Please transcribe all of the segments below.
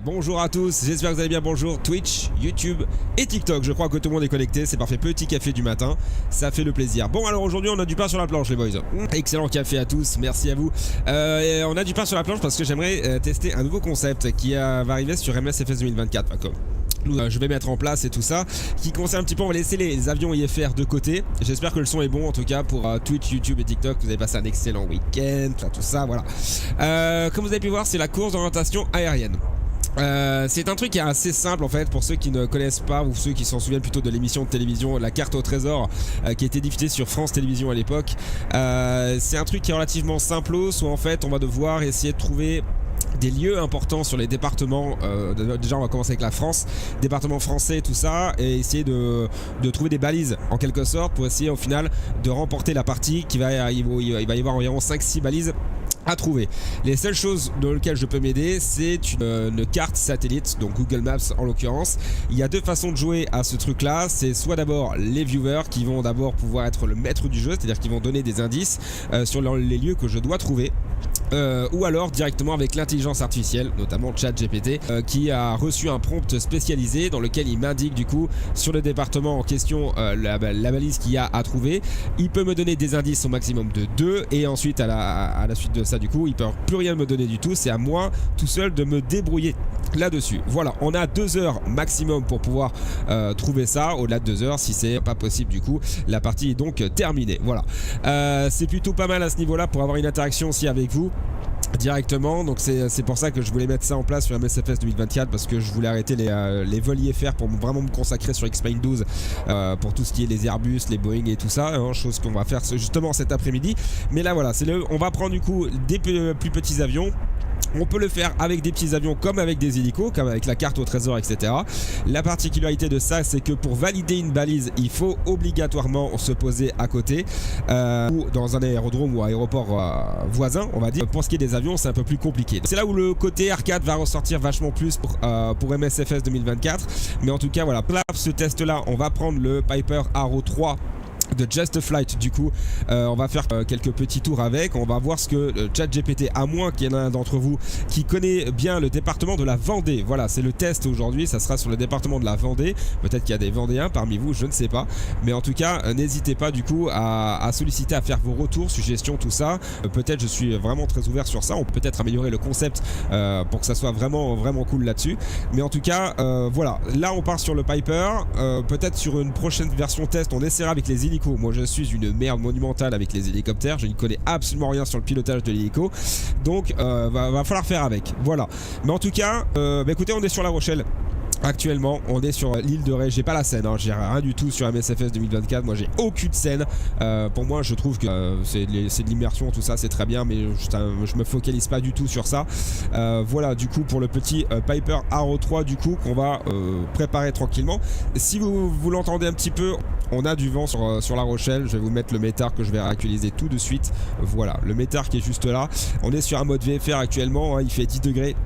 Bonjour à tous, j'espère que vous allez bien. Bonjour Twitch, YouTube et TikTok. Je crois que tout le monde est connecté, c'est parfait. Petit café du matin, ça fait le plaisir. Bon, alors aujourd'hui on a du pain sur la planche les boys. Excellent café à tous, merci à vous. On a du pain sur la planche parce que j'aimerais tester un nouveau concept qui va arriver sur MSFS 2024. Je vais mettre en place et tout ça, qui concerne un petit peu, on va laisser les avions IFR de côté. J'espère que le son est bon en tout cas pour Twitch, YouTube et TikTok. Vous avez passé un excellent week-end, tout ça, voilà. Comme vous avez pu voir, c'est la course d'orientation aérienne. C'est un truc qui est assez simple en fait pour ceux qui ne connaissent pas ou ceux qui s'en souviennent plutôt de l'émission de télévision La Carte au Trésor qui a été diffusée sur France Télévisions à l'époque. C'est un truc qui est relativement simplos où en fait on va devoir essayer de trouver des lieux importants sur les départements. Déjà on va commencer avec la France, département français tout ça, et essayer de trouver des balises en quelque sorte pour essayer au final de remporter la partie il va y avoir environ 5-6 balises à trouver. Les seules choses dans lesquelles je peux m'aider, c'est une carte satellite, donc Google Maps en l'occurrence. Il y a deux façons de jouer à ce truc là, c'est soit d'abord les viewers qui vont d'abord pouvoir être le maître du jeu, c'est-à-dire qu'ils vont donner des indices sur les lieux que je dois trouver. Ou alors directement avec l'intelligence artificielle, notamment ChatGPT, qui a reçu un prompt spécialisé dans lequel il m'indique du coup sur le département en question la balise qu'il y a à trouver. Il peut me donner des indices au maximum de 2 et ensuite à la suite de ça du coup il peut plus rien me donner du tout, c'est à moi tout seul de me débrouiller là-dessus. Voilà, on a 2 heures maximum pour pouvoir trouver ça. Au-delà de 2 heures, si c'est pas possible du coup, la partie est donc terminée. Voilà, c'est plutôt pas mal à ce niveau-là pour avoir une interaction aussi avec vous directement, donc c'est pour ça que je voulais mettre ça en place sur MSFS 2024 parce que je voulais arrêter les vols IFR pour vraiment me consacrer sur X-Plane 12 pour tout ce qui est les Airbus, les Boeing et tout ça, hein, chose qu'on va faire justement cet après-midi. Mais là voilà, on va prendre du coup des plus petits avions. On peut le faire avec des petits avions comme avec des hélicos, comme avec la carte au trésor, etc. La particularité de ça, c'est que pour valider une balise, il faut obligatoirement se poser à côté ou dans un aérodrome ou aéroport voisin, on va dire. Pour ce qui est des avions, c'est un peu plus compliqué. C'est là où le côté arcade va ressortir vachement plus pour MSFS 2024. Mais en tout cas, voilà, pour ce test-là, on va prendre le Piper Arrow 3 de Just Flight du coup. On va faire quelques petits tours avec, on va voir ce que ChatGPT, à moins qu'il y en ait un d'entre vous qui connaît bien le département de la Vendée. Voilà, c'est le test aujourd'hui, ça sera sur le département de la Vendée. Peut-être qu'il y a des Vendéens parmi vous, je ne sais pas, mais en tout cas n'hésitez pas du coup à solliciter, à faire vos retours, suggestions, tout ça. Peut-être je suis vraiment très ouvert sur ça, on peut peut-être améliorer le concept pour que ça soit vraiment cool là-dessus, mais en tout cas voilà, là on part sur le Piper. Peut-être sur une prochaine version test on essaiera avec les hélicos. Moi je suis une merde monumentale avec les hélicoptères, je ne connais absolument rien sur le pilotage de l'hélico, donc va falloir faire avec, voilà. Mais en tout cas écoutez, on est sur La Rochelle actuellement, on est sur l'île de Ré. J'ai pas la scène, hein, j'ai rien du tout sur MSFS 2024. Moi j'ai aucune scène. Pour moi je trouve que c'est de l'immersion, tout ça c'est très bien, mais je me focalise pas du tout sur ça. Voilà du coup pour le petit Piper Arrow 3 du coup qu'on va préparer tranquillement. Si vous l'entendez un petit peu, on a du vent sur La Rochelle. Je vais vous mettre le métard que je vais réactualiser tout de suite. Voilà, le métard qui est juste là. On est sur un mode VFR actuellement, hein, il fait 10 degrés.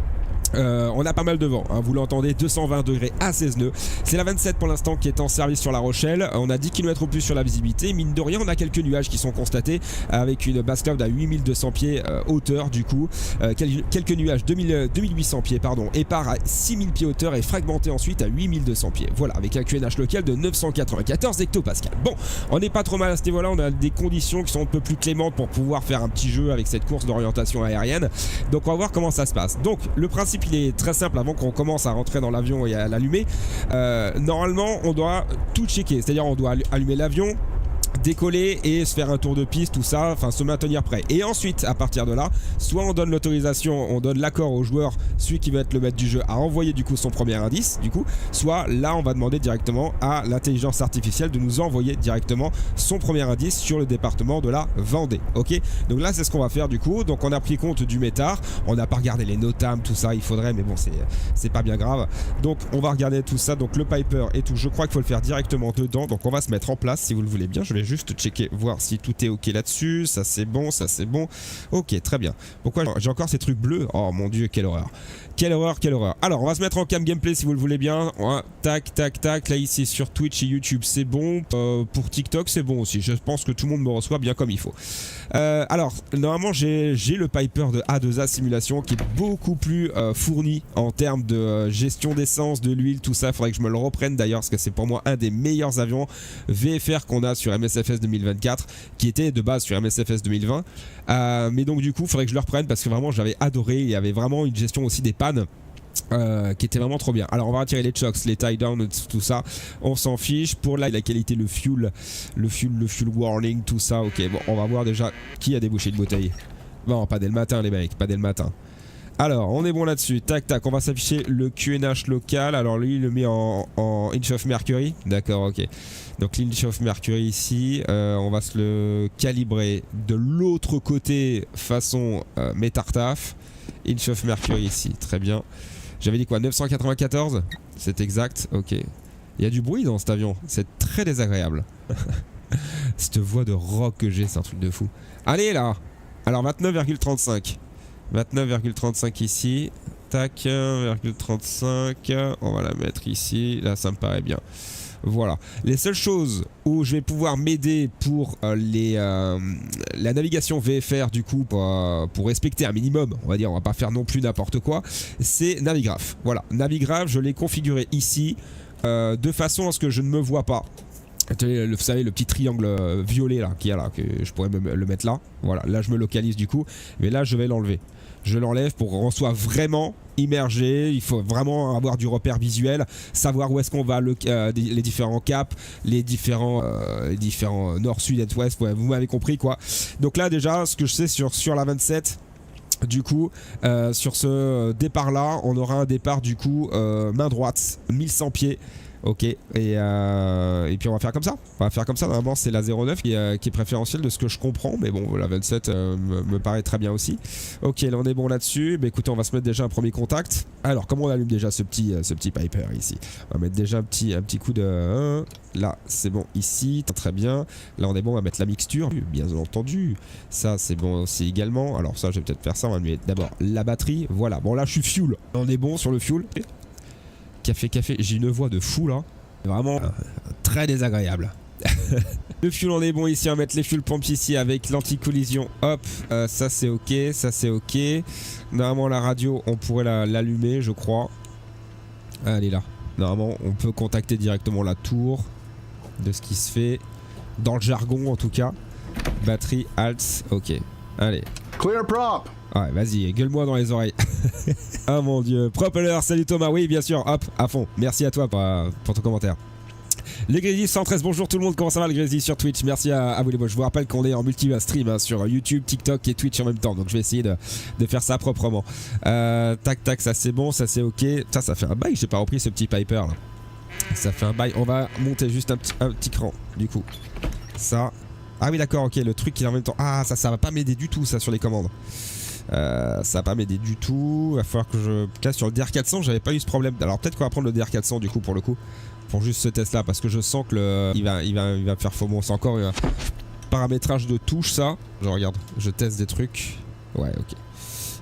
On a pas mal de vent, hein, vous l'entendez, 220 degrés à 16 nœuds. C'est la 27 pour l'instant qui est en service sur La Rochelle. On a 10 km au plus sur la visibilité. Mine de rien, on a quelques nuages qui sont constatés avec une base cloud à 8200 pieds hauteur du coup. Quelques nuages 2800 pieds pardon, et part à 6000 pieds hauteur et fragmenté ensuite à 8200 pieds. Voilà, avec un QNH local de 994 hectopascals. Bon, on n'est pas trop mal à ce niveau-là. On a des conditions qui sont un peu plus clémentes pour pouvoir faire un petit jeu avec cette course d'orientation aérienne. Donc on va voir comment ça se passe. Donc le principe il est très simple avant qu'on commence à rentrer dans l'avion et à l'allumer. Normalement on doit tout checker, c'est-à-dire on doit allumer l'avion, décoller et se faire un tour de piste, tout ça, enfin se maintenir prêt. Et ensuite à partir de là, soit on donne l'autorisation, on donne l'accord au joueur, celui qui va être le maître du jeu, à envoyer du coup son premier indice du coup, soit là on va demander directement à l'intelligence artificielle de nous envoyer directement son premier indice sur le département de la Vendée. Ok, donc là c'est ce qu'on va faire du coup. Donc on a pris compte du métard, on n'a pas regardé les NOTAM, tout ça, il faudrait, mais bon c'est pas bien grave. Donc on va regarder tout ça, donc le Piper et tout, je crois qu'il faut le faire directement dedans. Donc on va se mettre en place si vous le voulez bien. Je vais juste juste checker, voir si tout est ok là-dessus. Ça c'est bon, ça c'est bon. Ok, très bien. Pourquoi j'ai encore ces trucs bleus? Oh mon dieu, quelle horreur. Quelle horreur, quelle horreur. Alors on va se mettre en cam gameplay si vous le voulez bien. Ouais, tac, tac, tac. Là ici sur Twitch et YouTube c'est bon. Pour TikTok c'est bon aussi. Je pense que tout le monde me reçoit bien comme il faut. Alors normalement j'ai le Piper de A2A Simulation qui est beaucoup plus fourni en termes de gestion d'essence, de l'huile, tout ça. Faudrait que je me le reprenne d'ailleurs parce que c'est pour moi un des meilleurs avions VFR qu'on a sur MSFS 2024 qui était de base sur MSFS 2020. Mais donc du coup faudrait que je le reprenne parce que vraiment j'avais adoré. Il y avait vraiment une gestion aussi des pannes qui était vraiment trop bien. Alors on va retirer les chocks, les tie down, tout ça, on s'en fiche. Pour la qualité, le fuel warning, tout ça. Ok, bon, on va voir déjà qui a débouché une bouteille. Bon, pas dès le matin les mecs, pas dès le matin. Alors on est bon là-dessus, tac tac, on va s'afficher le QNH local. Alors lui il le met en inch of mercury, d'accord, ok. Donc l'inch of mercury ici, on va se le calibrer de l'autre côté façon métartaf. Inch of mercury ici, très bien. J'avais dit quoi, 994? C'est exact, ok. Il y a du bruit dans cet avion, c'est très désagréable. Cette voix de rock que j'ai, c'est un truc de fou. Allez là. Alors 29,35. 29,35 ici. Tac, 1,35. On va la mettre ici. Là, ça me paraît bien. Voilà. Les seules choses où je vais pouvoir m'aider pour la navigation VFR du coup pour respecter un minimum, on va dire, on va pas faire non plus n'importe quoi, c'est Navigraph. Voilà, Navigraph, je l'ai configuré ici de façon à ce que je ne me vois pas. Vous savez le petit triangle violet là qu'il y a là, que je pourrais le mettre là. Voilà, là je me localise du coup, mais là je vais l'enlever. Je l'enlève pour qu'on soit vraiment immergé. Il faut vraiment avoir du repère visuel, savoir où est-ce qu'on va, les différents caps, les différents nord, sud, est, ouest. Ouais, vous m'avez compris quoi. Donc là déjà, ce que je sais sur la 27. Du coup, sur ce départ là, on aura un départ du coup main droite, 1100 pieds. Ok, et puis on va faire comme ça. On va faire comme ça. Normalement, c'est la 09 qui est préférentielle de ce que je comprends. Mais bon, la 27 me paraît très bien aussi. Ok, là on est bon là-dessus. Bah, écoutez, on va se mettre déjà un premier contact. Alors, comment on allume déjà ce petit Piper ici? On va mettre déjà un petit coup de... Là, c'est bon ici. Très bien. Là, on est bon. On va mettre la mixture. Bien entendu. Ça, c'est bon aussi également. Alors ça, je vais peut-être faire ça. On va mettre d'abord la batterie. Voilà. Bon, là, je suis fuel. On est bon sur le fuel. Café, j'ai une voix de fou là. Vraiment très désagréable. Le fuel on est bon ici, on va mettre les fuel pompes ici avec l'anti-collision. Hop, ça c'est ok, ça c'est ok. Normalement la radio on pourrait l'allumer je crois. Elle est là. Normalement on peut contacter directement la tour de ce qui se fait. Dans le jargon en tout cas. Batterie, alt, ok. Allez. Clear prop. Ouais, vas-y, gueule-moi dans les oreilles. Ah mon dieu. Propeller, salut Thomas. Oui, bien sûr, hop, à fond. Merci à toi pour ton commentaire. Les Grizzlies 113, bonjour tout le monde. Comment ça va les Grizzlies sur Twitch? Merci à vous les boys. Je vous rappelle qu'on est en multi-stream hein, sur YouTube, TikTok et Twitch en même temps. Donc je vais essayer de faire ça proprement. Tac, tac, ça c'est bon, ça c'est ok. Ça fait un bail, j'ai pas repris ce petit Piper là. Ça fait un bail. On va monter juste un petit cran du coup. Ça. Ah oui d'accord, ok, le truc qui est en même temps. Ah ça va pas m'aider du tout ça sur les commandes. Ça va pas m'aider du tout. Il va falloir que je... Là sur le DR400 j'avais pas eu ce problème. Alors peut-être qu'on va prendre le DR400 du coup pour le coup. Pour juste ce test là parce que je sens que il va me faire faux. Bon c'est encore un paramétrage de touche ça. Je regarde, je teste des trucs. Ouais ok.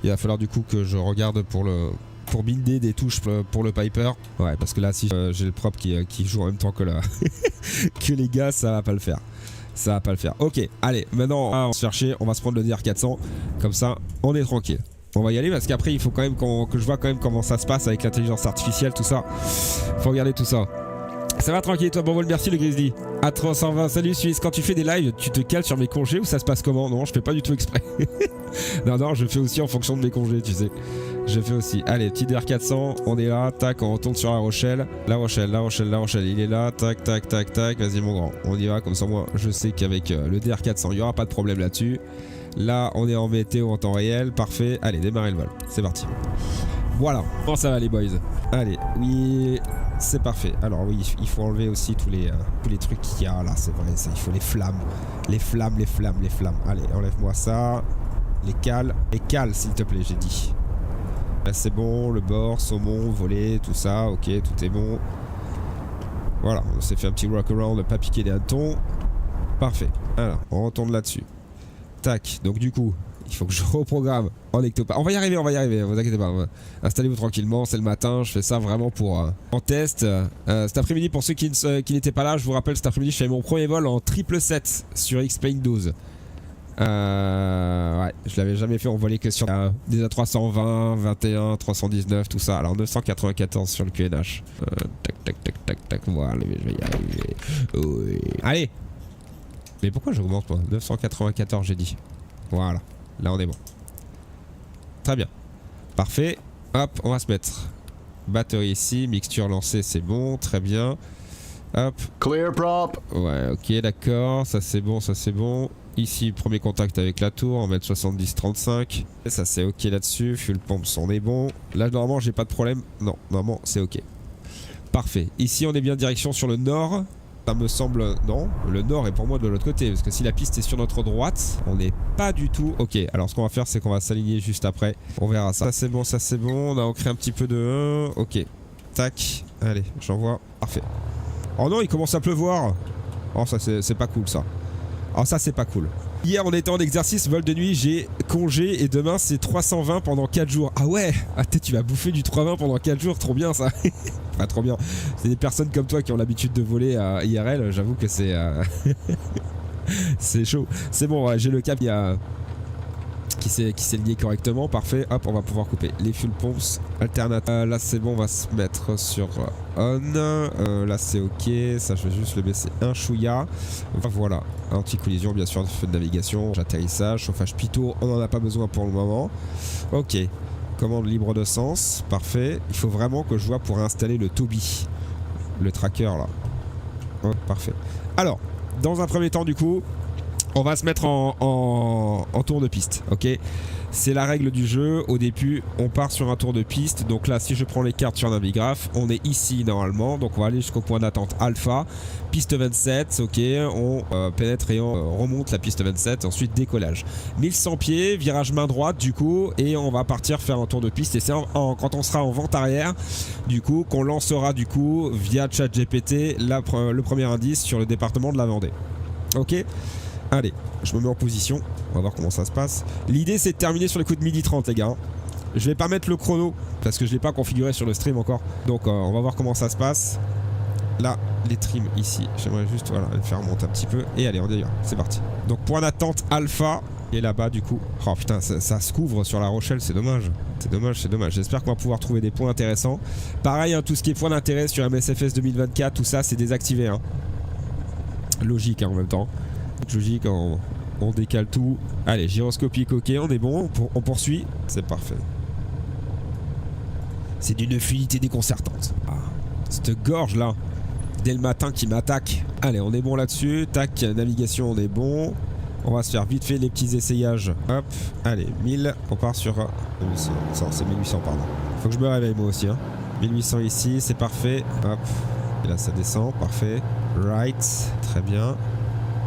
Il va falloir du coup que je regarde pour binder des touches pour le Piper. Ouais parce que là si j'ai le prop qui joue en même temps que que les gars ça va pas le faire. Ça va pas le faire. Ok, allez, maintenant on va se chercher, on va se prendre le DR400. Comme ça, on est tranquille. On va y aller parce qu'après il faut quand même que je vois quand même comment ça se passe avec l'intelligence artificielle, tout ça. Faut regarder tout ça. Ça va tranquille, toi, bon vol, merci le Grizzly. À 320, salut Suisse. Quand tu fais des lives, tu te cales sur mes congés ou ça se passe comment? Non, je fais pas du tout exprès. non, je fais aussi en fonction de mes congés, tu sais. Je fais aussi. Allez, petit DR400, on est là, tac, on retourne sur La Rochelle. La Rochelle, il est là, tac, tac, tac, tac. Vas-y mon grand, on y va, comme ça moi je sais qu'avec le DR400, il n'y aura pas de problème là-dessus. Là, on est en météo en temps réel, parfait. Allez, démarrez le vol, c'est parti. Voilà, bon ça va les boys. Allez, oui, c'est parfait. Alors oui, il faut enlever aussi tous les trucs qu'il y a là, c'est vrai, ça, il faut les flammes. Les flammes. Allez, enlève-moi ça. Les cales s'il te plaît, j'ai dit. Là c'est bon, le bord, saumon, volet, tout ça, ok, tout est bon. Voilà, on s'est fait un petit walk around, pas piquer des hannetons. Parfait. Alors, on retourne là-dessus. Tac. Donc du coup, il faut que je reprogramme en Ectoplasm. On va y arriver, vous inquiétez pas. Installez-vous tranquillement, c'est le matin, je fais ça vraiment pour en test. Cet après-midi, pour ceux qui n'étaient pas là, je vous rappelle, cet après-midi, je fais mon premier vol en 777 sur X-Plane 12. Ouais, je l'avais jamais fait, on volait que sur des A320, 21, 319, tout ça. Alors 994 sur le QNH. Tac, voilà, je vais y arriver. Oui. Allez. Mais pourquoi j'augmente moi? 994 j'ai dit. Voilà, là on est bon. Très bien. Parfait. Hop, on va se mettre batterie ici, mixture lancée, c'est bon, très bien. Hop. Clear prop. Ouais, ok, d'accord, ça c'est bon, ça c'est bon. Ici, premier contact avec la tour, on va mettre 70-35. Ça c'est ok là-dessus, fuel pump, on est bon. Là normalement j'ai pas de problème, non, normalement c'est ok. Parfait, ici on est bien direction sur le nord. Ça me semble... Non, le nord est pour moi de l'autre côté. Parce que si la piste est sur notre droite, on n'est pas du tout... Ok, alors ce qu'on va faire, c'est qu'on va s'aligner juste après. On verra ça. Ça c'est bon, ça c'est bon. On a ancré un petit peu de... Ok. Tac. Allez, j'envoie. Parfait. Oh non, il commence à pleuvoir. Oh, ça c'est pas cool ça. Oh, ça c'est pas cool. Hier on était en exercice, vol de nuit, j'ai congé et demain c'est 320 pendant 4 jours. Ah ouais, ah, tu vas bouffer du 320 pendant 4 jours, trop bien ça. Enfin trop bien. C'est des personnes comme toi qui ont l'habitude de voler à IRL, j'avoue que c'est... c'est chaud. C'est bon, ouais, j'ai le cap qui s'est lié correctement, parfait. Hop, on va pouvoir couper les fuel pumps alternatives. Là c'est bon, on va se mettre sur on. Là c'est ok, ça je vais juste le baisser un chouïa. Voilà, anti-collision bien sûr, feu de navigation, atterrissage, chauffage pitot, on n'en a pas besoin pour le moment. Ok, commande libre de sens, parfait. Il faut vraiment que je vois pour installer le Toby, le tracker là. Oh, parfait. Alors, dans un premier temps du coup, on va se mettre en tour de piste, ok? C'est la règle du jeu. Au début, on part sur un tour de piste. Donc là, si je prends les cartes sur Navigraph, on est ici normalement. Donc on va aller jusqu'au point d'attente alpha. Piste 27, ok. On pénètre et on remonte la piste 27. Ensuite, décollage. 1100 pieds, virage main droite du coup. Et on va partir faire un tour de piste. Et c'est quand on sera en vente arrière, du coup, qu'on lancera du coup, via ChatGPT, le premier indice sur le département de la Vendée. Ok? Allez, je me mets en position, on va voir comment ça se passe. L'idée c'est de terminer sur les coups de 12h30 les gars. Je vais pas mettre le chrono parce que je l'ai pas configuré sur le stream encore. Donc on va voir comment ça se passe. Là, les trims ici, j'aimerais juste voilà, le faire remonter un petit peu. Et allez, on y va, c'est parti. Donc point d'attente alpha. Et là-bas du coup, oh putain, ça se couvre sur La Rochelle, c'est dommage. C'est dommage, c'est dommage. J'espère qu'on va pouvoir trouver des points intéressants. Pareil, hein, tout ce qui est points d'intérêt sur MSFS 2024, tout ça c'est désactivé. Hein. Logique hein, en même temps. Logique, on décale tout. Allez, gyroscopique, ok, on est bon, on poursuit. C'est parfait. C'est d'une fluidité déconcertante. Ah, cette gorge là, dès le matin qui m'attaque. Allez, on est bon là-dessus. Tac, navigation, on est bon. On va se faire vite fait les petits essayages. Hop, allez, 1000. On part sur 1800. C'est 1800, pardon. Faut que je me réveille moi aussi. Hein. 1800 ici, c'est parfait. Hop, et là ça descend, parfait. Right, très bien.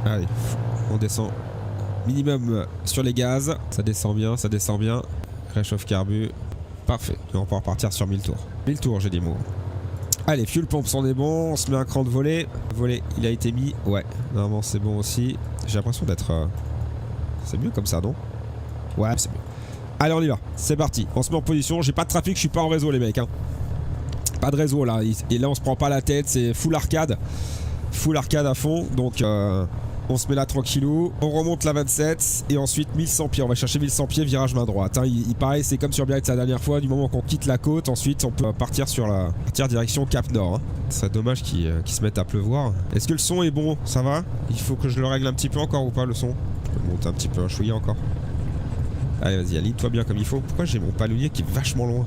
Allez, on descend minimum sur les gaz. Ça descend bien, ça descend bien. Réchauffe carbu. Parfait. Et on peut repartir sur 1000 tours. 1000 tours, j'ai dit moi. Allez, fuel pump, on est bon. On se met un cran de volet. Volet, il a été mis. Ouais, normalement c'est bon aussi. J'ai l'impression d'être... C'est mieux comme ça, non? Ouais, c'est mieux. Allez, on y va. C'est parti. On se met en position. J'ai pas de trafic, je suis pas en réseau, les mecs. Hein. Pas de réseau là. Et là, on se prend pas la tête. C'est full arcade. Full arcade à fond. Donc... on se met là tranquillou, on remonte la 27 et ensuite 1100 pieds, on va chercher 1100 pieds, virage main droite. Hein. Il paraît, c'est comme sur Biarritz la dernière fois, du moment qu'on quitte la côte, ensuite on peut partir direction Cap Nord. Hein. Ce serait dommage qu'il se mette à pleuvoir. Est-ce que le son est bon? Ça va? Il faut que je le règle un petit peu encore ou pas le son? Je peux monter un petit peu un chouïa encore. Allez vas-y, aligne-toi bien comme il faut. Pourquoi j'ai mon palonnier qui est vachement loin?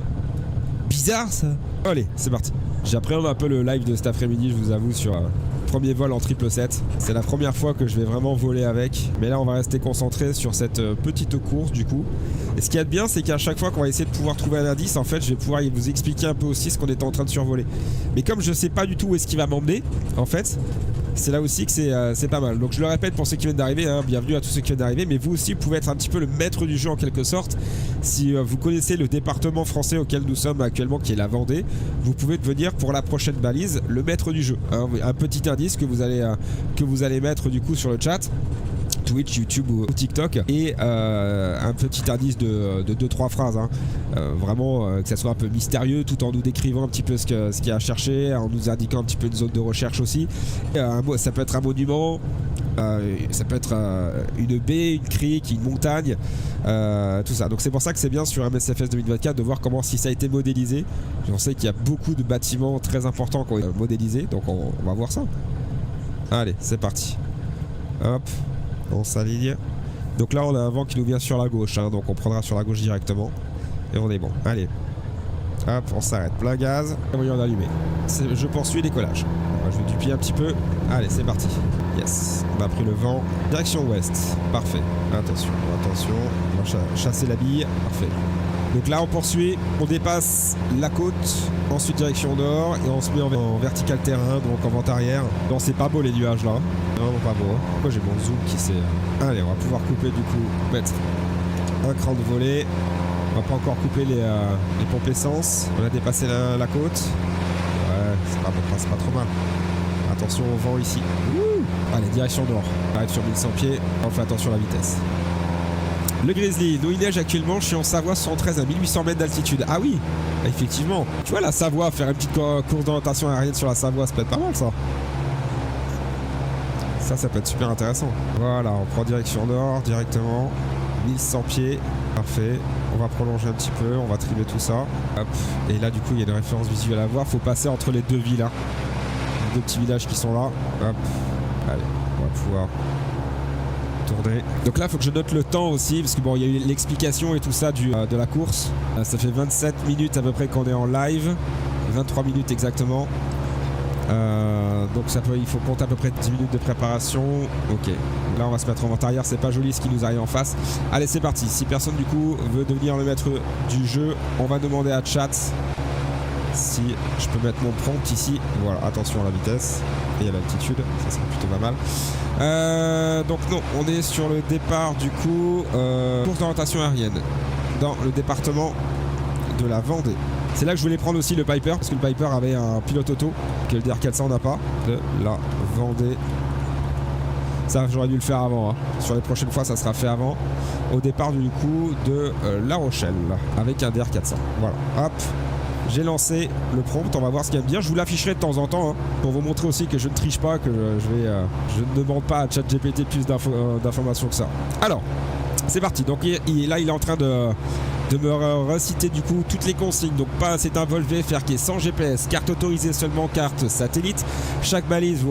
Bizarre ça. Allez, c'est parti. J'appréhende un peu le live de cet après-midi, je vous avoue, sur... premier vol en 777. C'est la première fois que je vais vraiment voler avec. Mais là, on va rester concentré sur cette petite course du coup. Et ce qu'il y a de bien, c'est qu'à chaque fois qu'on va essayer de pouvoir trouver un indice, en fait, je vais pouvoir vous expliquer un peu aussi ce qu'on est en train de survoler. Mais comme je sais pas du tout où est-ce qu'il va m'emmener, en fait, c'est là aussi que c'est pas mal. Donc je le répète pour ceux qui viennent d'arriver, hein, bienvenue à tous ceux qui viennent d'arriver, mais vous aussi vous pouvez être un petit peu le maître du jeu en quelque sorte. Si vous connaissez le département français auquel nous sommes actuellement, qui est la Vendée, vous pouvez devenir pour la prochaine balise le maître du jeu. Hein. Un petit indice que vous allez mettre du coup sur le chat. Twitch, YouTube ou TikTok, et un petit indice de 2-3 phrases, hein. Vraiment que ça soit un peu mystérieux tout en nous décrivant un petit peu ce qu'il y a à chercher, en nous indiquant un petit peu une zone de recherche aussi. Ça peut être un monument, ça peut être une baie, une crique, une montagne, tout ça. Donc c'est pour ça que c'est bien sur MSFS 2024 de voir comment si ça a été modélisé. On sait qu'il y a beaucoup de bâtiments très importants qui ont été modélisés, donc on va voir ça. Allez, c'est parti. Hop. On s'aligne. Donc là on a un vent qui nous vient sur la gauche, hein, donc on prendra sur la gauche directement. Et on est bon. Allez. Hop, on s'arrête. Plein gaz. Voyons allumé. Je poursuis décollage. Je vais dupier un petit peu. Allez, c'est parti. Yes. On a pris le vent. Direction ouest. Parfait. Attention, attention. On va chasser la bille. Parfait. Donc là on poursuit, on dépasse la côte, ensuite direction nord et on se met en vertical terrain, donc en vente arrière. Non, c'est pas beau les nuages là, vraiment pas beau. Pourquoi j'ai mon zoom qui s'est... Allez, on va pouvoir couper du coup, mettre un cran de volée. On va pas encore couper les pompes essence. On a dépassé la côte. Ouais, c'est pas trop mal. Attention au vent ici. Allez, direction nord. On arrive sur 1100 pieds, on fait attention à la vitesse. Le Grizzly, nous il neige actuellement, je suis en Savoie 113 à 1800 mètres d'altitude. Ah oui, effectivement. Tu vois la Savoie, faire une petite course d'orientation aérienne sur la Savoie, ça peut être pas mal ça. Ça peut être super intéressant. Voilà, on prend direction nord directement. 1100 pieds, parfait. On va prolonger un petit peu, on va trimer tout ça. Hop. Et là du coup il y a une référence visuelle à voir. Faut passer entre les deux villes. Hein. Les deux petits villages qui sont là. Hop. Allez, on va pouvoir... tourner. Donc là il faut que je note le temps aussi parce que bon il y a eu l'explication et tout ça de la course. Ça fait 27 minutes à peu près qu'on est en live, 23 minutes exactement. Donc il faut compter à peu près 10 minutes de préparation. Ok, là on va se mettre en vente arrière, c'est pas joli ce qui nous arrive en face. Allez c'est parti, si personne du coup veut devenir le maître du jeu, on va demander à chat si je peux mettre mon prompt ici. Voilà, attention à la vitesse et à l'altitude, ça serait plutôt pas mal. Donc non, on est sur le départ du coup course d'orientation aérienne dans le département de la Vendée. C'est là que je voulais prendre aussi le Piper parce que le Piper avait un pilote auto que le DR400 n'a pas. De la Vendée. Ça j'aurais dû le faire avant, hein. Sur les prochaines fois ça sera fait avant. Au départ du coup de La Rochelle avec un DR400. Voilà, hop. J'ai lancé le prompt, on va voir ce qu'il y a de bien. Je vous l'afficherai de temps en temps, hein, pour vous montrer aussi que je ne triche pas, que je ne demande pas à ChatGPT plus d'informations que ça. Alors, c'est parti. Donc là, il est en train de me reciter du coup toutes les consignes. Donc c'est un vol VFR qui est sans GPS, carte autorisée seulement, carte satellite. Chaque balise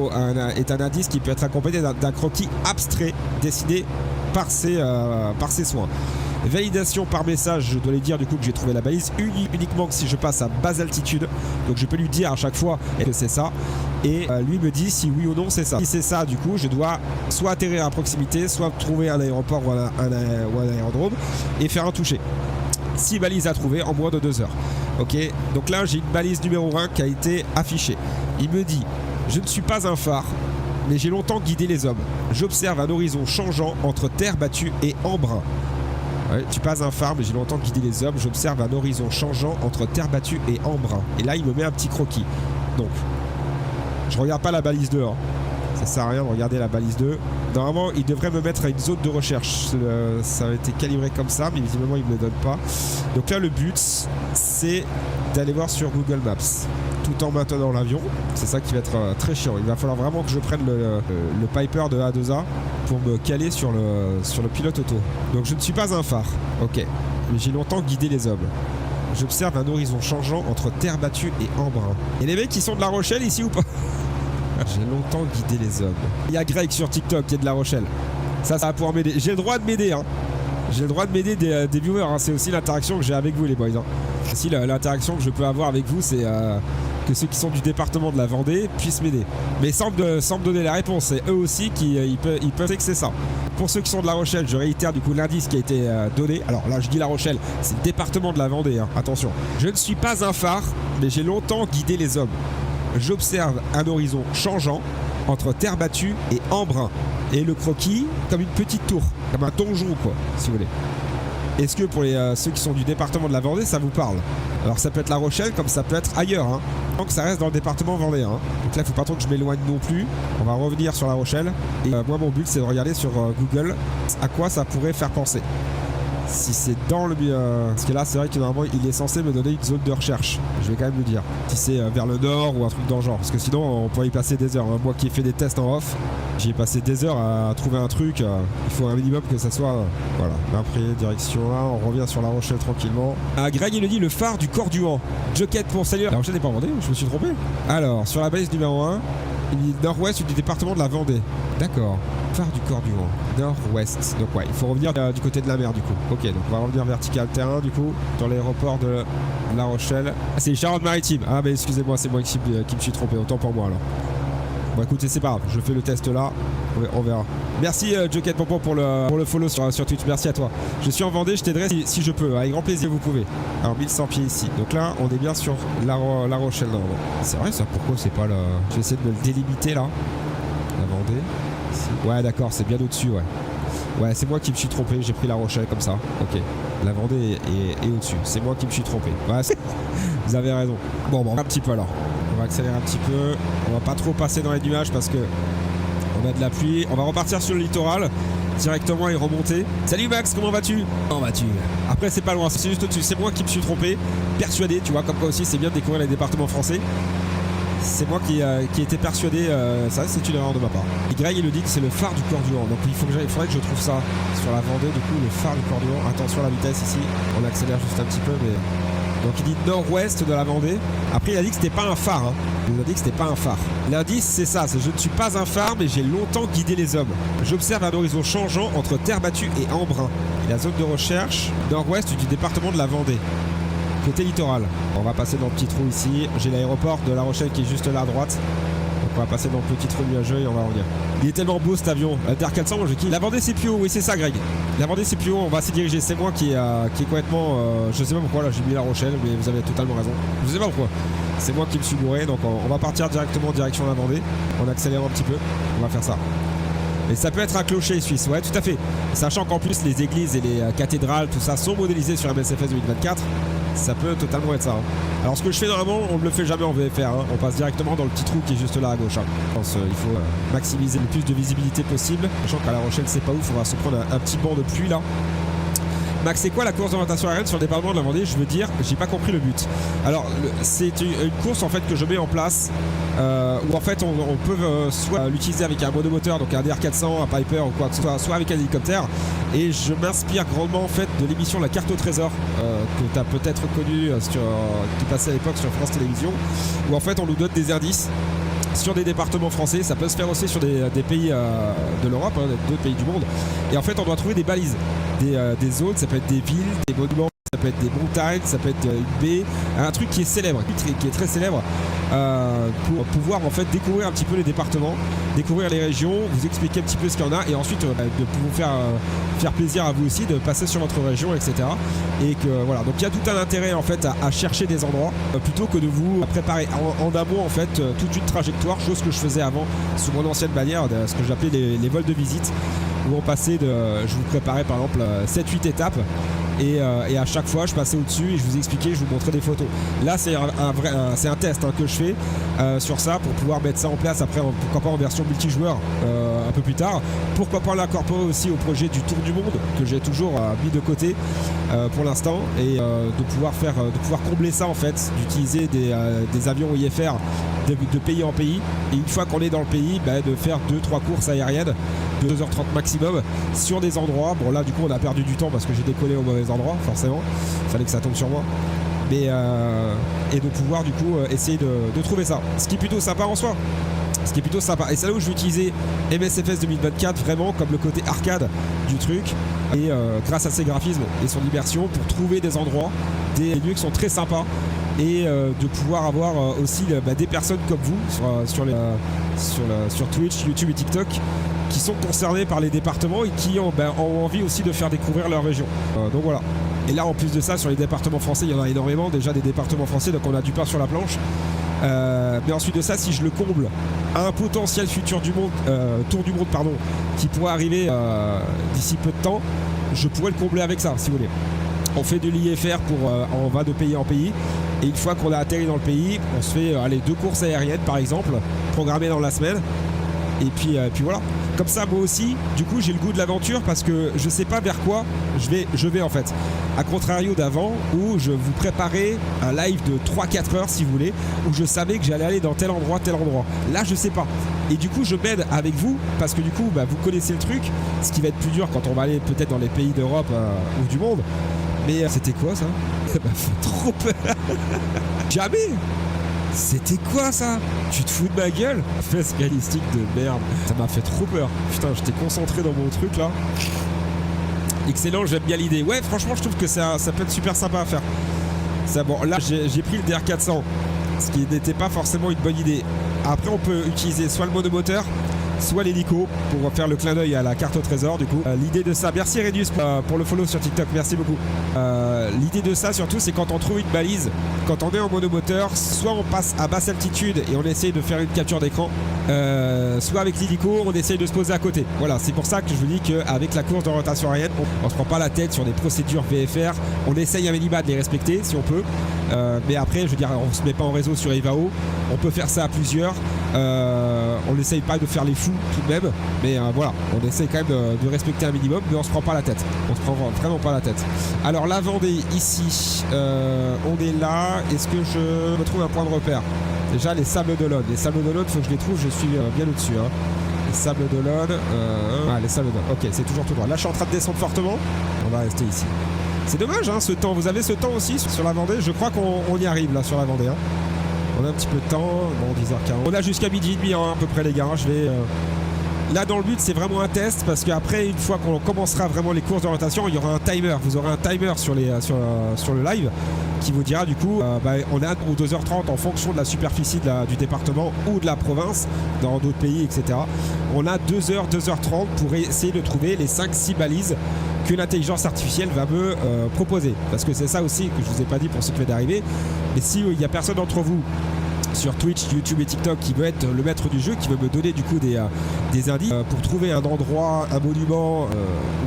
est un indice qui peut être accompagné d'un croquis abstrait dessiné par ses soins. Validation par message, je dois lui dire du coup que j'ai trouvé la balise uniquement si je passe à basse altitude. Donc je peux lui dire à chaque fois que c'est ça. Et lui me dit si oui ou non c'est ça. Si c'est ça, du coup je dois soit atterrir à proximité, soit trouver un aéroport ou un aérodrome et faire un toucher. 6 balises à trouver en moins de 2 heures. Ok, donc là j'ai une balise numéro 1 qui a été affichée. Il me dit je ne suis pas un phare, mais j'ai longtemps guidé les hommes. J'observe un horizon changeant entre terre battue et embrun. Ouais, tu passes un phare, mais j'ai longtemps guidé les hommes. J'observe un horizon changeant entre terre battue et embrun. Et là, il me met un petit croquis. Donc, je regarde pas la balise 2. Hein. Ça sert à rien de regarder la balise 2. Normalement, il devrait me mettre à une zone de recherche. Ça a été calibré comme ça, mais visiblement, il ne me le donne pas. Donc là, le but, c'est d'aller voir sur Google Maps. Tout en maintenant l'avion. C'est ça qui va être très chiant. Il va falloir vraiment que je prenne le Piper de A2A pour me caler sur le pilote auto. Donc je ne suis pas un phare. Ok. Mais j'ai longtemps guidé les hommes. J'observe un horizon changeant entre terre battue et embrun. Et les mecs qui sont de La Rochelle ici ou pas? J'ai longtemps guidé les hommes. Il y a Greg sur TikTok qui est de La Rochelle. Ça va pouvoir m'aider. J'ai le droit de m'aider. Hein. J'ai le droit de m'aider des viewers. Hein. C'est aussi l'interaction que j'ai avec vous les boys. Hein. Aussi l'interaction que je peux avoir avec vous, c'est que ceux qui sont du département de la Vendée puissent m'aider. Mais sans me donner la réponse. C'est eux aussi qui ils peuvent dire que c'est ça. Pour ceux qui sont de La Rochelle, je réitère du coup l'indice qui a été donné. Alors là, je dis La Rochelle, c'est le département de la Vendée. Hein. Attention. Je ne suis pas un phare, mais j'ai longtemps guidé les hommes. J'observe un horizon changeant entre terre battue et Embrun. Et le croquis comme une petite tour, comme un donjon quoi, si vous voulez. Est-ce que pour ceux qui sont du département de la Vendée, ça vous parle? Alors ça peut être La Rochelle comme ça peut être ailleurs, hein. Donc ça reste dans le département vendéen, hein. Donc là il faut pas trop que je m'éloigne non plus. On va revenir sur La Rochelle. Et moi mon but c'est de regarder sur Google à quoi ça pourrait faire penser. Si c'est dans le... parce que là c'est vrai que normalement il est censé me donner une zone de recherche. Je vais quand même le dire. Si c'est vers le nord ou un truc dans le genre. Parce que sinon on pourrait y passer des heures, hein. Moi qui ai fait des tests en off, j'ai passé des heures à trouver un truc. Il faut un minimum que ça soit... voilà. Après direction là, on revient sur La Rochelle tranquillement. Greg il le dit, le phare du Corduan. Joquette pour saluer. La Rochelle n'est pas en Vendée, je me suis trompé. Alors sur la base numéro 1, il dit nord-ouest du département de la Vendée. D'accord. Phare du Corduan, nord-ouest. Donc ouais, il faut revenir du côté de la mer du coup. Ok, donc on va revenir vertical terrain du coup, dans l'aéroport de La Rochelle. Ah, c'est les Charentes-Maritimes. Ah mais excusez-moi, c'est moi qui me suis trompé, autant pour moi alors. Bon écoutez, c'est pas grave, je fais le test là, on verra. Merci Joket Pompon pour le follow sur Twitch, merci à toi. Je suis en Vendée, je t'aiderai si je peux, avec grand plaisir vous pouvez. Alors 1100 pieds ici, donc là on est bien sur La Rochelle normalement. C'est vrai ça, pourquoi c'est pas là? Je vais essayer de me le délimiter là. La Vendée. Ici. Ouais d'accord, c'est bien au-dessus, ouais. Ouais, c'est moi qui me suis trompé, j'ai pris La Rochelle comme ça. Ok, la Vendée est au-dessus, c'est moi qui me suis trompé. Ouais, vous avez raison. Bon, un petit peu alors. On va accélérer un petit peu. On va pas trop passer dans les nuages parce que on a de la pluie. On va repartir sur le littoral directement et remonter. Salut Max, comment vas-tu? Comment vas-tu? Après c'est pas loin, c'est juste au-dessus. C'est moi qui me suis trompé, persuadé, tu vois, comme quoi aussi c'est bien de découvrir les départements français. C'est moi qui était persuadé, ça c'est une erreur de ma part. Et Grey il le dit que c'est le phare du Corduan. Donc il faudrait que je trouve ça sur la Vendée, du coup le phare du Corduan. Attention à la vitesse ici, on accélère juste un petit peu mais... Donc il dit nord-ouest de la Vendée. Après il a dit que c'était pas un phare, hein. Il nous a dit que c'était pas un phare. L'indice c'est ça, c'est je ne suis pas un phare mais j'ai longtemps guidé les hommes. J'observe un horizon changeant entre terre battue et Embrun. Et la zone de recherche nord-ouest du département de la Vendée. Côté littoral. On va passer dans le petit trou ici. J'ai l'aéroport de La Rochelle qui est juste là à droite. Donc on va passer dans le petit trou nuageux et on va revenir. Il est tellement beau cet avion. TR400, moi je kiffe. La Vendée c'est plus haut, oui c'est ça Greg. La Vendée c'est plus haut, on va s'y diriger. C'est moi qui est complètement... je sais pas pourquoi là j'ai mis La Rochelle, mais vous avez totalement raison. Je sais pas pourquoi. C'est moi qui me suis bourré, donc on va partir directement en direction de la Vendée. On accélère un petit peu. On va faire ça. Et ça peut être un clocher suisse, ouais tout à fait. Sachant qu'en plus les églises et les cathédrales, tout ça sont modélisés sur MSFS 2024. Ça peut totalement être ça, hein. Alors ce que je fais normalement, on ne le fait jamais en VFR, hein. On passe directement dans le petit trou qui est juste là à gauche, hein. Je pense qu'il faut maximiser le plus de visibilité possible. Sachant qu'à La Rochelle c'est pas ouf, on va se prendre un petit banc de pluie là. Max, c'est quoi la course d'orientation aérienne sur le département de la Vendée? Je veux dire, j'ai pas compris le but. Alors, c'est une course en fait que je mets en place où en fait on peut soit l'utiliser avec un monomoteur, donc un DR400, un Piper ou quoi que ce soit avec un hélicoptère. Et je m'inspire grandement en fait de l'émission La Carte au Trésor que tu as peut-être connue qui passait à l'époque sur France Télévisions, où en fait on nous donne des indices sur des départements français. Ça peut se faire aussi sur des pays de l'Europe, hein, d'autres pays du monde. Et en fait on doit trouver des balises, des zones, ça peut être des villes, des monuments, ça peut être des montagnes, ça peut être une baie, un truc qui est célèbre, qui est très célèbre, pour pouvoir en fait découvrir un petit peu les départements, découvrir les régions, vous expliquer un petit peu ce qu'il y en a et ensuite de vous faire plaisir à vous aussi de passer sur votre région, etc. Et que voilà, donc il y a tout un intérêt en fait à chercher des endroits plutôt que de vous préparer en amont en fait toute une trajectoire, chose que je faisais avant sous mon ancienne bannière, ce que j'appelais les vols de visite, où on passait je vous préparais par exemple 7-8 étapes. Et à chaque fois je passais au-dessus et je vous expliquais, je vous montrais des photos. Là c'est un test hein, que je fais sur ça pour pouvoir mettre ça en place après, pourquoi pas en version multijoueur un peu plus tard. Pourquoi pas l'incorporer aussi au projet du Tour du Monde que j'ai toujours mis de côté pour l'instant, et de pouvoir combler ça en fait, d'utiliser des avions IFR de pays en pays, et une fois qu'on est dans le pays, de faire 2-3 courses aériennes de 2h30 maximum sur des endroits. Bon là du coup on a perdu du temps parce que j'ai décollé au mauvais endroit, forcément il fallait que ça tombe sur moi, mais et de pouvoir du coup essayer de trouver ça, ce qui est plutôt sympa en soi, ce qui est plutôt sympa. Et c'est là où je vais utiliser MSFS 2024 vraiment comme le côté arcade du truc, et grâce à ses graphismes et son immersion pour trouver des endroits, des lieux qui sont très sympas, et de pouvoir avoir aussi des personnes comme vous sur Twitch, YouTube et TikTok qui sont concernés par les départements et qui ont envie aussi de faire découvrir leur région. Donc voilà. Et là en plus de ça, sur les départements français, il y en a énormément déjà des départements français, donc on a du pain sur la planche. Mais ensuite de ça, si je le comble à un potentiel futur du monde, tour du monde pardon, qui pourrait arriver d'ici peu de temps, je pourrais le combler avec ça si vous voulez. On fait de l'IFR on va de pays en pays, et une fois qu'on a atterri dans le pays, on se fait 2 courses aériennes par exemple, programmées dans la semaine, et puis voilà. Comme ça, moi aussi, du coup, j'ai le goût de l'aventure parce que je sais pas vers quoi je vais en fait. A contrario d'avant, où je vous préparais un live de 3-4 heures si vous voulez, où je savais que j'allais aller dans tel endroit. Là, je sais pas. Et du coup, je m'aide avec vous parce que du coup, vous connaissez le truc, ce qui va être plus dur quand on va aller peut-être dans les pays d'Europe ou du monde. Mais c'était quoi ça? Ça m'a fait trop peur. Jamais. C'était quoi ça? Tu te fous de ma gueule? Fesse balistique de merde. Ça m'a fait trop peur. Putain, j'étais concentré dans mon truc là. Excellent, j'aime bien l'idée. Ouais, franchement, je trouve que ça peut être super sympa à faire. Ça, bon, là, j'ai pris le DR400, ce qui n'était pas forcément une bonne idée. Après, on peut utiliser soit le monomoteur, soit l'hélico pour faire le clin d'œil à la carte au trésor du coup. L'idée de ça, merci Redus pour le follow sur TikTok, merci beaucoup. L'idée de ça surtout, c'est quand on trouve une balise, quand on est en monomoteur, soit on passe à basse altitude et on essaye de faire une capture d'écran, soit avec l'hélico on essaye de se poser à côté. Voilà, c'est pour ça que je vous dis qu'avec la course d'orientation aérienne, on se prend pas la tête sur des procédures VFR, on essaye à minima de les respecter si on peut, mais après je veux dire, on se met pas en réseau sur Evao, on peut faire ça à plusieurs, on n'essaye pas de faire les fous tout de même, mais voilà, on essaye quand même de respecter un minimum, mais on se prend pas la tête, on se prend vraiment pas la tête. Alors la Vendée ici, on est là, est-ce que je me trouve un point de repère? Déjà les Sables d'Olonne, il faut que je les trouve, je suis bien au-dessus hein. Les Sables d'Olonne, les Sables d'Olonne, ok, c'est toujours tout droit. Là je suis en train de descendre fortement, on va rester ici. C'est dommage hein, ce temps, vous avez ce temps aussi sur la Vendée, je crois qu'on y arrive là sur la Vendée hein. On a un petit peu de temps, bon 10h40. On a jusqu'à midi et demi hein, à peu près les gars, je vais... Là dans le but c'est vraiment un test parce qu'après une fois qu'on commencera vraiment les courses d'orientation, il y aura un timer, vous aurez un timer sur le live qui vous dira du coup on est à 2h30 en fonction de la superficie du département ou de la province dans d'autres pays etc. On a 2h, 2h30 pour essayer de trouver les 5-6 balises que l'intelligence artificielle va me proposer, parce que c'est ça aussi que je vous ai pas dit pour ce qui va d'arriver, mais si il y a personne d'entre vous sur Twitch, YouTube et TikTok qui veut être le maître du jeu, qui veut me donner du coup des indices pour trouver un endroit, un monument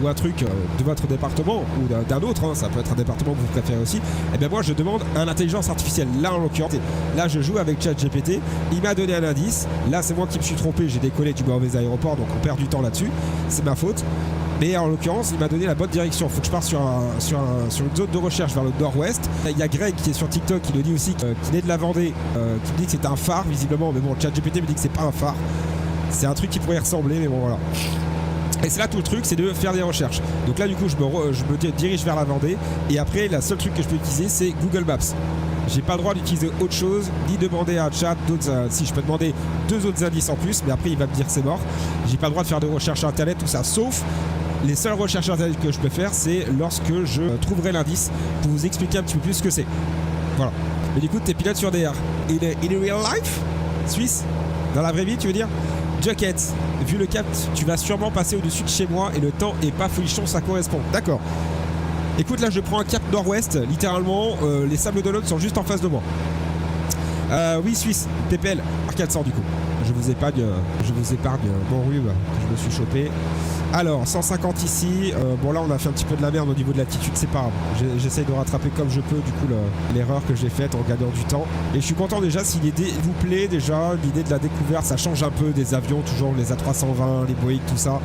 ou un truc de votre département ou d'un autre, hein, ça peut être un département que vous préférez aussi, et bien moi je demande à l'intelligence artificielle. Là en l'occurrence, là je joue avec ChatGPT, il m'a donné un indice, là c'est moi qui me suis trompé, j'ai décollé du mauvais aéroport donc on perd du temps là-dessus, c'est ma faute. Mais en l'occurrence, il m'a donné la bonne direction. Il faut que je parte sur une zone de recherche vers le nord-ouest. Il y a Greg qui est sur TikTok qui le dit aussi, qu'il est de la Vendée, qui me dit que c'est un phare visiblement. Mais bon, ChatGPT me dit que c'est pas un phare. C'est un truc qui pourrait y ressembler, mais bon voilà. Et c'est là tout le truc, c'est de faire des recherches. Donc là du coup, je me dirige vers la Vendée. Et après, la seule truc que je peux utiliser, c'est Google Maps. J'ai pas le droit d'utiliser autre chose, ni demander à un chat d'autres. Si je peux demander 2 autres indices en plus, mais après il va me dire que c'est mort. J'ai pas le droit de faire de recherche internet, tout ça, sauf les seules recherches internet que je peux faire, c'est lorsque je trouverai l'indice pour vous expliquer un petit peu plus ce que c'est. Voilà. Mais du coup, t'es pilote sur DR. In real life, Suisse, dans la vraie vie, tu veux dire? Jacket, vu le cap, tu vas sûrement passer au-dessus de chez moi et le temps est pas folichon, ça correspond. D'accord. Écoute, là, je prends un cap nord-ouest, littéralement, les Sables d'Olonne sont juste en face de moi. Oui, Suisse, PPL, R400 du coup. Je vous épargne mon rhume que je me suis chopé. Alors, 150 ici. Bon, là, on a fait un petit peu de la merde au niveau de l'attitude, c'est pas grave. J'essaye de rattraper comme je peux, du coup, l'erreur que j'ai faite en gagnant du temps. Et je suis content déjà, si l'idée vous plaît, déjà, l'idée de la découverte, ça change un peu des avions, toujours les A320, les Boeing, tout ça.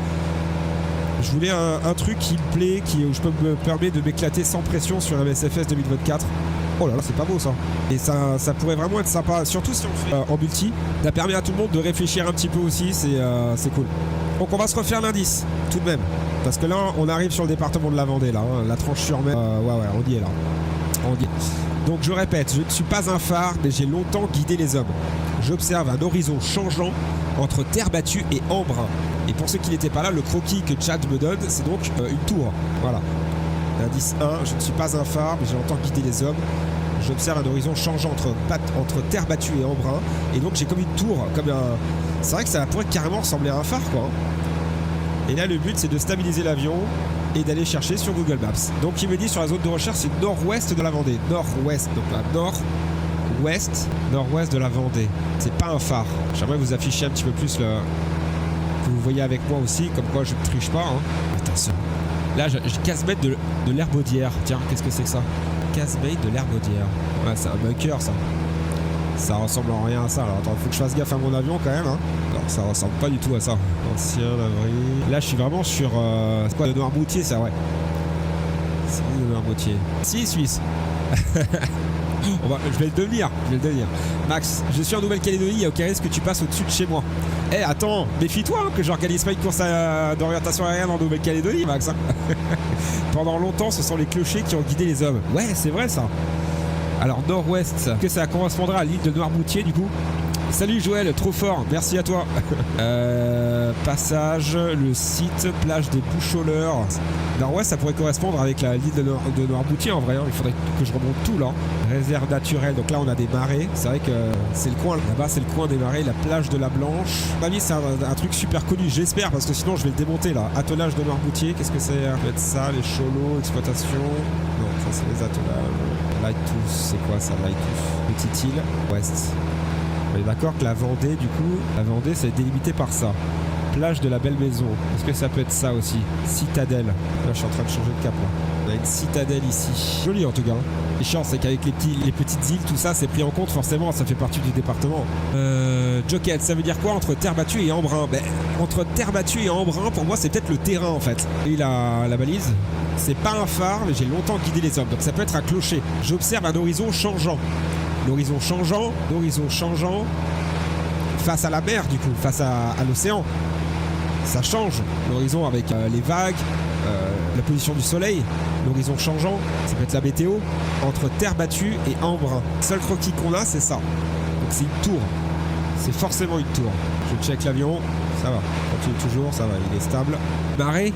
Je voulais un truc qui me plaît, où je peux me permettre de m'éclater sans pression sur un MSFS 2024. Oh là là, c'est pas beau ça. Et ça pourrait vraiment être sympa, surtout si on fait en multi. Ça permet à tout le monde de réfléchir un petit peu aussi, c'est cool. Donc on va se refaire l'indice, tout de même. Parce que là, on arrive sur le département de la Vendée, là, hein, la tranche sur mer. Ouais, on y est là. On y est. Donc je répète, je ne suis pas un phare, mais j'ai longtemps guidé les hommes. J'observe un horizon changeant entre terre battue et embrun. Et pour ceux qui n'étaient pas là, le croquis que Chad me donne, c'est donc une tour. Voilà. Indice 1, je ne suis pas un phare, mais j'ai longtemps guidé les hommes. J'observe un horizon changeant entre terre battue et embrun. Et donc j'ai comme une tour, comme un... C'est vrai que ça pourrait carrément ressembler à un phare, quoi. Et là, le but, c'est de stabiliser l'avion et d'aller chercher sur Google Maps. Donc il me dit sur la zone de recherche c'est nord-ouest de la Vendée. Nord-ouest, donc là, nord-ouest de la Vendée. C'est pas un phare. J'aimerais vous afficher un petit peu plus le... que vous voyez avec moi aussi, comme quoi je ne triche pas. Hein. Attention. Là, j'ai 15 mètres de l'herbaudière. Tiens, qu'est-ce que c'est que ça? 15 mètres de l'herbaudière. Ouais, c'est un bunker ça. Ça ressemble en rien à ça. Alors attends, faut que je fasse gaffe à mon avion quand même. Hein. Alors ça ressemble pas du tout à ça. Ancien abri. Là, je suis vraiment sur. C'est quoi, le Noirmoutier, ça, ouais. C'est où le Noirmoutier? Si, Suisse. Je vais le devenir. Max, je suis en Nouvelle-Calédonie. Il y a aucun risque que tu passes au-dessus de chez moi. Eh, attends, méfie-toi hein, que j'organise pas une course d'orientation aérienne en Nouvelle-Calédonie, Max. Hein. Pendant longtemps, ce sont les clochers qui ont guidé les hommes. Ouais, c'est vrai ça. Alors nord-ouest, que ça correspondra à l'île de Noirmoutier du coup. Salut Joël, trop fort, merci à toi. Passage, le site, plage des Boucholeurs. Nord-ouest, ça pourrait correspondre avec l'île de Noirmoutier en vrai. Hein. Il faudrait que je remonte tout là. Réserve naturelle, donc là on a des marais. C'est vrai que c'est le coin, là-bas c'est le coin des marais, la plage de la Blanche. À mon avis, c'est un truc super connu, j'espère, parce que sinon je vais le démonter là. Attelage de Noirmoutier, qu'est-ce que c'est? Ça peut être ça, les cholos, exploitation. Non, ça c'est les attellages. Lighthouse, c'est quoi ça, Lighthouse? Petite île, ouest. On est d'accord que la Vendée, du coup, la Vendée, c'est délimité par ça. Plage de la Belle Maison. Est-ce que ça peut être ça aussi? Citadelle. Là, je suis en train de changer de cap, là. On a une citadelle ici. Joli, en tout cas. Les chances, c'est qu'avec les petites îles, tout ça, c'est pris en compte, forcément, ça fait partie du département. Joket, ça veut dire quoi entre terre battue et embrun? Ben, entre terre battue et embrun, pour moi, c'est peut-être le terrain, en fait. Et la balise, c'est pas un phare, mais j'ai longtemps guidé les hommes. Donc, ça peut être un clocher. J'observe un horizon changeant. L'horizon changeant, face à la mer du coup, face à l'océan. Ça change, l'horizon avec les vagues, la position du soleil, l'horizon changeant, ça peut être la météo, entre terre battue et embrun. Le seul croquis qu'on a, c'est ça. Donc c'est une tour, c'est forcément une tour. Je check l'avion, ça va, continue toujours, ça va, il est stable. Marais,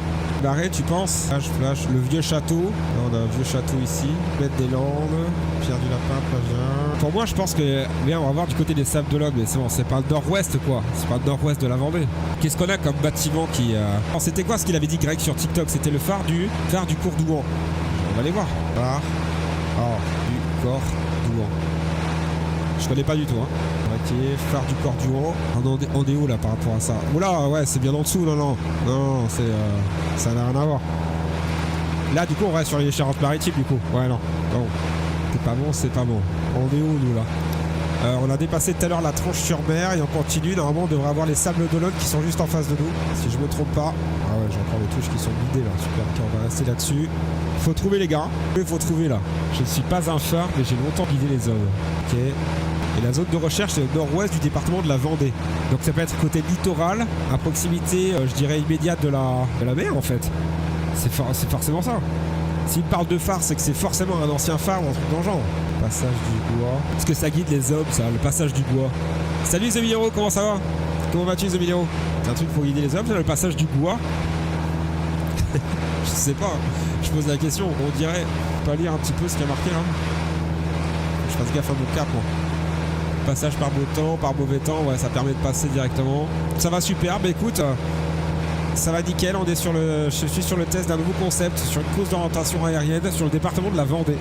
tu penses? Flash, le vieux château. Là, on a un vieux château ici. Bête des Landes, Pierre du Lapin, Plagien. Pour moi, je pense que, bien, on va voir du côté des Sables de l'Homme, mais c'est bon, c'est pas le nord-ouest, quoi. C'est pas le nord-ouest de la Vendée. Qu'est-ce qu'on a comme bâtiment qui. Alors, c'était quoi ce qu'il avait dit, Greg, sur TikTok? C'était le phare du Courdouan. On va aller voir. Phare du Courdouan. Je connais pas du tout, hein. Ok, phare du Courdouan. On est où là par rapport à ça? Oula, ouais, c'est bien en dessous, non, c'est. Ça n'a rien à voir. Là, du coup, on reste sur les Charentes-Maritimes, du coup. Ouais, non. C'est pas bon. On est où, nous, là? On a dépassé tout à l'heure la Tranche-sur-Mer et on continue. Normalement, on devrait avoir les Sables d'Olonne qui sont juste en face de nous. Si je me trompe pas. Ah ouais, j'ai encore les touches qui sont guidées, là. Super, ok, on va rester là-dessus. Faut trouver, les gars. Il faut trouver, là. Je ne suis pas un phare, mais j'ai longtemps guidé les zones. Ok. Et la zone de recherche, c'est le nord-ouest du département de la Vendée. Donc ça peut être côté littoral, à proximité, je dirais, immédiate de la mer, en fait. C'est forcément ça. S'il parle de phare, c'est que c'est forcément un ancien phare ou un truc dans le genre. Passage du bois. Est-ce que ça guide les hommes, ça, le passage du bois? Salut Zemilero, comment ça va? Comment vas-tu Zemilero? C'est un truc pour guider les hommes, c'est le passage du bois. Je sais pas, je pose la question. On dirait, pas lire un petit peu ce qu'il y a marqué là. Je fasse gaffe à mon cap, moi. Passage par beau temps, par mauvais temps, ouais, ça permet de passer directement. Ça va super, bah écoute, ça va nickel. Je suis sur le test d'un nouveau concept, sur une course d'orientation aérienne sur le département de la Vendée.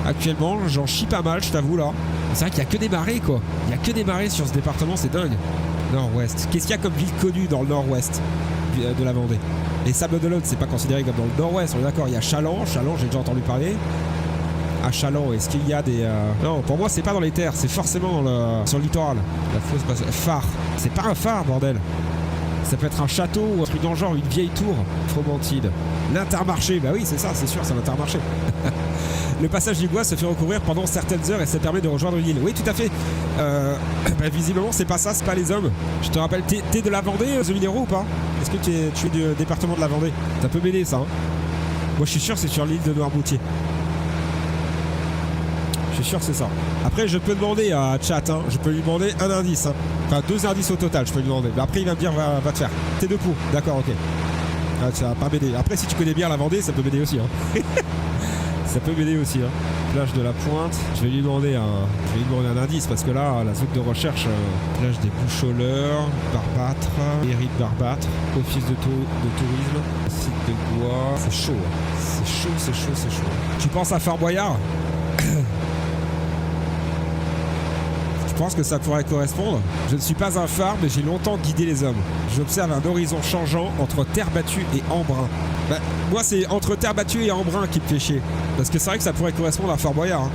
Actuellement, j'en chie pas mal, je t'avoue là. C'est vrai qu'il n'y a que des marées, quoi. Il n'y a que des marées sur ce département, c'est dingue. Nord-ouest. Qu'est-ce qu'il y a comme ville connue dans le nord-ouest de la Vendée? Les Sables d'Olonne, c'est pas considéré comme dans le nord-ouest, on est d'accord. Il y a Chaland, j'ai déjà entendu parler. À Chaland, est-ce qu'il y a des... Non, pour moi, c'est pas dans les terres, c'est forcément sur le littoral. La fausse phare. C'est pas un phare, bordel. Ça peut être un château ou un truc dans le genre, une vieille tour. Fromentide. L'Intermarché, bah oui, c'est ça, c'est sûr, c'est l'Intermarché. Le passage du bois se fait recouvrir pendant certaines heures et ça permet de rejoindre une île. Oui, tout à fait. Bah, visiblement, c'est pas ça, c'est pas les hommes. Je te rappelle, t'es de la Vendée, Zemilero, ou pas? Est-ce que tu es du département de la Vendée? Ça peut m'aider, ça. Hein. Moi, je suis sûr, c'est sur l'île de Noirmoutier. Je suis sûr que c'est ça. Après, je peux demander à Chat, hein. Je peux lui demander un indice. Hein. Enfin, 2 indices au total, je peux lui demander. Mais après, il va me dire, va te faire. T'es de pour. D'accord, ok. Ah, ça va pas m'aider. Après, si tu connais bien la Vendée, ça peut m'aider aussi. Hein. Ça peut m'aider aussi. Hein. plage de la Pointe. Je vais lui demander un indice parce que là, la zone de recherche, plage des Boucholeurs, Barbâtre, mairie de Barbâtre, office de tourisme, site de Gois. C'est chaud, hein. C'est chaud. Tu penses à Fort Boyard? Je pense que ça pourrait correspondre. Je ne suis pas un phare, mais j'ai longtemps guidé les hommes. J'observe un horizon changeant entre terre battue et embrun. Bah, moi, c'est entre terre battue et embrun qui me fait chier. Parce que c'est vrai que ça pourrait correspondre à Fort Boyard. Hein.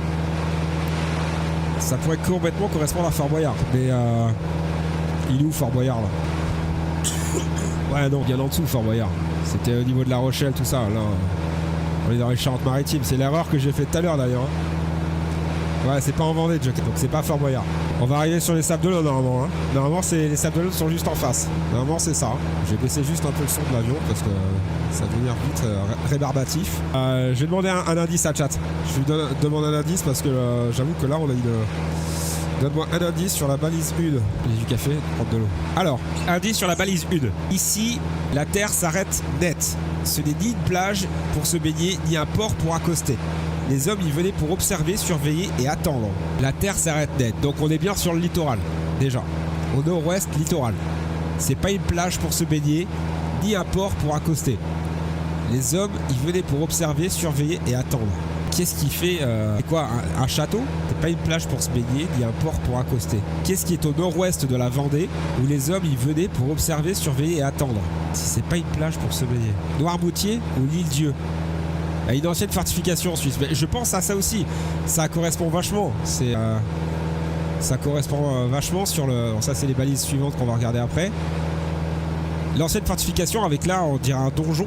Ça pourrait complètement correspondre à Fort Boyard. Mais il est où Fort Boyard là? Ouais, non, bien en dessous Fort Boyard. C'était au niveau de La Rochelle, tout ça. Là, on est dans les Charentes-Maritimes. C'est l'erreur que j'ai faite tout à l'heure d'ailleurs. Hein. Ouais, c'est pas en Vendée, Jockey, donc c'est pas Fort Boyard. On va arriver sur les Sables d'Olonne normalement. Hein. Normalement, les Sables d'Olonne sont juste en face. Normalement, c'est ça. Je vais baisser juste un peu le son de l'avion parce que ça va devenir vite rébarbatif. Je vais demander un indice à chat. Je lui demande un indice parce que j'avoue que là, on a une. Donne-moi un indice sur la balise 1. J'ai du café, prendre de l'eau. Alors, indice sur la balise 1. Ici, la terre s'arrête net. Ce n'est ni une plage pour se baigner, ni un port pour accoster. Les hommes y venaient pour observer, surveiller et attendre. La terre s'arrête net, donc on est bien sur le littoral, déjà. Au nord-ouest, littoral. C'est pas une plage pour se baigner, ni un port pour accoster. Les hommes y venaient pour observer, surveiller et attendre. Qu'est-ce qui fait quoi, un château? C'est pas une plage pour se baigner, ni un port pour accoster. Qu'est-ce qui est au nord-ouest de la Vendée, où les hommes y venaient pour observer, surveiller et attendre? Si c'est pas une plage pour se baigner. Noirmoutier ou l'Île-Dieu? Une ancienne fortification en Suisse. Mais je pense à ça aussi. Ça correspond vachement. Ça correspond vachement sur le. Bon, ça, c'est les balises suivantes qu'on va regarder après. L'ancienne fortification avec là, on dirait un donjon.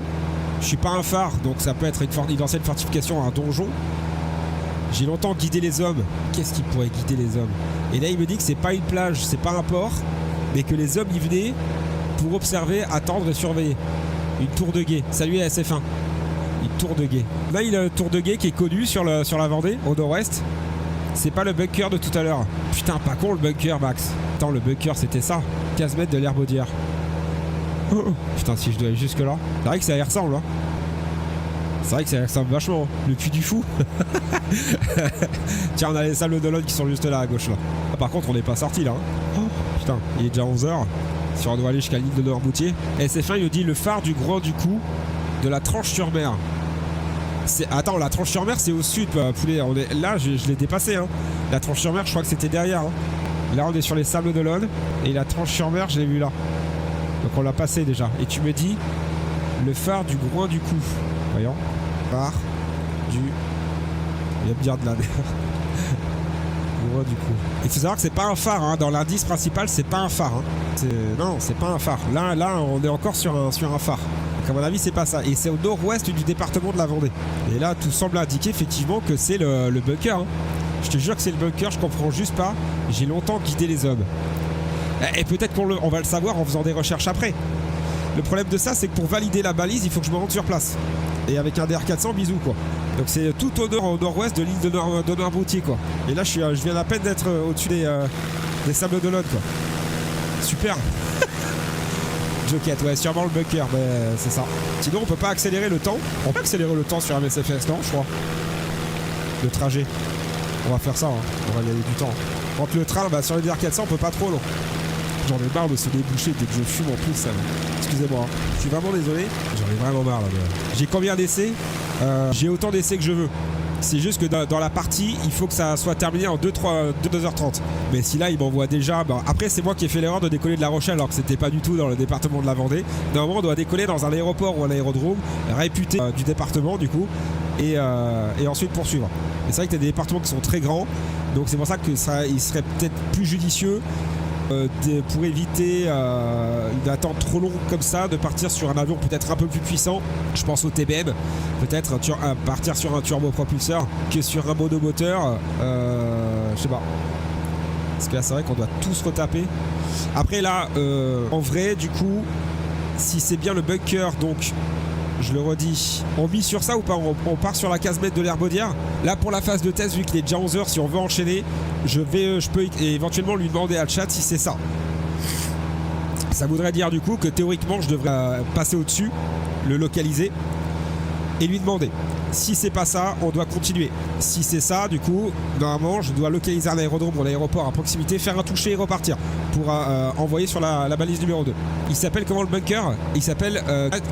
Je suis pas un phare, donc ça peut être une ancienne fortification, un donjon. J'ai longtemps guidé les hommes. Qu'est-ce qui pourrait guider les hommes? Et là, il me dit que c'est pas une plage, c'est pas un port, mais que les hommes y venaient pour observer, attendre et surveiller. Une tour de guet. Salut à SF1. Une tour de guet. Là, il y a une tour de guet qui est connue sur la Vendée, au nord-ouest. C'est pas le bunker de tout à l'heure. Putain, pas con le bunker, Max. Attends, le bunker, c'était ça. 15 mètres de l'Herbaudière. Oh. Putain, si je dois aller jusque là. C'est vrai que ça y ressemble, hein. C'est vrai que ça y ressemble vachement. Le Puy du Fou. Tiens, on a les Sables d'Olonne qui sont juste là, à gauche, là. Ah, par contre, on n'est pas sorti là. Hein. Oh. Putain, il est déjà 11h. Si on doit aller jusqu'à l'île de Noirmoutier. SF1, il nous dit le phare du Grand du Cou de la Tranche-sur-Mer. Attends, la Tranche-sur-Mer, c'est au sud, poulet. Là, je l'ai dépassé. Hein. La Tranche-sur-Mer, je crois que c'était derrière. Hein. Là, on est sur les Sables d'Olonne. Et la Tranche-sur-Mer, je l'ai vu là. Donc, on l'a passé déjà. Et tu me dis le phare du Groin du Cou. Voyons. Phare du. Il va me dire de la mer. Groin du Cou. Il faut savoir que c'est pas un phare. Hein. Dans l'indice principal, c'est pas un phare. Hein. Non, c'est pas un phare. Là, on est encore sur un phare. Donc à mon avis, c'est pas ça. Et c'est au nord-ouest du département de la Vendée. Et là, tout semble indiquer effectivement que c'est le bunker. Hein. Je te jure que c'est le bunker, je comprends juste pas. J'ai longtemps guidé les hommes. Et peut-être qu'on va le savoir en faisant des recherches après. Le problème de ça, c'est que pour valider la balise, il faut que je me rende sur place. Et avec un DR400, bisous quoi. Donc c'est tout au nord-ouest de l'île de Noirmoutier quoi. Et là, je viens à peine d'être au-dessus des Sables d'Olonne quoi. Super. Joquette, ouais, sûrement le bunker, mais c'est ça. Sinon, on peut pas accélérer le temps. On peut accélérer le temps sur MSFS, non, je crois. Le trajet. On va faire ça, hein. On va gagner du temps. Entre le train, bah, sur le DR400, on peut pas trop, non. J'en ai marre de se déboucher dès que je fume en plus, ça. Excusez-moi, hein. Je suis vraiment désolé. J'en ai vraiment marre, là. J'ai combien d'essais? J'ai autant d'essais que je veux. C'est juste que dans la partie, il faut que ça soit terminé en 2h30. Mais si là, il m'envoie déjà... Bon, après, c'est moi qui ai fait l'erreur de décoller de La Rochelle alors que c'était pas du tout dans le département de la Vendée. Normalement, on doit décoller dans un aéroport ou un aérodrome réputé du département, du coup, et ensuite poursuivre. Et c'est vrai que tu as des départements qui sont très grands, donc c'est pour ça qu'il serait peut-être plus judicieux pour éviter une attente trop longue comme ça, de partir sur un avion peut-être un peu plus puissant. Je pense au TBM, peut-être partir sur un turbopropulseur que sur un monomoteur. Je sais pas. Parce que là, c'est vrai qu'on doit tous retaper. Après, là, en vrai, du coup, si c'est bien le bunker, donc je le redis, on mise sur ça ou pas? On part sur la 15 mètres de l'Herbaudière. Là, pour la phase de test, vu qu'il est déjà 11h, si on veut enchaîner, je peux éventuellement lui demander à chat si c'est ça. Ça voudrait dire du coup que théoriquement, je devrais passer au-dessus, le localiser. et lui demander. Si c'est pas ça, on doit continuer. Si c'est ça, du coup, normalement, je dois localiser un aérodrome ou l'aéroport à proximité, faire un toucher et repartir pour envoyer sur la balise numéro 2. Il s'appelle comment le bunker? Il s'appelle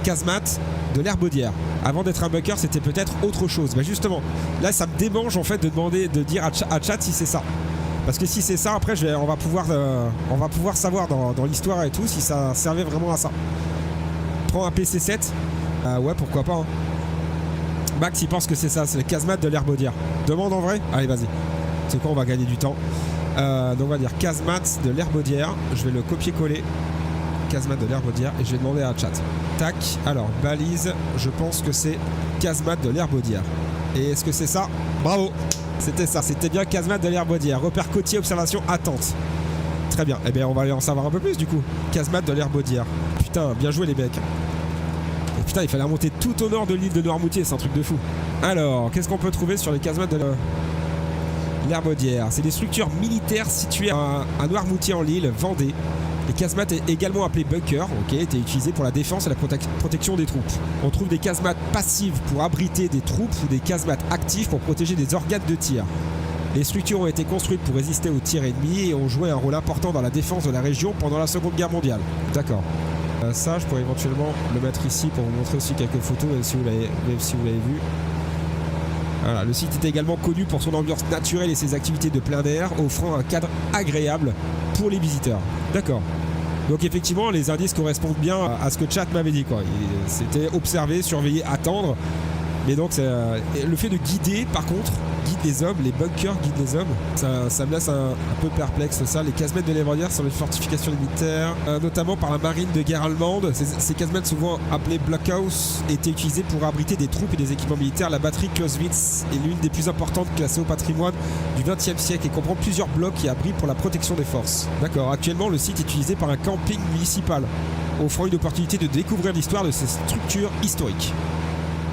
casemate de l'Herbaudière. Avant d'être un bunker, c'était peut-être autre chose. Bah justement, là, ça me démange en fait de demander, de dire à chat si c'est ça. Parce que si c'est ça, après, on va pouvoir savoir dans l'histoire et tout si ça servait vraiment à ça. Prends un PC7. Ouais, pourquoi pas. Hein. Max, il pense que c'est ça, c'est le casemate de l'Herbaudière. Demande en vrai? Allez, vas-y. C'est quoi, on va gagner du temps. Donc, on va dire casemate de l'Herbaudière. Je vais le copier-coller. Casemate de l'Herbaudière. Et je vais demander à chat. Tac. Alors, balise, je pense que c'est casemate de l'Herbaudière. Et est-ce que c'est ça? Bravo! C'était ça, c'était bien casemate de l'Herbaudière. Repère côtier, observation, attente. Très bien. Eh bien, on va aller en savoir un peu plus du coup. Casemate de l'Herbaudière. Putain, bien joué les mecs. Et putain, il fallait remonter tout au nord de l'île de Noirmoutier, c'est un truc de fou. Alors, qu'est-ce qu'on peut trouver sur les casemates de l'Herbaudière? C'est des structures militaires situées à Noirmoutier en Lille, Vendée. Les casemates, également appelés bunkers, étaient utilisés pour la défense et la protection des troupes. On trouve des casemates passives pour abriter des troupes ou des casemates actives pour protéger des organes de tir. Les structures ont été construites pour résister aux tirs ennemis et ont joué un rôle important dans la défense de la région pendant la Seconde Guerre mondiale. D'accord. Ça, je pourrais éventuellement le mettre ici pour vous montrer aussi quelques photos, même si vous l'avez vu. Voilà, le site est également connu pour son ambiance naturelle et ses activités de plein air, offrant un cadre agréable pour les visiteurs. D'accord. Donc effectivement, les indices correspondent bien à ce que chat m'avait dit, quoi. C'était observer, surveiller, attendre. Mais donc, le fait de guider, par contre, guide les hommes, les bunkers guident les hommes, ça me laisse un peu perplexe, ça. Les casemates de l'Herbaudière sont les fortifications militaires, notamment par la marine de guerre allemande. Ces casemates, souvent appelées blockhouse, étaient utilisées pour abriter des troupes et des équipements militaires. La batterie Clausewitz est l'une des plus importantes classées au patrimoine du XXe siècle et comprend plusieurs blocs qui abritent pour la protection des forces. D'accord. Actuellement, le site est utilisé par un camping municipal, offrant une opportunité de découvrir l'histoire de ces structures historiques.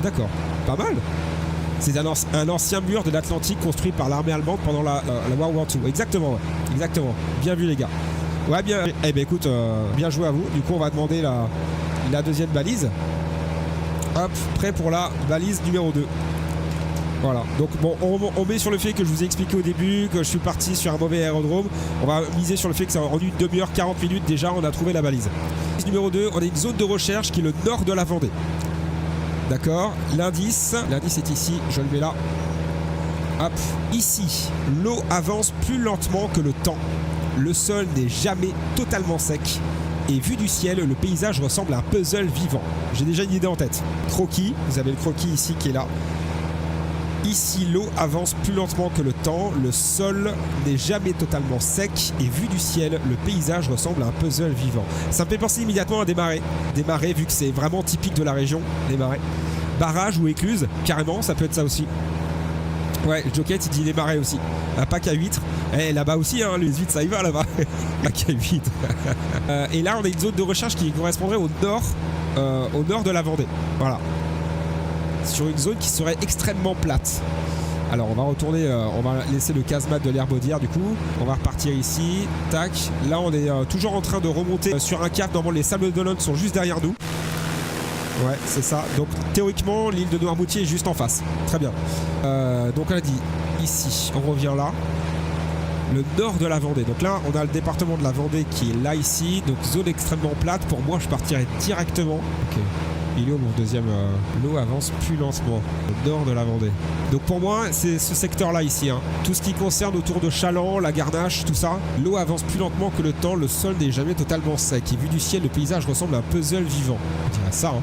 D'accord. Pas mal. C'est un ancien mur de l'Atlantique construit par l'armée allemande pendant la World War II. Exactement, ouais. Exactement. Bien vu les gars. Ouais, bien. Eh ben écoute, bien joué à vous. Du coup, on va demander la deuxième balise. Hop, prêt pour la balise numéro 2. Voilà. Donc bon, on met sur le fait que je vous ai expliqué au début que je suis parti sur un mauvais aérodrome. On va miser sur le fait que ça en une demi-heure, 40 minutes déjà, on a trouvé la balise. Balise numéro 2, on a une zone de recherche qui est le nord de la Vendée. D'accord, l'indice est ici, je le mets là. Hop, ici, l'eau avance plus lentement que le temps. Le sol n'est jamais totalement sec. Et vu du ciel, le paysage ressemble à un puzzle vivant. J'ai déjà une idée en tête. Croquis, vous avez le croquis ici qui est là. Ici, l'eau avance plus lentement que le temps. Le sol n'est jamais totalement sec. Et vu du ciel, le paysage ressemble à un puzzle vivant. Ça me fait penser immédiatement à des marais. Des marais, vu que c'est vraiment typique de la région, les marais. Barrage ou écluse, carrément, ça peut être ça aussi. Ouais, Joket, il dit les marais aussi. Un pack à huîtres. Eh, là-bas aussi, hein, les huîtres, ça y va là-bas. Pack à huîtres. Et là, on a une zone de recherche qui correspondrait au nord de la Vendée. Voilà. Sur une zone qui serait extrêmement plate. Alors on va retourner, on va laisser le casemate de l'Herbaudière du coup. On va repartir ici. Tac. Là on est toujours en train de remonter sur un cap. Normalement les sables d'Olonne sont juste derrière nous. Ouais, c'est ça. Donc théoriquement l'île de Noirmoutier est juste en face. Très bien. Donc on a dit ici, on revient là. Le nord de la Vendée. Donc là on a le département de la Vendée qui est là ici. Donc zone extrêmement plate. Pour moi je partirais directement. Ok. Il est où mon deuxième l'eau avance plus lentement. Le nord de la Vendée. Donc pour moi, c'est ce secteur-là ici. Hein. Tout ce qui concerne autour de Chaland, la Garnache, tout ça. L'eau avance plus lentement que le temps. Le sol n'est jamais totalement sec. Et vu du ciel, le paysage ressemble à un puzzle vivant. On dirait ça. Hein.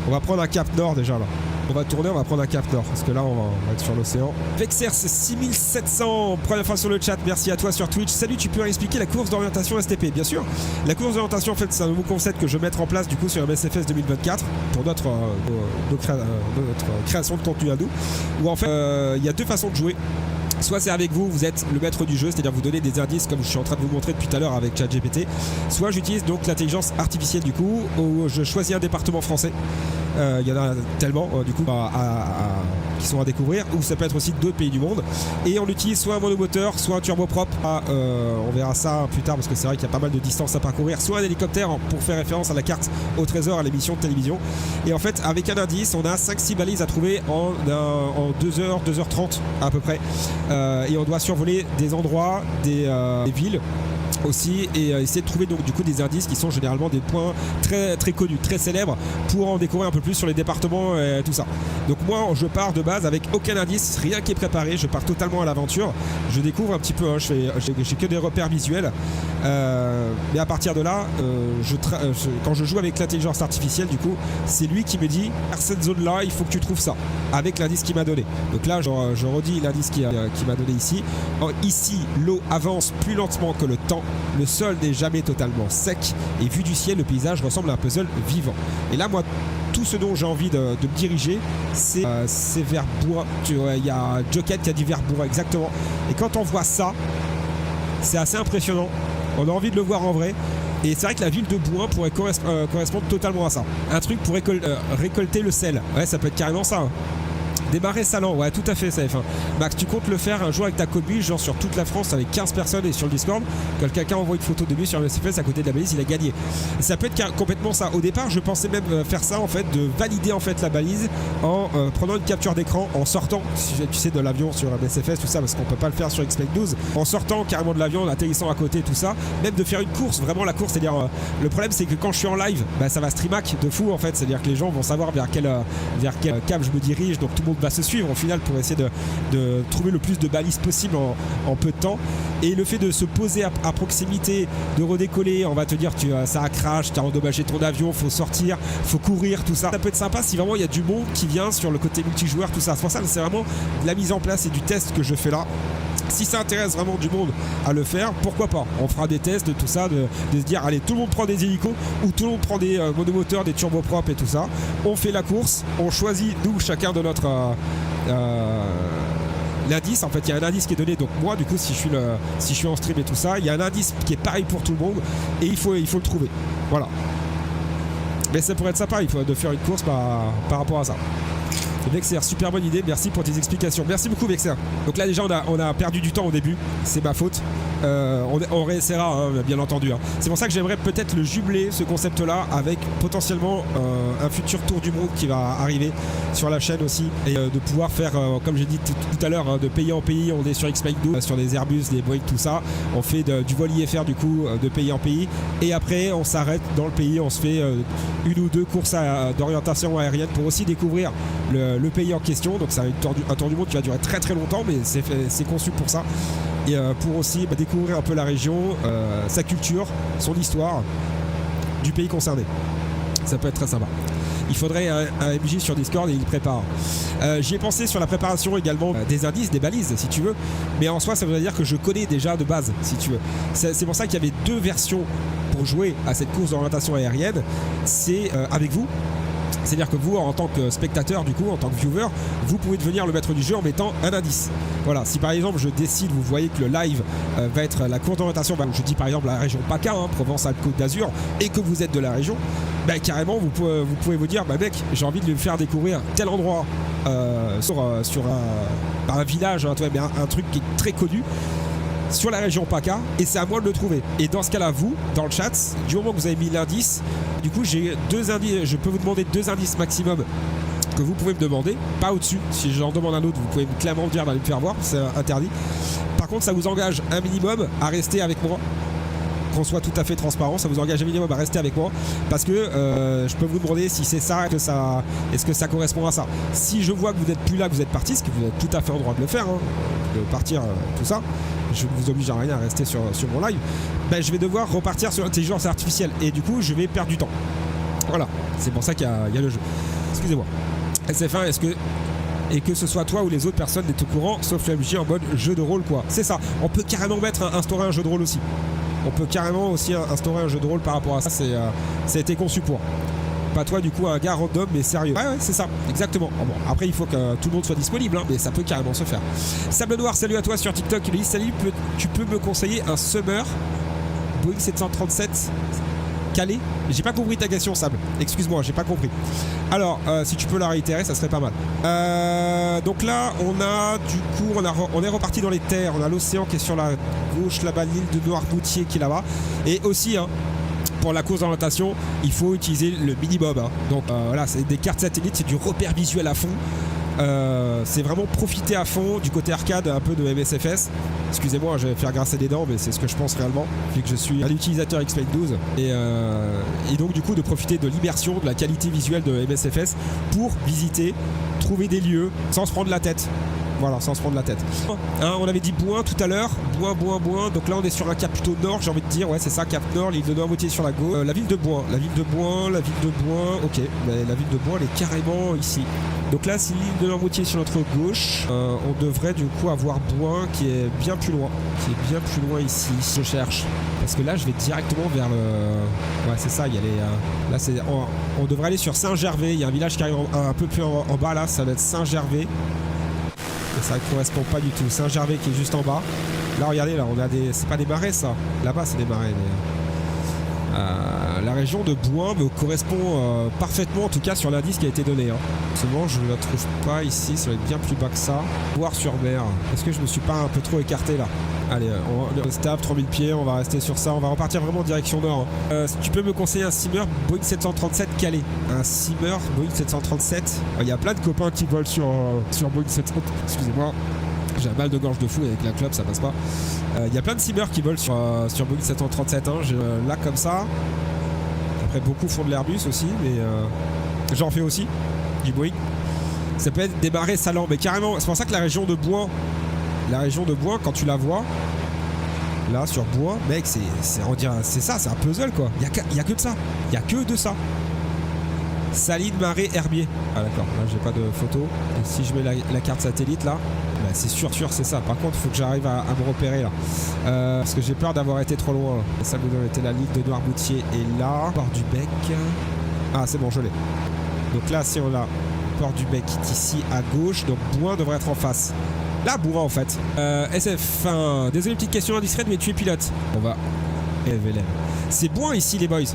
On va prendre un cap nord déjà là. On va tourner, on va prendre un cap nord. Parce que là, on va être sur l'océan. Vexers 6700. Première fois sur le chat. Merci à toi sur Twitch. Salut, tu peux expliquer la course d'orientation STP? Bien sûr. La course d'orientation, en fait, c'est un nouveau concept que je vais mettre en place du coup sur MSFS 2024 pour notre création de contenu à nous. Où en fait, il y a deux façons de jouer. Soit c'est avec vous, vous êtes le maître du jeu, c'est-à-dire vous donnez des indices comme je suis en train de vous montrer depuis tout à l'heure avec ChatGPT. Soit j'utilise donc l'intelligence artificielle du coup, où je choisis un département français. Il y en a tellement du coup qui sont à découvrir, ou ça peut être aussi d'autres pays du monde. Et on utilise soit un monomoteur, soit un turboprop. On verra ça plus tard parce que c'est vrai qu'il y a pas mal de distance à parcourir. Soit un hélicoptère pour faire référence à la carte au trésor, à l'émission de télévision. Et en fait, avec un indice, on a 5-6 balises à trouver en 2h, 2h30 à peu près. Et on doit survoler des endroits, des villes aussi, et essayer de trouver donc du coup des indices qui sont généralement des points très très connus, très célèbres, pour en découvrir un peu plus sur les départements et tout ça. Donc moi je pars de base avec aucun indice, rien qui est préparé, je pars totalement à l'aventure, je découvre un petit peu, hein, j'ai que des repères visuels, mais à partir de là, quand je joue avec l'intelligence artificielle, du coup c'est lui qui me dit cette zone là il faut que tu trouves ça, avec l'indice qu'il m'a donné. Donc là je redis l'indice qu'il m'a donné ici. Ici l'eau avance plus lentement que le temps. Le sol n'est jamais totalement sec et vu du ciel, le paysage ressemble à un puzzle vivant. Et là, moi, tout ce dont j'ai envie de me diriger, c'est vers Bourg. Il y a Joket qui a dit vers Bourg, exactement. Et quand on voit ça, c'est assez impressionnant. On a envie de le voir en vrai. Et c'est vrai que la ville de Bouin pourrait correspondre totalement à ça. Un truc pour récolter le sel. Ouais, ça peut être carrément ça. Des marais salants, ouais, tout à fait, CF1. Max, tu comptes le faire un jour avec ta commu, genre sur toute la France avec 15 personnes et sur le Discord. Quand quelqu'un envoie une photo de lui sur le MSFS à côté de la balise, il a gagné. Ça peut être complètement ça. Au départ, je pensais même faire ça, en fait, de valider en fait la balise en prenant une capture d'écran, en sortant, tu sais, de l'avion sur MSFS, tout ça, parce qu'on peut pas le faire sur X-Plane 12, en sortant carrément de l'avion, en atterrissant à côté, tout ça. Même de faire une course, vraiment la course, c'est-à-dire, le problème, c'est que quand je suis en live, bah, ça va streamac de fou, en fait. C'est-à-dire que les gens vont savoir vers quel cap je me dirige, donc tout le monde va se suivre au final pour essayer de trouver le plus de balises possible en peu de temps. Et le fait de se poser à proximité, de redécoller, on va te dire ça a crash, tu as endommagé ton avion, faut sortir, faut courir, tout ça. Ça peut être sympa si vraiment il y a du monde qui vient sur le côté multijoueur, tout ça. C'est pour ça que c'est vraiment de la mise en place et du test que je fais là. Si ça intéresse vraiment du monde à le faire, pourquoi pas? On fera des tests de tout ça, de se dire allez, tout le monde prend des hélicos ou tout le monde prend des monomoteurs, des turboprops et tout ça. On fait la course, on choisit nous chacun de notre l'indice. En fait, il y a un indice qui est donné. Donc moi, du coup, si je suis en stream et tout ça, il y a un indice qui est pareil pour tout le monde et il faut le trouver. Voilà. Mais ça pourrait être sympa, il faut de faire une course par rapport à ça. Vexer, super bonne idée, merci pour tes explications. Merci beaucoup Vexer. Donc là déjà on a perdu du temps au début, c'est ma faute. On réessayera hein, bien entendu. Hein. C'est pour ça que j'aimerais peut-être le jumeler ce concept là avec potentiellement un futur tour du monde qui va arriver sur la chaîne aussi. Et de pouvoir faire, comme j'ai dit tout à l'heure, hein, de pays en pays, on est sur X-Plane 12, sur des Airbus, des Boeing, tout ça. On fait du vol IFR du coup, de pays en pays. Et après on s'arrête dans le pays, on se fait une ou deux courses d'orientation aérienne pour aussi découvrir le pays en question. Donc c'est un tour du monde qui va durer très très longtemps, mais c'est conçu pour ça. Et pour aussi découvrir un peu la région, sa culture, son histoire du pays concerné. Ça peut être très sympa. Il faudrait un MJ sur Discord et il prépare. J'y ai pensé sur la préparation également des indices, des balises si tu veux. Mais en soi ça veut dire que je connais déjà de base si tu veux. C'est pour ça qu'il y avait deux versions pour jouer à cette course d'orientation aérienne. C'est avec vous. C'est-à-dire que vous, en tant que spectateur, du coup, en tant que viewer, vous pouvez devenir le maître du jeu en mettant un indice. Voilà, si par exemple je décide, vous voyez que le live va être la course d'orientation, je dis par exemple la région PACA, hein, Provence-Alpes-Côte d'Azur, et que vous êtes de la région, carrément vous pouvez vous dire, mec, j'ai envie de lui faire découvrir tel endroit sur un village, hein, mais un truc qui est très connu sur la région PACA, et c'est à moi de le trouver. Et dans ce cas-là, vous, dans le chat, du moment que vous avez mis l'indice, du coup j'ai deux indices, je peux vous demander 2 indices maximum que vous pouvez me demander, pas au-dessus. Si j'en demande un autre, vous pouvez clairement me dire d'aller me faire voir, c'est interdit. Par contre, ça vous engage un minimum à rester avec moi. Qu'on soit tout à fait transparent, ça vous engage un minimum à rester avec moi parce que je peux vous demander si c'est ça, est-ce que ça correspond à ça. Si je vois que vous n'êtes plus là, que vous êtes parti, ce que vous êtes tout à fait en droit de le faire, hein, de partir, tout ça, je ne vous oblige à rien à rester sur mon live, je vais devoir repartir sur l'intelligence artificielle et du coup je vais perdre du temps. Voilà, c'est pour ça qu'il y a le jeu. Excusez-moi. SF1, et que ce soit toi ou les autres personnes n'êtes au courant, sauf le MJ en mode jeu de rôle quoi. C'est ça, on peut carrément instaurer un jeu de rôle aussi. On peut carrément aussi instaurer un jeu de rôle par rapport à ça. Ça a été conçu pour. Pas toi du coup un gars random mais sérieux. Ouais c'est ça, exactement. Bon, après il faut que tout le monde soit disponible, hein, mais ça peut carrément se faire. Sable Noir, salut à toi sur TikTok. Il dit salut, tu peux me conseiller un Summer Boeing 737 Calais? J'ai pas compris ta question, Sable. Excuse-moi, j'ai pas compris. Alors, si tu peux la réitérer, ça serait pas mal. Donc là, on a du coup, on est reparti dans les terres. On a l'océan qui est sur la gauche là-bas, l'île de Noirmoutier qui est là-bas. Et aussi, hein, pour la course d'orientation, il faut utiliser le minimum. Hein. Donc voilà, c'est des cartes satellites, c'est du repère visuel à fond. C'est vraiment profiter à fond du côté arcade un peu de MSFS. Excusez-moi, je vais faire grincer des dents, mais c'est ce que je pense réellement, vu que je suis un utilisateur X-Plane 12. Et donc du coup de profiter de l'immersion, de la qualité visuelle de MSFS pour visiter, trouver des lieux sans se prendre la tête. Voilà, sans se prendre la tête. Hein, on avait dit Bouin tout à l'heure. Bouin. Donc là, on est sur un cap plutôt nord, j'ai envie de dire. Ouais, c'est ça, cap nord, l'île de Noirmoutier sur la gauche. La ville de Bouin. Ok, mais la ville de Bouin, elle est carrément ici. Donc là, si l'île de Noirmoutier sur notre gauche, on devrait du coup avoir Bouin qui est bien plus loin. Ici. Je cherche. Parce que là, je vais directement vers le... Ouais, c'est ça, il y a les... Là, c'est... On devrait aller sur Saint-Gervais. Il y a un village qui arrive un peu plus en bas, là. Ça va être Saint-Gervais. Ça ne correspond pas du tout. Saint-Gervais qui est juste en bas. Là, regardez, là, on a des... C'est pas des marais, ça. Là-bas, c'est des marais. Mais... la région de Bouin me correspond parfaitement, en tout cas, sur l'indice qui a été donné. Hein. Seulement, je ne la trouve pas ici. Ça va être bien plus bas que ça. Voir sur mer. Est-ce que je me suis pas un peu trop écarté, là? Allez, on se tape 3000 pieds. On va rester sur ça. On va repartir vraiment en direction nord. Hein. Si tu peux me conseiller un steamer Boeing 737 Calais. Un steamer Boeing 737. Il y a plein de copains qui volent sur Boeing 737. Excusez-moi. J'ai un mal de gorge de fou avec la clope, ça passe pas. Il y a plein de steamers qui volent sur Boeing 737. Hein. Là, comme ça. Après, beaucoup font de l'Airbus aussi, mais j'en fais aussi, du Boeing. Ça peut être des marais salants, mais carrément, c'est pour ça que la région de Bouin, quand tu la vois, là, sur Bouin, mec, c'est ça, c'est un puzzle, quoi. Il y a que de ça. Il y a que de ça. Saline, marais, herbier. Ah d'accord, là j'ai pas de photo. Et si je mets la carte satellite là, bah, c'est sûr c'est ça. Par contre il faut que j'arrive à me repérer là. Parce que j'ai peur d'avoir été trop loin. Là. Ça nous doit être la ligne de Noirmoutier et là, Port du Bec. Ah c'est bon, je l'ai. Donc là si on a Port du Bec qui est ici à gauche, donc Bouin devrait être en face. Là Bouin en fait. SF1, désolé petite question indiscrète mais tu es pilote. On va... C'est Bouin ici les boys.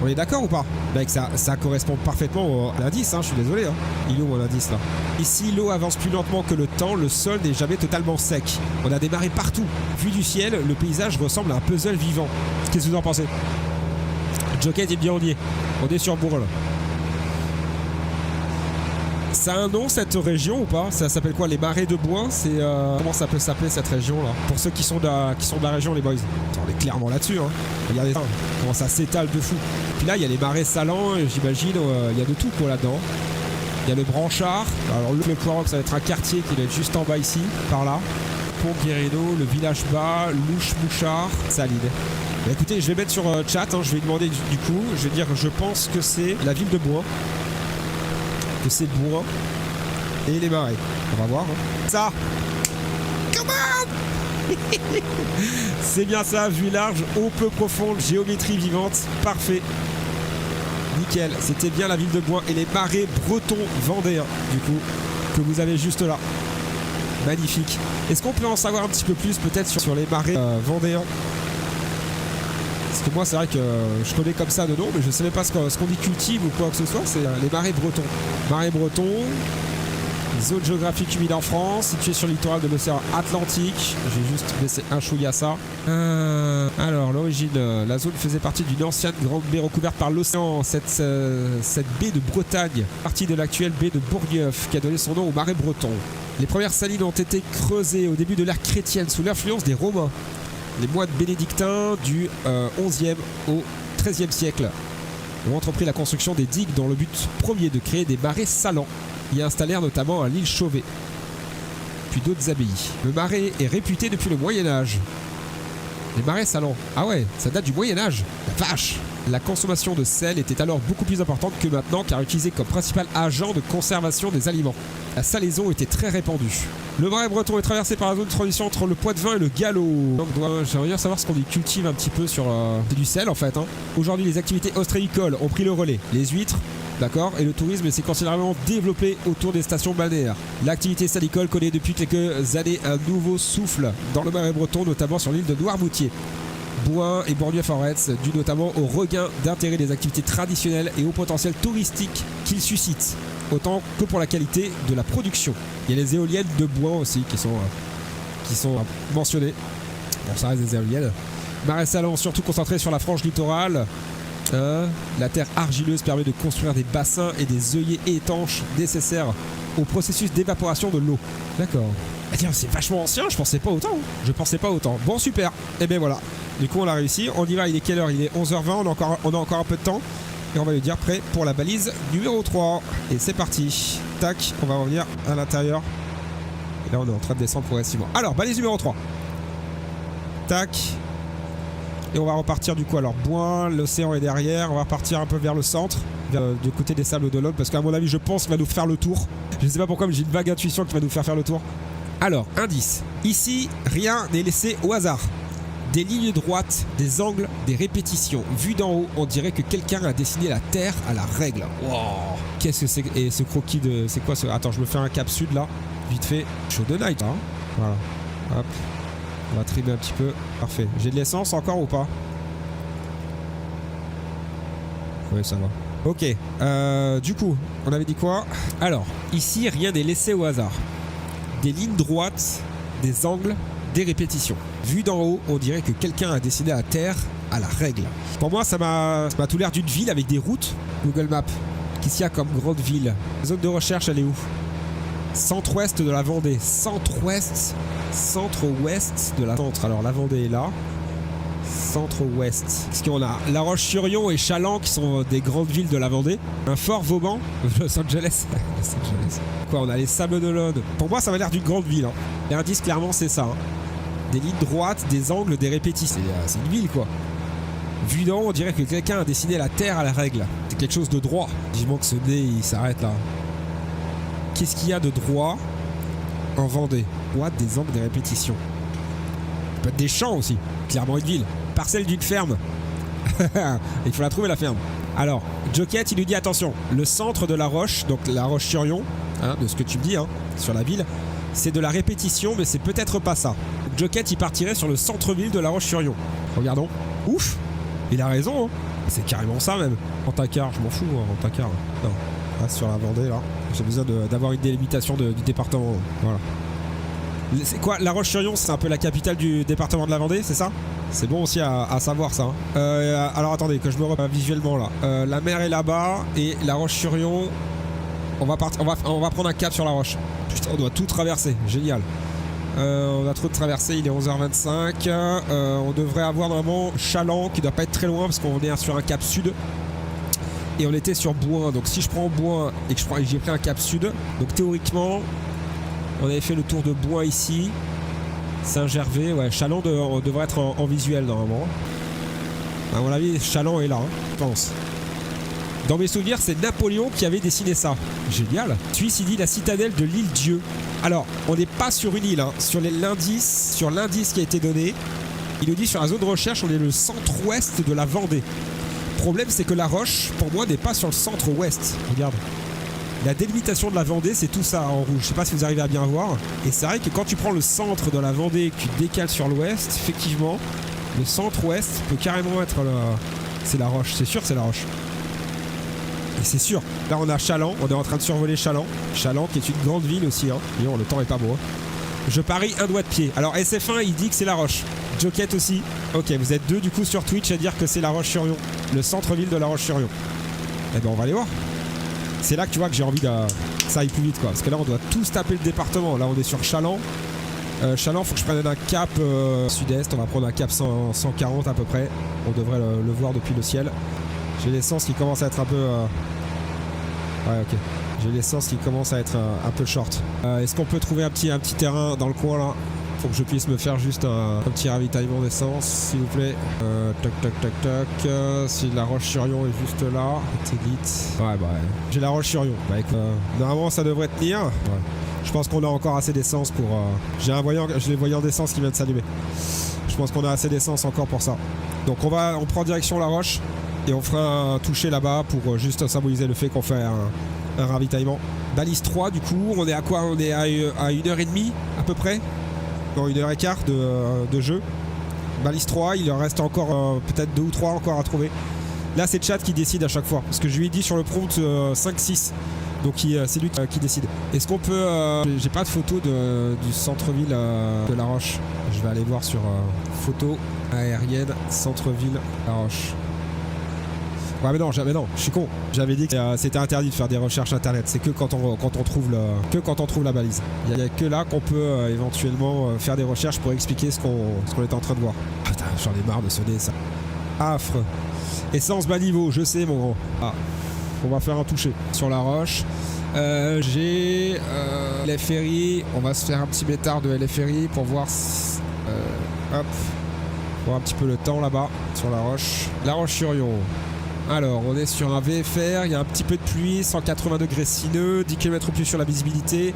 On est d'accord ou pas? Mec, ça correspond parfaitement à l'indice, hein, je suis désolé. Hein. Il est où l'indice là? Ici, l'eau avance plus lentement que le temps, le sol n'est jamais totalement sec. On a des marées partout. Vu du ciel, le paysage ressemble à un puzzle vivant. Qu'est-ce que vous en pensez? Joker dit bien on y est. On est sur Bourg là. Ça a un nom cette région ou pas? Ça s'appelle quoi? Les marais de Bouin? C'est comment ça peut s'appeler cette région là? Pour ceux qui sont de la région les boys. On est clairement là-dessus hein. Regardez ça, comment ça s'étale de fou. Puis là il y a les marais salants, j'imagine, il y a de tout quoi là-dedans. Il y a le Branchard. Alors le Poiroc ça va être un quartier qui va être juste en bas ici, par là. Pont Guérino, le village bas, Louche Mouchard, Saline. Bah, écoutez, je vais mettre sur chat, hein, je vais demander du coup, je vais dire je pense que c'est la ville de Bouin. Que c'est Bouin et les marais. On va voir. Hein. Ça. Come on. C'est bien ça, vue large, eau peu profonde, géométrie vivante. Parfait. Nickel. C'était bien la ville de Bouin et les marais bretons vendéens, du coup, que vous avez juste là. Magnifique. Est-ce qu'on peut en savoir un petit peu plus peut-être sur les marais vendéens? Parce que moi c'est vrai que je connais comme ça de nom, mais je ne savais pas ce qu'on y cultive ou quoi que ce soit. C'est les marais bretons. Marais bretons, zone géographique humide en France, située sur le littoral de l'océan Atlantique. J'ai juste laissé un chouïa ça. Alors l'origine, la zone faisait partie d'une ancienne grande baie recouverte par l'océan. Cette baie de Bretagne, partie de l'actuelle baie de Bourgneuf, qui a donné son nom au marais breton. Les premières salines ont été creusées au début de l'ère chrétienne sous l'influence des Romains. Les moines bénédictins du 11e au 13e siècle ont entrepris la construction des digues dans le but premier de créer des marais salants. Y installèrent notamment à l'île Chauvet, puis d'autres abbayes. Le marais est réputé depuis le Moyen-Âge. Les marais salants, ah ouais, ça date du Moyen-Âge. La vache! La consommation de sel était alors beaucoup plus importante que maintenant car utilisée comme principal agent de conservation des aliments. La salaison était très répandue. Le marais breton est traversé par la zone de transition entre le Poitevin et le Gallo. Donc j'aimerais bien savoir ce qu'on y cultive un petit peu sur du sel en fait. Hein. Aujourd'hui les activités ostréicoles ont pris le relais. Les huîtres, d'accord, et le tourisme s'est considérablement développé autour des stations balnéaires. L'activité salicole connaît depuis quelques années un nouveau souffle dans le marais breton, notamment sur l'île de Noirmoutier. Bouin et Bourgneuf-en-Retz, dû notamment au regain d'intérêt des activités traditionnelles et au potentiel touristique qu'ils suscitent, autant que pour la qualité de la production. Il y a les éoliennes de Bouin aussi qui sont mentionnées. Bon, ça reste des éoliennes. Marais Salants, surtout concentré sur la frange littorale. La terre argileuse permet de construire des bassins et des œillets étanches nécessaires au processus d'évaporation de l'eau. D'accord. Ah tiens, c'est vachement ancien, je pensais pas autant. Bon, super. Et ben voilà. Du coup, on l'a réussi. On y va, il est quelle heure? Il est 11h20, on a encore un peu de temps. Et on va lui dire prêt pour la balise numéro 3. Et c'est parti. Tac, on va revenir à l'intérieur. Et là, on est en train de descendre progressivement. Alors, balise numéro 3. Tac. Et on va repartir du coup. Alors, Bouin, l'océan est derrière. On va repartir un peu vers le centre, du côté des Sables d'Olonne, parce qu'à mon avis, je pense qu'il va nous faire le tour. Je ne sais pas pourquoi, mais j'ai une vague intuition qu'il va nous faire le tour. Alors, indice. Ici, rien n'est laissé au hasard. Des lignes droites, des angles, des répétitions. Vu d'en haut, on dirait que quelqu'un a dessiné la Terre à la règle. Wow. Qu'est-ce que c'est? Et ce croquis de... C'est quoi ce... Attends, je me fais un cap sud là. Vite fait. Show de night, hein. Voilà. Hop. On va trimer un petit peu. Parfait. J'ai de l'essence encore ou pas? Oui, ça va. Ok. Du coup, on avait dit quoi? Alors, ici, rien n'est laissé au hasard. Des lignes droites, des angles, des répétitions. Vu d'en haut, on dirait que quelqu'un a dessiné la Terre à la règle. Pour moi, ça m'a tout l'air d'une ville avec des routes. Google Maps. Qu'est-ce qu'il y a comme grande ville? La zone de recherche, elle est où? Centre-ouest de la Vendée. Centre-ouest. Centre-ouest de la centre. Alors, la Vendée est là. Centre-ouest. Qu'est-ce qu'on a? La Roche-sur-Yon et Chaland qui sont des grandes villes de la Vendée. Un Fort Vauban. Los Angeles. Los Angeles. Quoi, on a les Sables d'Olonne. Pour moi, ça m'a l'air d'une grande ville. Hein. L'indice, clairement, c'est ça. Hein. Des lignes droites, des angles, des répétitions. C'est une ville, quoi. Vu d'en haut, on dirait que quelqu'un a dessiné la Terre à la règle. C'est quelque chose de droit. Vivement que ce nez, il s'arrête là. Qu'est-ce qu'il y a de droit en Vendée? Droite, des angles, des répétitions. Ça peut être des champs aussi. Clairement une ville. Parcelle d'une ferme. Il faut la trouver, la ferme. Alors, Joket, il lui dit attention, le centre de la Roche, donc la Roche-sur-Yon, hein, de ce que tu me dis, hein, sur la ville, c'est de la répétition, mais c'est peut-être pas ça. Joket, il partirait sur le centre-ville de la Roche-sur-Yon. Regardons. Ouf, il a raison, hein. C'est carrément ça même. En tacard, je m'en fous, hein, en tacard. Non, là, sur la Vendée, là. J'ai besoin d'avoir une délimitation du département. Voilà. C'est quoi, la Roche-sur-Yon, c'est un peu la capitale du département de la Vendée, c'est ça? C'est bon aussi à savoir ça. Hein. Alors attendez, que je me reprenne visuellement là. La mer est là-bas et la Roche-sur-Yon. On va prendre un cap sur la Roche. Putain, on doit tout traverser. Génial. On a trop de traverser. Il est 11h25. On devrait avoir normalement Chaland qui doit pas être très loin parce qu'on est sur un cap sud. Et on était sur Bouin. Donc si je prends Bouin et que j'ai pris un cap sud, donc théoriquement, on avait fait le tour de Bouin ici. Saint-Gervais, ouais, Chaland devrait être en visuel normalement. À mon avis, Chaland est là, hein, je pense. Dans mes souvenirs, c'est Napoléon qui avait dessiné ça. Génial. Suisse, il dit la citadelle de l'île Dieu. Alors, on n'est pas sur une île, hein. Sur l'indice qui a été donné, il nous dit sur la zone de recherche, on est le centre-ouest de la Vendée. Le problème, c'est que la Roche, pour moi, n'est pas sur le centre-ouest. Regarde. La délimitation de la Vendée, c'est tout ça en rouge. Je sais pas si vous arrivez à bien voir. Et c'est vrai que quand tu prends le centre de la Vendée et que tu décales sur l'ouest, effectivement, le centre-ouest peut carrément être c'est la Roche. C'est sûr que c'est la Roche. Et c'est sûr. Là, on a Chaland. On est en train de survoler Chaland. Chaland, qui est une grande ville aussi. Hein. Et le temps est pas beau. Hein. Je parie un doigt de pied. Alors, SF1, il dit que c'est la Roche. Joket aussi. Ok, vous êtes deux du coup sur Twitch à dire que c'est la Roche-sur-Yon. Le centre-ville de la Roche-sur-Yon. Eh ben, on va aller voir. C'est là que tu vois que j'ai envie que ça aille plus vite quoi. Parce que là on doit tous taper le département. Là on est sur Chaland. Chaland, faut que je prenne un cap sud-est. On va prendre un cap 140 à peu près. On devrait le voir depuis le ciel. J'ai l'essence qui commence à être un peu... Ouais ok. J'ai l'essence qui commence à être un peu short. Est-ce qu'on peut trouver un petit terrain dans le coin là? Faut que je puisse me faire juste un petit ravitaillement d'essence s'il vous plaît. Tac. Si la Roche-sur-Yon est juste là. Élite. Ouais bah ouais. J'ai la Roche-sur-Yon. Bah écoute, normalement ça devrait tenir. Ouais. Je pense qu'on a encore assez d'essence pour... J'ai les voyants d'essence qui viennent de s'allumer. Je pense qu'on a assez d'essence encore pour ça. Donc on prend direction la Roche et on fera un toucher là-bas pour juste symboliser le fait qu'on fait un ravitaillement. Balise 3 du coup, on est à quoi? On est à 1h30 à peu près. Dans 1h15 de jeu. Balise 3, il en reste encore peut-être 2 ou 3 encore à trouver. Là c'est Chad qui décide à chaque fois, parce que je lui ai dit sur le prompt 5-6. Donc c'est lui qui décide. Est-ce qu'on peut... j'ai pas de photo du centre-ville de La Roche. Je vais aller voir sur photo aérienne centre-ville La Roche. Ouais mais non, je suis con. J'avais dit que c'était interdit de faire des recherches internet. C'est que quand on trouve la balise. Il n'y a que là qu'on peut éventuellement faire des recherches pour expliquer ce qu'on était en train de voir. Putain, j'en ai marre de sonner ça. Affreux. Essence bas niveau, je sais mon grand. Ah. On va faire un toucher sur La Roche. J'ai LFRI. On va se faire un petit métard de LFRI pour voir hop, voir un petit peu le temps là-bas sur La Roche. La Roche-sur-Yon. Alors on est sur un VFR, il y a un petit peu de pluie, 180 degrés sineux, 10 km au plus sur la visibilité, et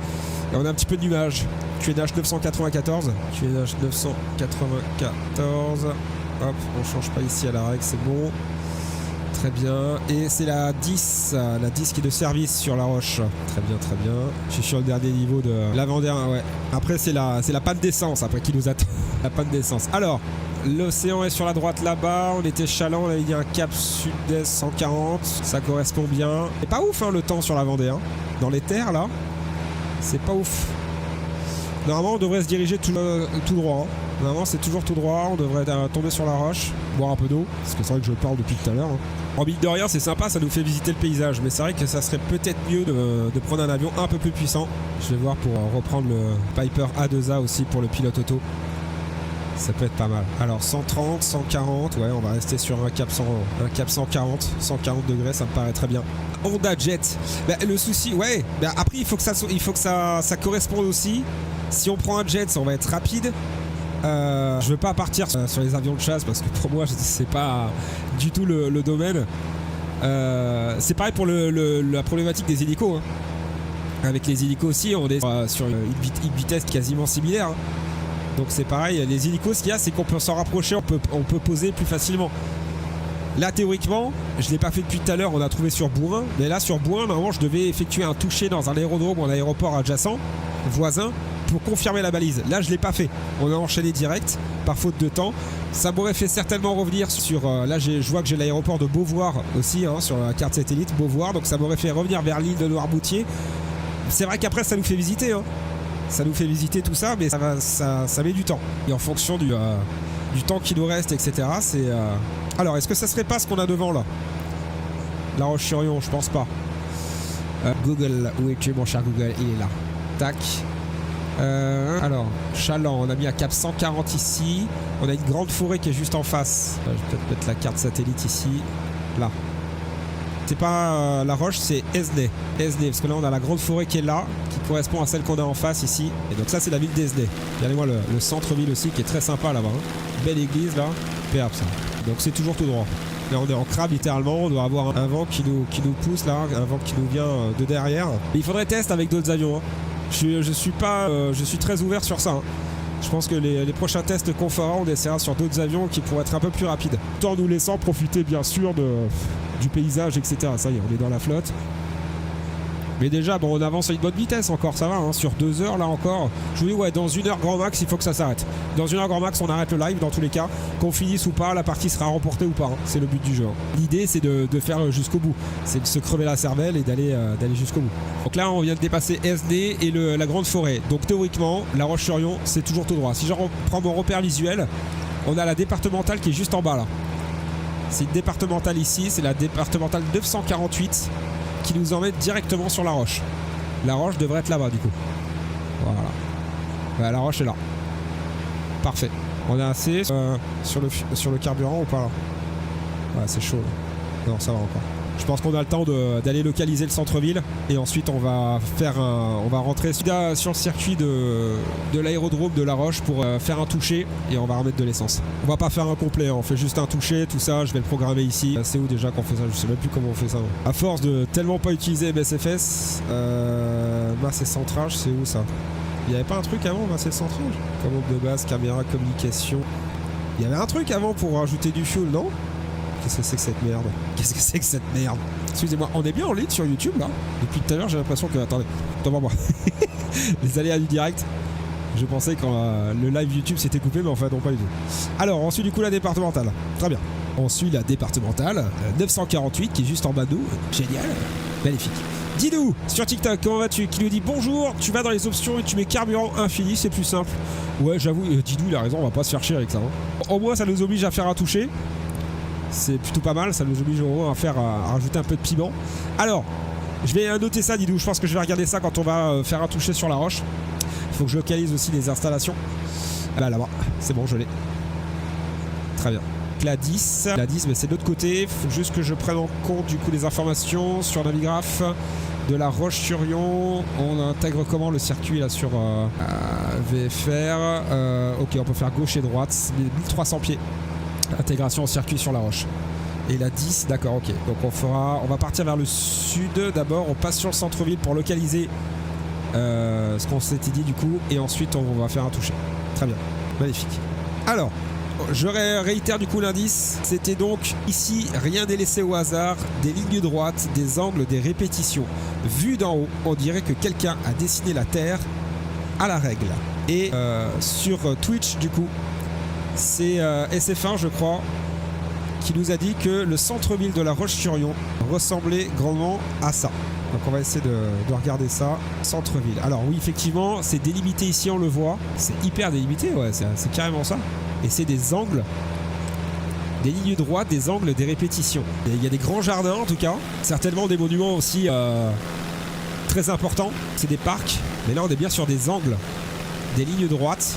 on a un petit peu de nuages. QNH 994, QNH 994, hop, on change pas ici à la règle, c'est bon. Très bien, et c'est la 10 qui est de service sur La Roche. Très bien, très bien. Je suis sur le dernier niveau de l'avant-dernier, ouais. Après c'est la panne d'essence après qui nous attend. La panne d'essence. Alors, l'océan est sur la droite là-bas, on était chaland, on avait dit un cap sud-est 140, ça correspond bien. C'est pas ouf hein, le temps sur la Vendée, hein. Dans les terres là, c'est pas ouf. Normalement on devrait se diriger tout droit, hein. Normalement c'est toujours tout droit, on devrait tomber sur La Roche, boire un peu d'eau, parce que c'est vrai que je parle depuis tout à l'heure, hein. En mine de rien c'est sympa, ça nous fait visiter le paysage, mais c'est vrai que ça serait peut-être mieux de prendre un avion un peu plus puissant. Je vais voir pour reprendre le Piper A2A aussi pour le pilote auto. Ça peut être pas mal. Alors 130, 140, ouais on va rester sur un cap 140 degrés, ça me paraît très bien. Honda Jet, bah, le souci, ouais, bah, après il faut que ça corresponde aussi. Si on prend un jet, on va être rapide. Je veux pas partir sur les avions de chasse parce que pour moi c'est pas du tout le domaine. C'est pareil pour la problématique des hélicos, hein. Avec les hélicos aussi on est sur une vitesse quasiment similaire, hein. Donc c'est pareil, les hélicos ce qu'il y a c'est qu'on peut s'en rapprocher, on peut poser plus facilement. Là théoriquement, je l'ai pas fait depuis tout à l'heure, on a trouvé sur Bouin, mais là sur Bouin normalement je devais effectuer un toucher dans un aérodrome ou un aéroport adjacent, voisin, pour confirmer la balise. Là je l'ai pas fait, on a enchaîné direct par faute de temps. Ça m'aurait fait certainement revenir sur là je vois que j'ai l'aéroport de Beauvoir aussi, hein, sur la carte satellite Beauvoir, donc ça m'aurait fait revenir vers l'île de Noirmoutier. C'est vrai qu'après ça nous fait visiter, hein. Ça nous fait visiter tout ça, mais ça met du temps. Et en fonction du temps qui nous reste, etc. Alors, est-ce que ça serait pas ce qu'on a devant là? La Roche-sur-Yon, je pense pas. Google, où es-tu mon cher Google? Il est là. Tac. Alors, Chaland, on a mis un cap 140 ici. On a une grande forêt qui est juste en face. Je vais peut-être mettre la carte satellite ici. Là. C'est pas La Roche, c'est Esnay. Esnay, parce que là on a la grande forêt qui est là, qui correspond à celle qu'on a en face ici. Et donc ça c'est la ville d'Esnay. Regardez-moi le centre-ville aussi qui est très sympa là-bas, hein. Belle église là, superbe ça. Donc c'est toujours tout droit. Là on est en crabe littéralement, on doit avoir un vent qui nous pousse là, un vent qui nous vient de derrière. Et il faudrait tester avec d'autres avions, hein. Je suis très ouvert sur ça, hein. Je pense que les prochains tests qu'on fera, on essaiera sur d'autres avions qui pourraient être un peu plus rapides. Tout en nous laissant profiter bien sûr du paysage, etc. Ça y est, on est dans la flotte. Mais déjà, bon, on avance à une bonne vitesse encore, ça va, hein, sur 2 heures là encore. Je vous dis, ouais, dans 1 heure grand max, il faut que ça s'arrête. Dans 1 heure grand max, on arrête le live dans tous les cas. Qu'on finisse ou pas, la partie sera remportée ou pas, hein. C'est le but du jeu, hein. L'idée, c'est de faire jusqu'au bout. C'est de se crever la cervelle et d'aller jusqu'au bout. Donc là, on vient de dépasser SD et la grande forêt. Donc théoriquement, La Roche-sur-Yon, c'est toujours tout droit. Si je reprends mon repère visuel, on a la départementale qui est juste en bas là. C'est une départementale ici, c'est la départementale 948 qui nous emmène directement sur La Roche. La Roche devrait être là-bas du coup. Voilà. Ouais, La Roche est là. Parfait. On a assez sur le carburant ou pas là? Ouais, c'est chaud là. Non, ça va encore. Je pense qu'on a le temps d'aller localiser le centre-ville et ensuite on va rentrer sur le circuit de l'aérodrome de La Roche pour faire un toucher et on va remettre de l'essence. On va pas faire un complet, hein. On fait juste un toucher, tout ça, je vais le programmer ici. C'est où déjà qu'on fait ça? Je sais même plus comment on fait ça. À force de tellement pas utiliser MSFS, masse et centrage, c'est où ça? Il n'y avait pas un truc avant, masse et centrage? Commande de base, caméra, communication. Il y avait un truc avant pour rajouter du fuel, non? Qu'est-ce que c'est que cette merde? Qu'est-ce que c'est que cette merde? Excusez-moi, on est bien en ligne sur YouTube là? Depuis tout à l'heure j'ai l'impression que... Attendez, devant moi. Les aléas du direct. Je pensais quand le live YouTube s'était coupé, mais en fait non, pas du tout. Alors on suit du coup la départementale. Très bien. On suit la départementale 948 qui est juste en bas de nous. Génial. Magnifique. Didou sur TikTok, comment vas-tu? Qui nous dit bonjour, tu vas dans les options et tu mets carburant infini, c'est plus simple. Ouais, j'avoue, Didou il a raison, on va pas se faire chier avec ça. Hein. Au moins ça nous oblige à faire un toucher. C'est plutôt pas mal, ça nous oblige au moins à rajouter un peu de piment. Alors, je vais noter ça Didou, je pense que je vais regarder ça quand on va faire un toucher sur la roche. Il faut que je localise aussi les installations. Là-bas, c'est bon, je l'ai. Très bien. La 10, mais c'est de l'autre côté. Il faut juste que je prenne en compte du coup les informations sur Navigraph de la Roche-sur-Yon. On intègre comment le circuit là sur VFR. Ok, on peut faire gauche et droite. 1300 pieds. Intégration au circuit sur la Roche. Et la 10, d'accord, ok. Donc on va partir vers le sud d'abord. On passe sur le centre-ville pour localiser ce qu'on s'était dit du coup. Et ensuite on va faire un toucher. Très bien, magnifique. Alors, je réitère du coup l'indice, c'était donc ici, rien n'est laissé au hasard, des lignes droites, des angles, des répétitions. Vu d'en haut, on dirait que quelqu'un a dessiné la Terre à la règle. Et sur Twitch du coup, c'est SF1 je crois, qui nous a dit que le centre-ville de la Roche-sur-Yon ressemblait grandement à ça. Donc on va essayer de regarder ça, centre-ville. Alors oui, effectivement, c'est délimité ici, on le voit. C'est hyper délimité, ouais, c'est carrément ça. Et c'est des angles, des lignes droites, des angles, des répétitions. Et il y a des grands jardins en tout cas, certainement des monuments aussi très importants. C'est des parcs, mais là on est bien sur des angles, des lignes droites,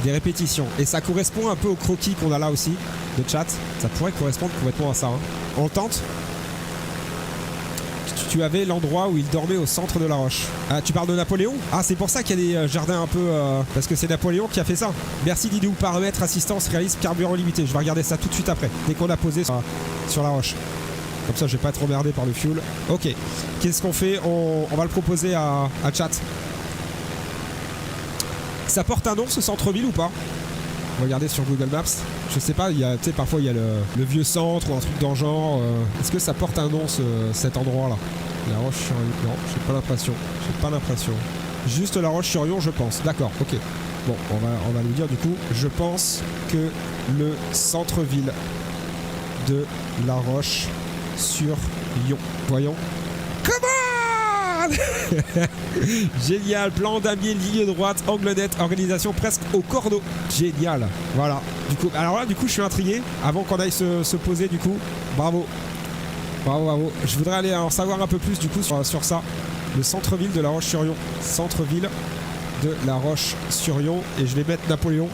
des répétitions. Et ça correspond un peu au croquis qu'on a là aussi, de chat. Ça pourrait correspondre complètement à ça. Hein. On le tente. Tu avais l'endroit où il dormait au centre de la roche. Ah, tu parles de Napoléon? Ah, c'est pour ça qu'il y a des jardins un peu... parce que c'est Napoléon qui a fait ça. Merci Didou. Paramètres, assistance, réalisme, carburant limité. Je vais regarder ça tout de suite après, dès qu'on a posé sur la roche. Comme ça, je vais pas être emmerdé par le fuel. Ok. Qu'est-ce qu'on fait? On va le proposer à chat. Ça porte un nom, ce centre-ville, ou pas? Regardez sur Google Maps. Je sais pas, parfois il y a le vieux centre ou un truc dans le genre. Est-ce que ça porte un nom cet endroit là? La Roche-sur-Yon? Non, j'ai pas l'impression. Juste la Roche-sur-Yon, je pense. D'accord, ok. Bon, on va lui dire du coup. Je pense que le centre-ville de la Roche-sur-Yon. Voyons. Génial, plan damier, ligne droite, angle net, organisation presque au cordeau. Génial, voilà. Alors là, du coup, je suis intrigué. Avant qu'on aille se poser, du coup, bravo. Je voudrais aller en savoir un peu plus, du coup, sur ça. Le centre-ville de la Roche-sur-Yon. Centre-ville de la Roche-sur-Yon. Et je vais mettre Napoléon.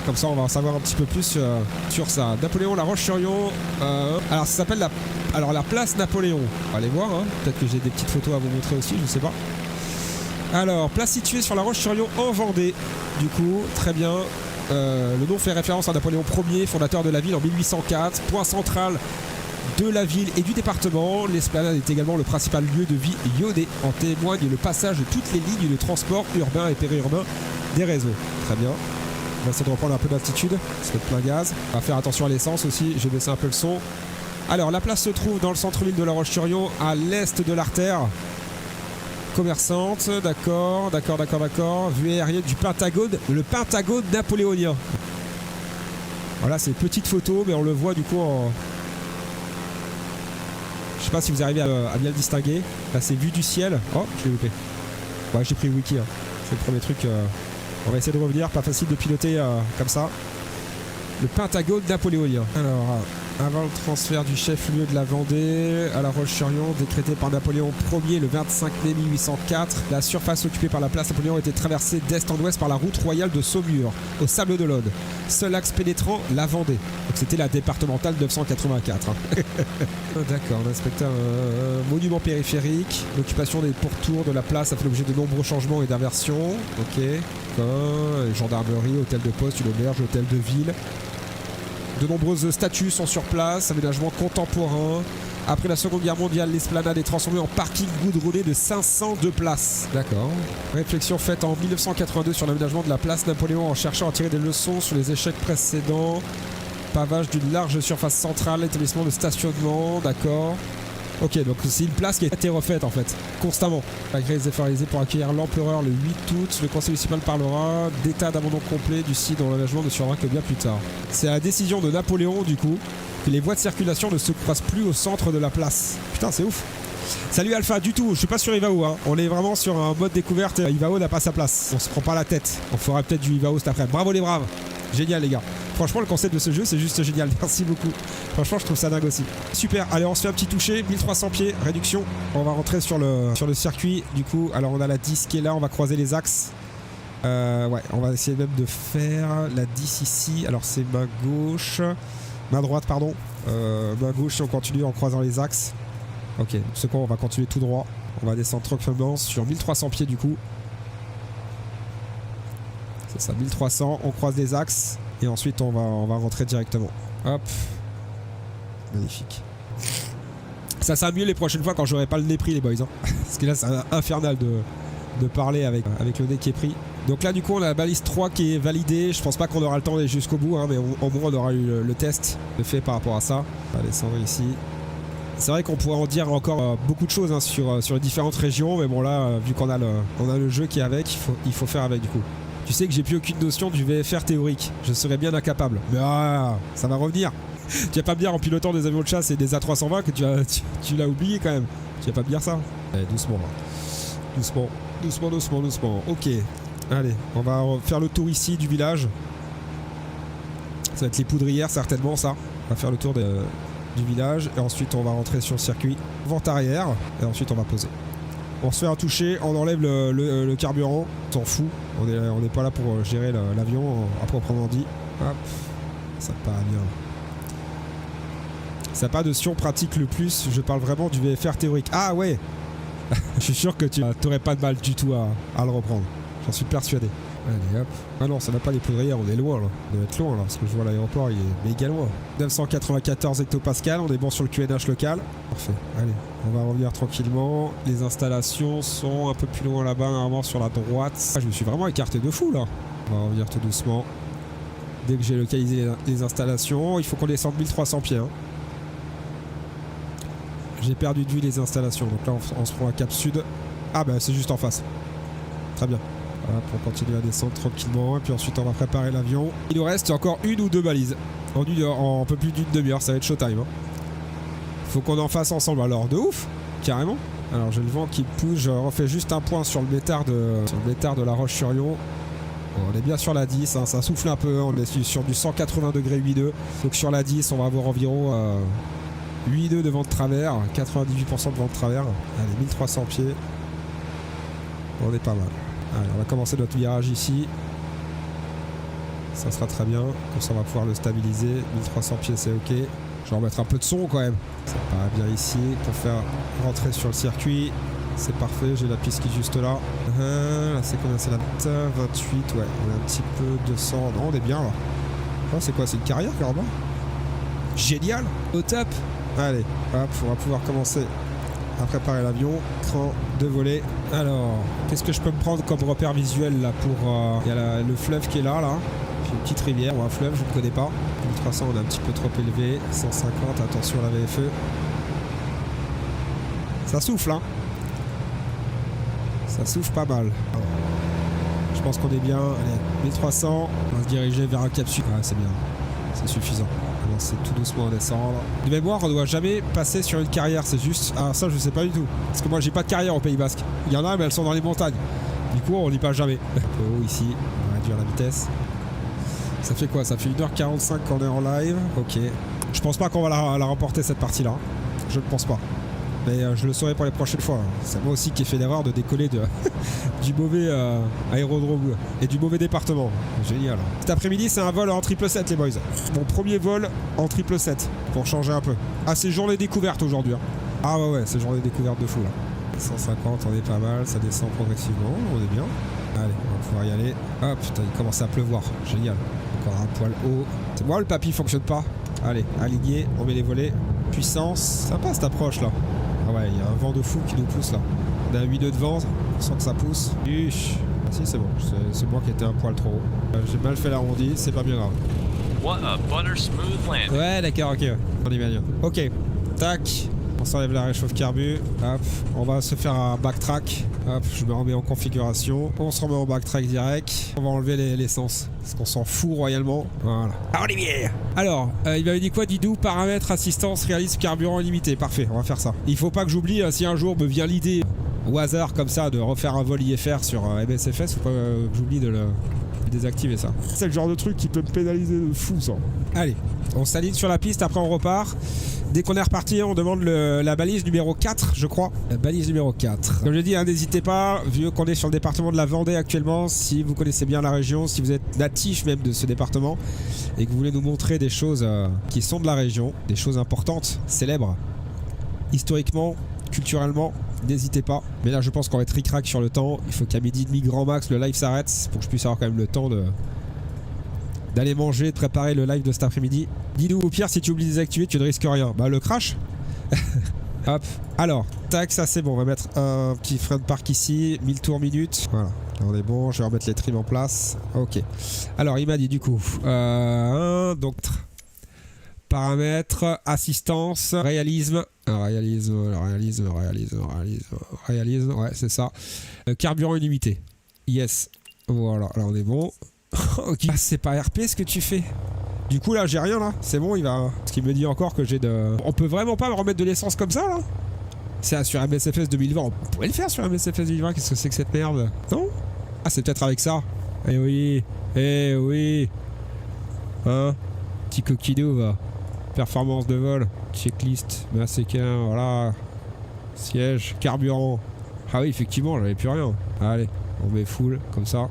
Comme ça, on va en savoir un petit peu plus sur ça. Napoléon, la Roche-sur-Yon. Alors, ça s'appelle la place Napoléon. On va aller voir. Hein. Peut-être que j'ai des petites photos à vous montrer aussi, je sais pas. Alors, place située sur la Roche-sur-Yon en Vendée. Du coup, très bien. Le nom fait référence à Napoléon Ier, fondateur de la ville en 1804. Point central de la ville et du département. L'esplanade est également le principal lieu de vie lyonnais. En témoigne le passage de toutes les lignes de transport urbain et périurbain des réseaux. Très bien. On va essayer de reprendre un peu d'altitude, c'est plein gaz. On va faire attention à l'essence aussi, j'ai baissé un peu le son. Alors la place se trouve dans le centre-ville de la Roche-sur-Yon, à l'est de l'artère commerçante. D'accord. Vue aérienne du Pentagone, le Pentagone napoléonien. Voilà, c'est une petite photo, mais on le voit du coup en... Je sais pas si vous arrivez à bien le distinguer. Là c'est vue du ciel. Oh, je l'ai loupé. Ouais, j'ai pris le wiki, hein. C'est le premier truc... On va essayer de revenir, pas facile de piloter comme ça. Le Pentagone napoléonien. Alors, avant le transfert du chef-lieu de la Vendée à la Roche-sur-Yon, décrété par Napoléon Ier le 25 mai 1804, la surface occupée par la place Napoléon était traversée d'est en ouest par la route royale de Saumur, au Sable d'Olonne. Seul axe pénétrant, la Vendée. Donc c'était la départementale 984. Hein. D'accord, on inspecte un monument périphérique. L'occupation des pourtours de la place a fait l'objet de nombreux changements et d'inversions. Ok. Gendarmerie, hôtel de poste, une auberge, hôtel de ville. De nombreuses statues sont sur place, aménagement contemporain. Après la Seconde Guerre mondiale, l'esplanade est transformée en parking goudronné de 502 places. D'accord. Réflexion faite en 1982 sur l'aménagement de la place Napoléon en cherchant à tirer des leçons sur les échecs précédents. Pavage d'une large surface centrale, établissement de stationnement, d'accord. Ok, donc c'est une place qui a été refaite en fait, constamment. La grèce défavorisée pour accueillir l'empereur le 8 août. Le conseil municipal parlera d'état d'abandon complet du site dont l'engagement ne surviendra que bien plus tard. C'est la décision de Napoléon du coup que les voies de circulation ne se croisent plus au centre de la place. Putain, c'est ouf. Salut Alpha, du tout, je suis pas sur Ivao, hein. On est vraiment sur un mode découverte. Ivao n'a pas sa place, on se prend pas la tête. On fera peut-être du Ivao cet après. Bravo les braves. Génial les gars. Franchement le concept de ce jeu c'est juste génial. Merci beaucoup. Franchement je trouve ça dingue aussi. Super. Allez on se fait un petit toucher. 1300 pieds. Réduction. On va rentrer sur le circuit. Du coup alors on a la 10 qui est là. On va croiser les axes. Ouais on va essayer même de faire la 10 ici. Alors c'est main gauche. Main droite pardon. Main gauche si on continue en croisant les axes. Ok. C'est quoi on va continuer tout droit. On va descendre tranquillement sur 1300 pieds du coup. C'est ça, 1300, on croise les axes et ensuite on va rentrer directement. Hop. Magnifique. Ça sera mieux les prochaines fois quand j'aurai pas le nez pris les boys. Hein. Parce que là c'est infernal de parler avec le nez qui est pris. Donc là du coup on a la balise 3 qui est validée. Je pense pas qu'on aura le temps d'aller jusqu'au bout, hein, mais au moins on aura eu le test fait par rapport à ça. On va descendre ici. C'est vrai qu'on pourrait en dire encore beaucoup de choses hein, sur les différentes régions, mais bon là vu qu'on a le jeu qui est avec, il faut faire avec du coup. Tu sais que j'ai plus aucune notion du VFR théorique. Je serais bien incapable. Mais ça va revenir. Tu vas pas me dire en pilotant des avions de chasse et des A320 que tu l'as oublié quand même. Tu vas pas me dire ça. Allez, doucement. Doucement. Ok. Allez, on va faire le tour ici du village. Ça va être les poudrières certainement ça. On va faire le tour du village et ensuite on va rentrer sur le circuit. Vente arrière et ensuite on va poser. On se fait un toucher, on enlève le carburant, t'en fous, on n'est pas là pour gérer l'avion à proprement dit. Hop, ça part bien. Ça n'a pas de si on pratique le plus, je parle vraiment du VFR théorique. Ah ouais. Je suis sûr que tu n'aurais pas de mal du tout à le reprendre, j'en suis persuadé. Allez hop. Ah non, ça n'a pas les poudrières, on est loin là. On doit être loin là, parce que je vois l'aéroport, il est méga loin. 994 hectopascales, on est bon sur le QNH local. Parfait, allez, on va revenir tranquillement. Les installations sont un peu plus loin là-bas, normalement sur la droite. Ah, je me suis vraiment écarté de fou là. On va revenir tout doucement. Dès que j'ai localisé les installations, il faut qu'on descende 1300 pieds. Hein. J'ai perdu de vue les installations, donc là on se prend un cap sud. Ah bah c'est juste en face. Très bien. Voilà, pour continuer à descendre tranquillement et puis ensuite on va préparer l'avion. Il nous reste encore une ou deux balises en un peu plus d'une demi-heure, ça va être showtime hein. Faut qu'on en fasse ensemble, alors de ouf, carrément. Alors j'ai le vent qui pousse, je refais juste un point sur le métard de la Roche-sur-Yon. Bon, on est bien sur la 10, hein, ça souffle un peu, on est sur du 180 degrés 8-2. Donc sur la 10 on va avoir environ 8-2 de vent de travers, 98% de vent de travers. Allez, 1300 pieds, on est pas mal. Allez, on va commencer notre virage ici. Ça sera très bien. Comme ça, on va pouvoir le stabiliser. 1300 pieds, c'est ok. Je vais remettre un peu de son quand même. Ça paraît bien ici pour faire rentrer sur le circuit. C'est parfait. J'ai la piste qui est juste là. Là, c'est combien? C'est la 28. Ouais, on est un petit peu 200. Non, on est bien là. Oh, c'est quoi? C'est une carrière qui est en bas. Génial. Au top. Allez, hop, on va pouvoir commencer à préparer l'avion. Cran de voler. Alors, qu'est-ce que je peux me prendre comme repère visuel là pour... Il y a le fleuve qui est là. Puis une petite rivière ou un fleuve, je ne connais pas. 1300, on est un petit peu trop élevé. 150, attention à la VFE. Ça souffle, hein. Ça souffle pas mal. Alors, je pense qu'on est bien. Allez, 1300. On va se diriger vers un cap sud. Ah, c'est bien. C'est suffisant. C'est tout doucement à descendre. De mémoire, on ne doit jamais passer sur une carrière, c'est juste... Ah ça je sais pas du tout. Parce que moi j'ai pas de carrière au Pays Basque. Il y en a mais elles sont dans les montagnes. Du coup on n'y passe jamais. Un peu haut ici, on va réduire la vitesse. Ça fait quoi? Ça fait 1h45 qu'on est en live. Ok. Je pense pas qu'on va la remporter cette partie là. Je ne pense pas. Mais je le saurai pour les prochaines fois. C'est moi aussi qui ai fait l'erreur de décoller du mauvais aérodrome et du mauvais département. Génial. Cet après-midi, c'est un vol en 777, les boys. Mon premier vol en 777, pour changer un peu. Ah, c'est journée découverte aujourd'hui. Hein. Ah ouais, c'est journée découverte de fou là. 150, on est pas mal, ça descend progressivement, on est bien. Allez, on va pouvoir y aller. Ah putain, il commence à pleuvoir. Génial. Encore un poil haut. C'est moi, le papy fonctionne pas. Allez, aligné, on met les volets. Puissance. Sympa cette approche là. Ah ouais, il y a un vent de fou qui nous pousse là. On a un 8-2 de vent, on sent que ça pousse. Si, c'est bon, c'est moi qui étais un poil trop haut. J'ai mal fait l'arrondi, c'est pas bien grave. What a butter smooth land. Ouais, d'accord, ok. On y va bien. Ok, tac. On s'enlève la réchauffe carbu. Hop, on va se faire un backtrack. Hop, je me remets en configuration. On se remet en backtrack direct. On va enlever l'essence. Parce qu'on s'en fout royalement. Voilà. Ah, Olivier! Alors, il m'avait dit quoi, Didou? Paramètres, assistance, réalisme, carburant illimité. Parfait, on va faire ça. Il faut pas que j'oublie, si un jour me vient l'idée, au hasard comme ça, de refaire un vol IFR sur MSFS, faut pas que j'oublie de le désactiver ça. C'est le genre de truc qui peut me pénaliser de fou, ça. Allez, on s'aligne sur la piste, après on repart. Dès qu'on est reparti, on demande la balise numéro 4, je crois. La balise numéro 4. Comme je dis, hein, n'hésitez pas, vu qu'on est sur le département de la Vendée actuellement, si vous connaissez bien la région, si vous êtes natif même de ce département, et que vous voulez nous montrer des choses qui sont de la région, des choses importantes, célèbres, historiquement, culturellement, n'hésitez pas. Mais là, je pense qu'on va être ric-rac sur le temps. Il faut qu'à 12h30 grand max, le live s'arrête, pour que je puisse avoir quand même le temps d'aller manger, de préparer le live de cet après-midi. Dis-nous au pire, si tu oublies de désactiver, tu ne risques rien. Bah le crash. Hop. Alors, tac, ça c'est bon. On va mettre un petit frein de parc ici, 1000 tours minute. Voilà. Là, on est bon. Je vais remettre les trims en place. Ok. Alors, il m'a dit du coup, donc paramètres, assistance, réalisme. Réalisme. Ouais, c'est ça. Carburant illimité. Yes. Voilà. Là, on est bon. Ok. Ah, c'est pas RP ce que tu fais. Du coup là j'ai rien là, c'est bon, il va. Ce qui me dit encore que j'ai de. On peut vraiment pas me remettre de l'essence comme ça là? C'est sur MSFS 2020, on pourrait le faire sur MSFS 2020, qu'est-ce que c'est que cette merde? Non? Ah c'est peut-être avec ça. Eh oui. Hein? Petit coquido va. Performance de vol, checklist, maséquin, voilà. Siège, carburant. Ah oui effectivement j'avais plus rien. Allez, on met full comme ça.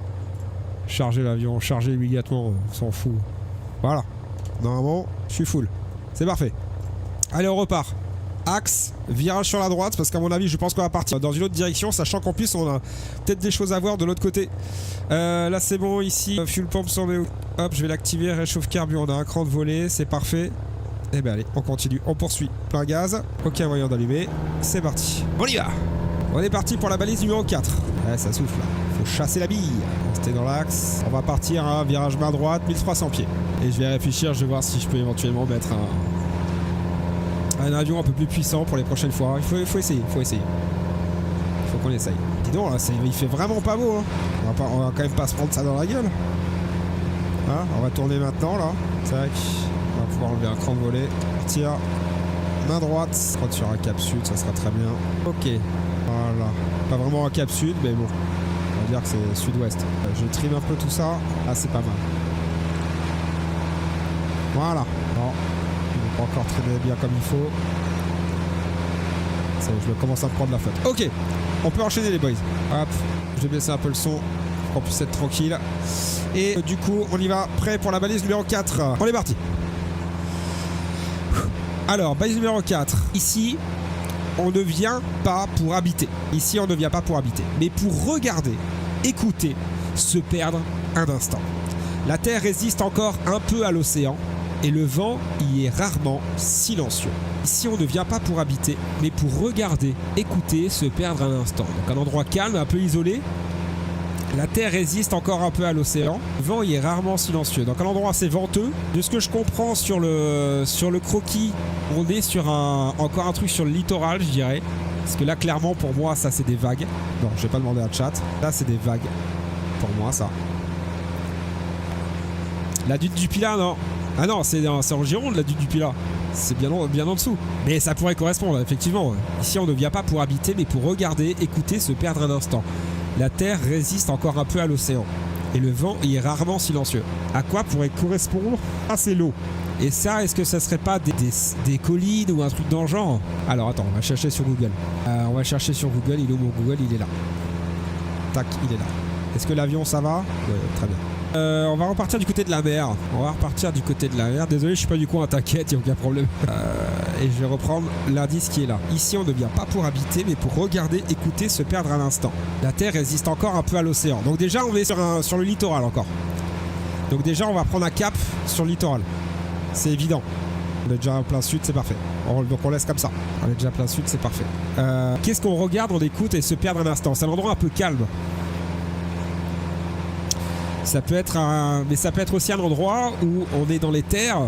Charger l'avion, charger immédiatement, on s'en fout. Voilà, normalement je suis full, c'est parfait. Allez on repart. Axe, virage sur la droite, parce qu'à mon avis je pense qu'on va partir dans une autre direction, sachant qu'en plus on a peut-être des choses à voir de l'autre côté. Là c'est bon ici, fuel pump sur les... Hop, je vais l'activer, réchauffe carburant, on a un cran de volée, c'est parfait. Et ben allez, on continue, on poursuit, plein gaz, aucun moyen d'allumer, c'est parti. On y va. On est parti pour la balise numéro 4. Ouais, ça souffle là. Faut chasser la bille. Restez dans l'axe. On va partir à virage main droite, 1300 pieds. Et je vais réfléchir, je vais voir si je peux éventuellement mettre un avion un peu plus puissant pour les prochaines fois. Il faut essayer, il faut qu'on essaye. Dis donc, là, il fait vraiment pas beau. Hein. On va quand même pas se prendre ça dans la gueule. Hein, on va tourner maintenant là. Tac. On va pouvoir enlever un cran de volet. Partir. Main droite. Prendre sur un cap sud, ça sera très bien. Ok. Voilà. Pas vraiment un cap sud, mais bon. On va dire que c'est sud-ouest. Je trim un peu tout ça. Ah, c'est pas mal. Voilà. Non. Il va pas encore trimer bien comme il faut. Ça, je commence à me prendre la faute. Ok. On peut enchaîner les boys. Hop. Je vais baisser un peu le son pour qu'on puisse être tranquille. Et du coup, on y va. Prêt pour la balise numéro 4. On est parti. Alors, balise numéro 4. Ici, on ne vient pas pour habiter. Ici, on ne vient pas pour habiter, mais pour regarder, écouter, se perdre un instant. La Terre résiste encore un peu à l'océan et le vent y est rarement silencieux. Ici, on ne vient pas pour habiter, mais pour regarder, écouter, se perdre un instant. Donc un endroit calme, un peu isolé. La Terre résiste encore un peu à l'océan. Le vent y est rarement silencieux. Donc un endroit assez venteux. De ce que je comprends sur le croquis, on est sur encore un truc sur le littoral, je dirais. Parce que là, clairement, pour moi, ça, c'est des vagues. Non, je vais pas demander à chat. Là, c'est des vagues. Pour moi, ça. La Dune du Pilat, non. Ah non, c'est en Gironde, la Dune du Pilat. C'est bien en dessous. Mais ça pourrait correspondre, effectivement. Ici, on ne vient pas pour habiter, mais pour regarder, écouter, se perdre un instant. La Terre résiste encore un peu à l'océan. Et le vent y est rarement silencieux. À quoi pourrait correspondre? Ah, c'est l'eau. Et ça, est-ce que ça serait pas des collines ou un truc dans le genre? Alors attends, on va chercher sur Google. Il est où mon Google? Il est là. Tac, il est là. Est-ce que l'avion ça va? Ouais, très bien. On va repartir du côté de la mer. Désolé, je suis pas du coin, t'inquiète, il n'y a aucun problème. Et je vais reprendre l'indice qui est là. Ici, on ne vient pas pour habiter, mais pour regarder, écouter, se perdre à l'instant. La Terre résiste encore un peu à l'océan. Donc déjà, on est sur le littoral encore. Donc déjà, on va prendre un cap sur le littoral. C'est évident. On est déjà en plein sud, c'est parfait. Donc on laisse comme ça. On est déjà plein sud, c'est parfait. Qu'est-ce qu'on regarde, on écoute et se perdre un instant? C'est un endroit un peu calme. Ça peut être mais ça peut être aussi un endroit où on est dans les terres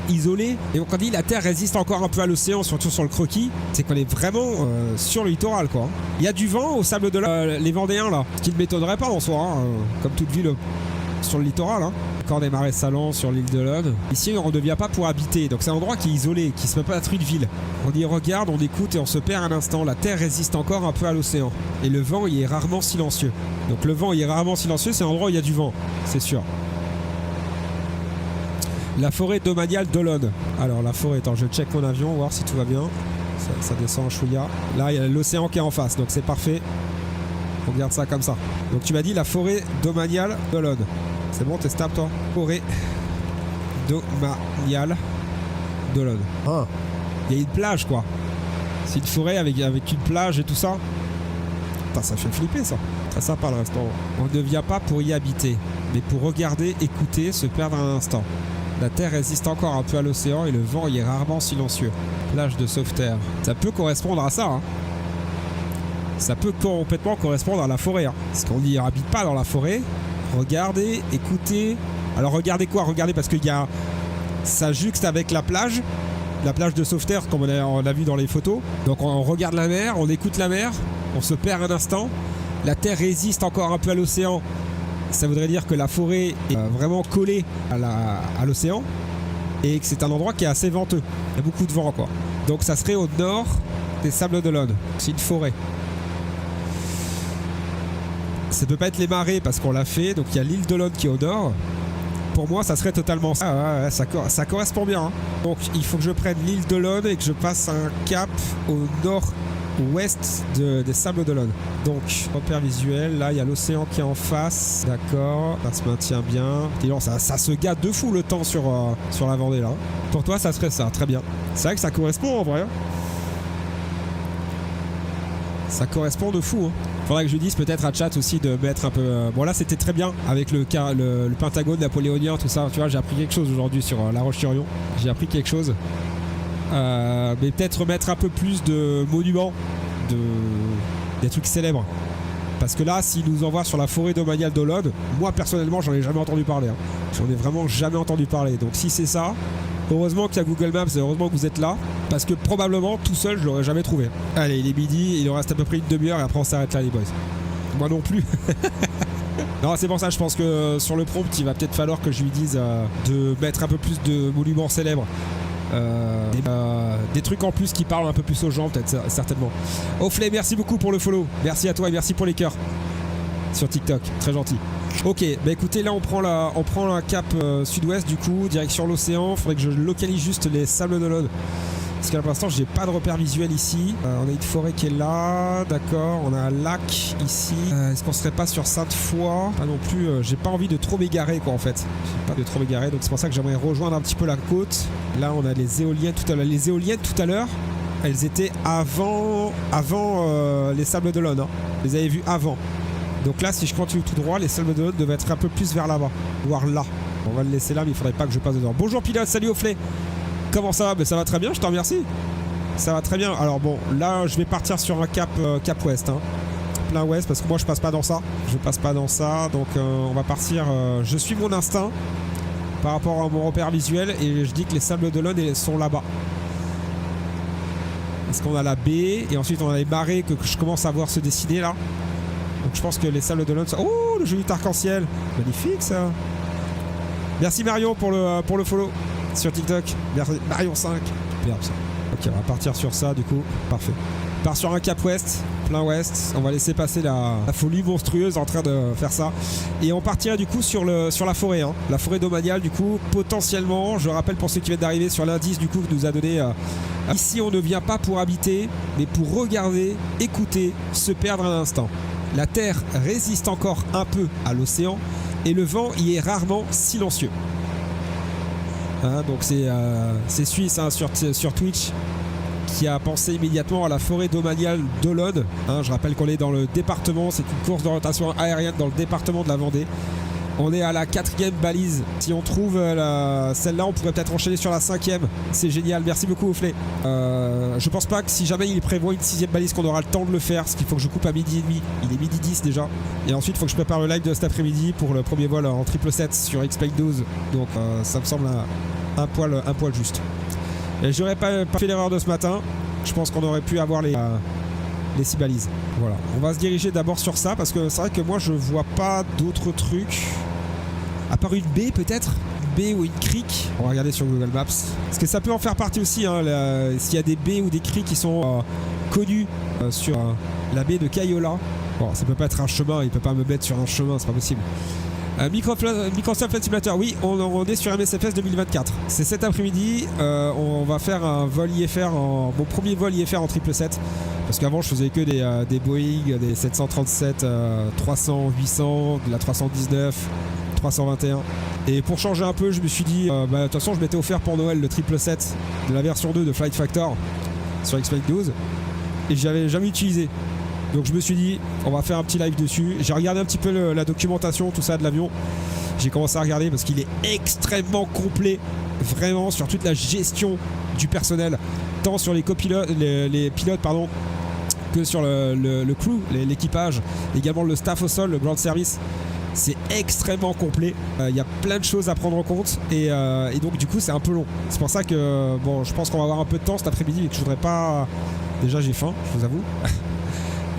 isolé. Et donc on dit la Terre résiste encore un peu à l'océan, surtout sur le croquis. C'est qu'on est vraiment sur le littoral, quoi. Il y a du vent au Sable d'Olonne, les Vendéens là, ce qui ne m'étonnerait pas en soi, hein, comme toute ville sur le littoral. Hein. Encore des marais salants sur l'île d'Olonne. Ici on ne vient pas pour habiter, donc c'est un endroit qui est isolé, qui se met pas à truc de ville. On y regarde, on écoute et on se perd un instant. La Terre résiste encore un peu à l'océan. Et le vent y est rarement silencieux. Donc le vent y est rarement silencieux, c'est un endroit où il y a du vent, c'est sûr. La forêt domaniale d'Olonne. Alors la forêt, attends, je check mon avion, voir si tout va bien. Ça descend en chouïa. Là, il y a l'océan qui est en face, donc c'est parfait. On regarde ça comme ça. Donc tu m'as dit la forêt domaniale d'Olonne. C'est bon, t'es stable toi? Forêt domaniale d'Olonne. Ah, il y a une plage quoi. C'est une forêt avec une plage et tout ça. Putain, ça fait flipper ça. Très sympa le restaurant. On ne vient pas pour y habiter, mais pour regarder, écouter, se perdre un instant. La Terre résiste encore un peu à l'océan et le vent y est rarement silencieux. Plage de Sauveterre. Ça peut correspondre à ça. Hein. Ça peut complètement correspondre à la forêt. Hein. Parce qu'on n'y habite pas dans la forêt. Regardez, écoutez. Alors regardez quoi? Regardez parce qu'il y a... Ça juxte avec la plage de Sauveterre comme on a vu dans les photos. Donc on regarde la mer, on écoute la mer, on se perd un instant. La Terre résiste encore un peu à l'océan. Ça voudrait dire que la forêt est vraiment collée à l'océan et que c'est un endroit qui est assez venteux. Il y a beaucoup de vent quoi. Donc ça serait au nord des Sables d'Olonne. C'est une forêt. Ça peut pas être les marais parce qu'on l'a fait. Donc il y a l'île d'Olonne qui est au nord. Pour moi ça serait totalement ça. Ah, ouais, ça correspond bien. Hein. Donc il faut que je prenne l'île d'Olonne et que je passe un cap au nord-ouest des Sables d'Olonne. Donc repère visuel, là il y a l'océan qui est en face. D'accord, ça se maintient bien. Et non, ça se gâte de fou le temps sur la Vendée là. Pour toi ça serait ça, très bien. C'est vrai que ça correspond en vrai. Ça correspond de fou. Hein. Faudrait que je dise peut-être à chat aussi de mettre un peu... Bon là c'était très bien avec le pentagone napoléonien, tout ça. Tu vois, j'ai appris quelque chose aujourd'hui sur La Roche-sur-Yon. J'ai appris quelque chose. Mais peut-être mettre un peu plus de monuments, des trucs célèbres. Parce que là, s'ils nous envoient sur la forêt domaniale d'Olonne, moi personnellement, j'en ai jamais entendu parler. Hein. J'en ai vraiment jamais entendu parler. Donc si c'est ça, heureusement qu'il y a Google Maps et heureusement que vous êtes là. Parce que probablement, tout seul, je l'aurais jamais trouvé. Allez, il est midi, il en reste à peu près une demi-heure et après on s'arrête là les boys. Moi non plus. Non, c'est pour ça, je pense que sur le prompt, il va peut-être falloir que je lui dise de mettre un peu plus de monuments célèbres. Des trucs en plus qui parlent un peu plus aux gens peut-être, certainement. Oflay, merci beaucoup pour le follow, merci à toi et merci pour les cœurs sur TikTok, très gentil. Ok, bah écoutez, là on prend la cap sud-ouest du coup, direction l'océan. Faudrait que je localise juste les Sables d'Olonne parce que pour l'instant j'ai pas de repère visuel ici. On a une forêt qui est là, d'accord, on a un lac ici. Est-ce qu'on serait pas sur Sainte-Foy? Pas non plus, j'ai pas envie de trop m'égarer quoi en fait. J'ai pas de trop m'égarer, donc c'est pour ça que j'aimerais rejoindre un petit peu la côte. Là on a les éoliennes tout à l'heure. Les éoliennes tout à l'heure, elles étaient avant les Sables d'Olonne. Hein. Vous les avez vues avant. Donc là si je continue tout droit, les Sables d'Olonne devaient être un peu plus vers là-bas, voire là. On va le laisser là mais il faudrait pas que je passe dedans. Bonjour pilote, salut Oflay. Comment ça va? Ben, ça va très bien, je te remercie. Ça va très bien. Alors bon, là je vais partir sur un cap ouest. Hein. Plein ouest, parce que moi je passe pas dans ça. Je passe pas dans ça, donc on va partir. Je suis mon instinct par rapport à mon repère visuel et je dis que les Sables d'Olonne sont là-bas. Parce qu'on a la baie et ensuite on a les marais que je commence à voir se dessiner là. Donc je pense que les Sables d'Olonne sont... Oh, le joli arc-en-ciel. Magnifique ça. Merci Marion pour le follow sur TikTok. Marion 5. Superbe ça. Ok, on va partir sur ça du coup. Parfait. On part sur un cap ouest, plein ouest. On va laisser passer la folie monstrueuse en train de faire ça. Et on partira du coup sur la forêt. Hein. La forêt domaniale du coup, potentiellement. Je rappelle pour ceux qui viennent d'arriver sur l'indice du coup que nous a donné... Ici on ne vient pas pour habiter, mais pour regarder, écouter, se perdre un instant. La Terre résiste encore un peu à l'océan et le vent y est rarement silencieux. Hein, donc c'est Suisse hein, sur Twitch qui a pensé immédiatement à la forêt domaniale d'Olonne. Hein, je rappelle qu'on est dans le département, c'est une course d'orientation aérienne dans le département de la Vendée. On est à la 4e balise. Si on trouve celle-là, on pourrait peut-être enchaîner sur la 5e. C'est génial. Merci beaucoup, Oflay. Je pense pas que si jamais il prévoit une 6e balise, qu'on aura le temps de le faire. Parce qu'il faut que je coupe à 12h30. Il est 12h10 déjà. Et ensuite, il faut que je prépare le live de cet après-midi pour le premier vol en 777 sur X-Plane 12. Donc, ça me semble un poil juste. Et j'aurais pas fait l'erreur de ce matin. Je pense qu'on aurait pu avoir les 6 balises. Voilà. On va se diriger d'abord sur ça parce que c'est vrai que moi je vois pas d'autres trucs. À part une baie peut-être, une baie ou une crique. On va regarder sur Google Maps. Parce que ça peut en faire partie aussi. Hein, s'il y a des baies ou des criques qui sont connues sur la baie de Cayola. Bon, ça peut pas être un chemin. Il peut pas me mettre sur un chemin, c'est pas possible. Microsoft Flight Simulator, oui, on est sur MSFS 2024. C'est cet après-midi, on va faire un vol IFR, mon premier vol IFR en 777. Parce qu'avant je faisais que des Boeing, des 737, 300, 800, de la 319, 321. Et pour changer un peu, je me suis dit, de toute façon je m'étais offert pour Noël le 777 de la version 2 de Flight Factor sur X-Plane 12. Et je n'avais jamais utilisé. Donc je me suis dit, on va faire un petit live dessus. J'ai regardé un petit peu la documentation, tout ça de l'avion. J'ai commencé à regarder parce qu'il est extrêmement complet, vraiment, sur toute la gestion du personnel, tant sur les copilotes, les pilotes, pardon, que sur le crew, l'équipage, également le staff au sol, le ground service. C'est extrêmement complet. Il y a plein de choses à prendre en compte et donc du coup c'est un peu long. C'est pour ça que bon, je pense qu'on va avoir un peu de temps cet après-midi et que je voudrais pas. Déjà j'ai faim, je vous avoue.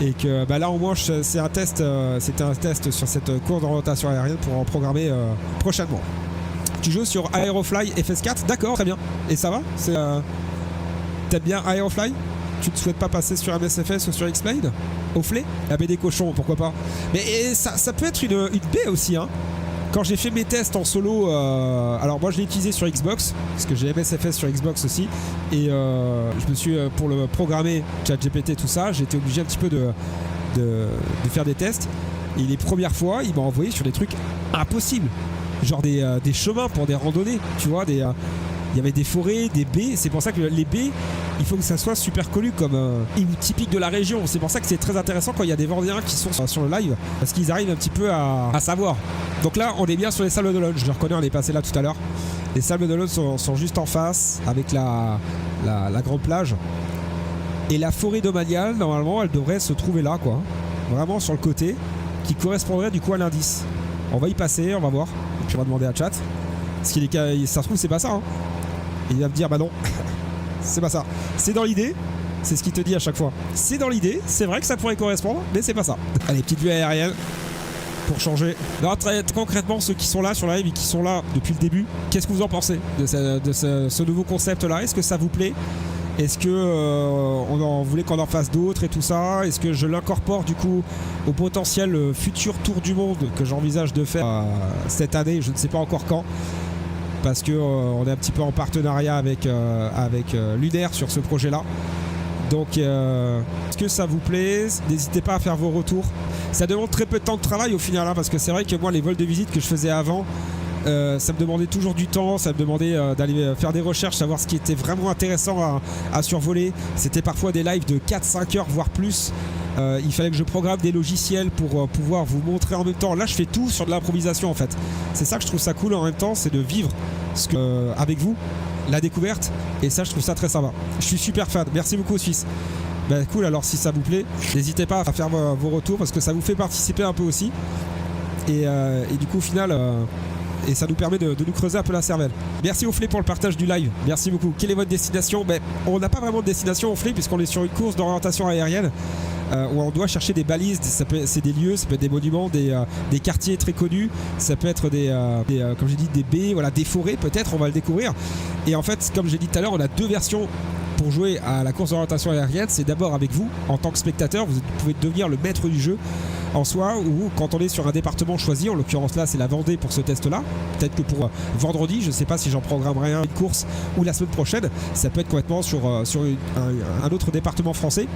Et que là au moins c'est un test, c'était un test sur cette course d'orientation aérienne pour en programmer prochainement. Tu joues sur Aerofly FS4, d'accord, très bien. Et ça va, t'aimes bien Aerofly? Tu ne souhaites pas passer sur MSFS ou sur X-Plane? Offlé? La baie des cochons, pourquoi pas. Mais ça peut être une baie aussi, hein. Quand j'ai fait mes tests en solo, alors moi je l'ai utilisé sur Xbox, parce que j'ai MSFS sur Xbox aussi, et je me suis, pour le programmer, ChatGPT, tout ça, j'ai été obligé un petit peu de faire des tests, et les premières fois, il m'a envoyé sur des trucs impossibles, genre des chemins pour des randonnées, tu vois, il y avait des forêts, des baies, c'est pour ça que les baies, il faut que ça soit super connu comme typique de la région. C'est pour ça que c'est très intéressant quand il y a des Vendéens qui sont sur le live, parce qu'ils arrivent un petit peu à savoir. Donc là, on est bien sur les Sables d'Olonne, je le reconnais, on est passé là tout à l'heure. Les Sables d'Olonne sont juste en face, avec la grande plage. Et la forêt domaniale, normalement, elle devrait se trouver là, quoi. Vraiment sur le côté, qui correspondrait du coup à l'indice. On va y passer, on va voir. Et puis on va demander à chat. Parce qu'il est, ça se trouve, c'est pas ça, hein. Et il va me dire, bah non, c'est pas ça. C'est dans l'idée, c'est ce qu'il te dit à chaque fois. C'est dans l'idée, c'est vrai que ça pourrait correspondre, mais c'est pas ça. Allez, petite vue aérienne pour changer. Alors, très concrètement, ceux qui sont là sur la live et qui sont là depuis le début, qu'est-ce que vous en pensez de ce nouveau concept-là? Est-ce que ça vous plaît? Est-ce que on voulait qu'on en fasse d'autres et tout ça? Est-ce que je l'incorpore du coup au potentiel futur tour du monde que j'envisage de faire cette année? Je ne sais pas encore quand. Parce que on est un petit peu en partenariat avec Lunaire sur ce projet-là. Donc, est-ce que ça vous plaît? N'hésitez pas à faire vos retours. Ça demande très peu de temps de travail au final, hein, parce que c'est vrai que moi, les vols de visite que je faisais avant, ça me demandait toujours du temps, ça me demandait d'aller faire des recherches, savoir ce qui était vraiment intéressant à survoler. C'était parfois des lives de 4-5 heures, voire plus. Il fallait que je programme des logiciels pour pouvoir vous montrer en même temps. Là, je fais tout sur de l'improvisation en fait. C'est ça que je trouve ça cool en même temps, c'est de vivre avec vous la découverte. Et ça, je trouve ça très sympa. Je suis super fan. Merci beaucoup, Suisse. Ben, cool, alors si ça vous plaît, n'hésitez pas à faire vos retours parce que ça vous fait participer un peu aussi. Et du coup, au final... et ça nous permet de nous creuser un peu la cervelle. Merci Offlé pour le partage du live. Merci beaucoup. Quelle est votre destination? On n'a pas vraiment de destination Offlé puisqu'on est sur une course d'orientation aérienne où on doit chercher des balises. C'est des lieux, ça peut être des monuments, des quartiers très connus. Ça peut être comme j'ai dit, des baies, voilà, des forêts peut-être, on va le découvrir. Et en fait, comme j'ai dit tout à l'heure, on a deux versions pour jouer à la course d'orientation aérienne. C'est d'abord avec vous, en tant que spectateur, vous pouvez devenir le maître du jeu en soi, ou quand on est sur un département choisi, en l'occurrence là c'est la Vendée pour ce test là, peut-être que pour vendredi, je ne sais pas si j'en programmerai une course ou la semaine prochaine, ça peut être complètement sur un autre département français,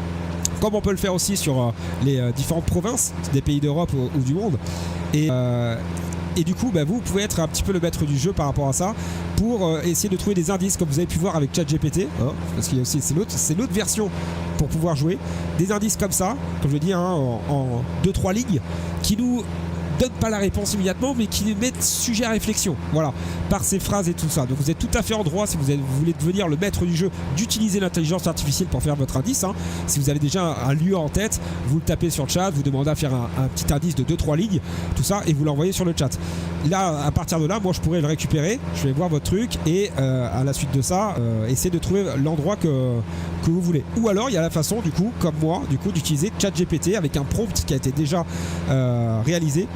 comme on peut le faire aussi sur les différentes provinces des pays d'Europe ou du monde. Et du coup, vous pouvez être un petit peu le maître du jeu par rapport à ça pour essayer de trouver des indices, comme vous avez pu voir avec ChatGPT, hein, parce qu'il y a aussi c'est l'autre version pour pouvoir jouer. Des indices comme ça, comme je dis, hein, en 2-3 lignes, qui nous donne pas la réponse immédiatement, mais qui met sujet à réflexion. Voilà, par ces phrases et tout ça. Donc vous êtes tout à fait en droit, si vous voulez devenir le maître du jeu, d'utiliser l'intelligence artificielle pour faire votre indice. Hein. Si vous avez déjà un lieu en tête, vous le tapez sur le chat, vous demandez à faire un petit indice de 2-3 lignes, tout ça, et vous l'envoyez sur le chat. Là, à partir de là, moi je pourrais le récupérer, je vais voir votre truc, et à la suite de ça, essayer de trouver l'endroit que vous voulez. Ou alors il y a la façon, du coup, comme moi, d'utiliser ChatGPT avec un prompt qui a été déjà réalisé,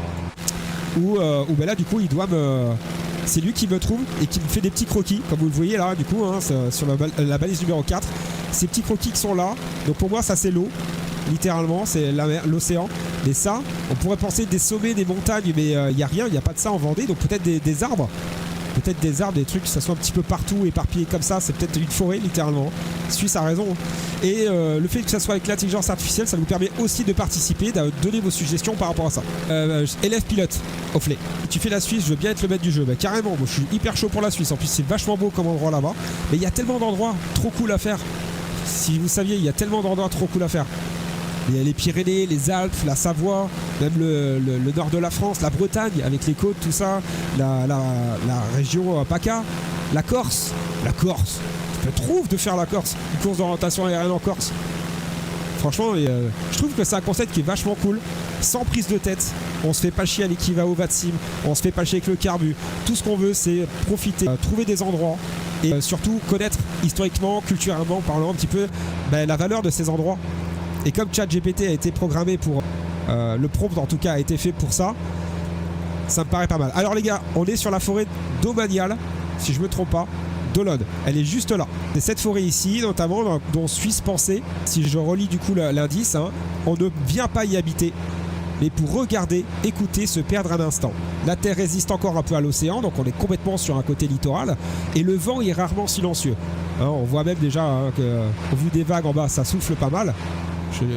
où ben là du coup il doit c'est lui qui me trouve et qui me fait des petits croquis, comme vous le voyez là, du coup, hein, sur la balise numéro 4. Ces petits croquis qui sont là, donc pour moi ça c'est l'eau, littéralement, c'est l'océan. Mais ça, on pourrait penser des sommets, des montagnes, mais il n'y a rien, il n'y a pas de ça en Vendée, donc peut-être des arbres. Peut-être des arbres, des trucs, que ça soit un petit peu partout, éparpillé comme ça, c'est peut-être une forêt, littéralement. Suisse a raison. Et le fait que ça soit avec l'intelligence artificielle, ça vous permet aussi de participer, de donner vos suggestions par rapport à ça. Élève pilote, Offley. Tu fais la Suisse, je veux bien être le maître du jeu. Bah, carrément, moi je suis hyper chaud pour la Suisse. En plus, c'est vachement beau comme endroit là-bas. Mais il y a tellement d'endroits trop cool à faire. Si vous saviez, il y a tellement d'endroits trop cool à faire. Il y a les Pyrénées, les Alpes, la Savoie, même le nord de la France, la Bretagne avec les côtes, tout ça, la région PACA, la Corse. Je trouve de faire la Corse, une course d'orientation aérienne en Corse. Franchement, je trouve que c'est un concept qui est vachement cool, sans prise de tête. On se fait pas chier à l'Ekiva au Vatsim, on se fait pas chier avec le carbu. Tout ce qu'on veut, c'est profiter, trouver des endroits et surtout connaître historiquement, culturellement parlant un petit peu la valeur de ces endroits. Et comme ChatGPT a été programmé pour le prompt, en tout cas a été fait pour ça, ça me paraît pas mal. Alors les gars, on est sur la forêt domaniale, si je me trompe pas, d'Olonne. Elle est juste là. C'est cette forêt ici, notamment dont Suisse pensée, si je relis du coup l'indice, hein, on ne vient pas y habiter, mais pour regarder, écouter, se perdre un instant. La terre résiste encore un peu à l'océan, donc on est complètement sur un côté littoral, et le vent est rarement silencieux. Hein, on voit même déjà qu'au vu des vagues en bas, ça souffle pas mal.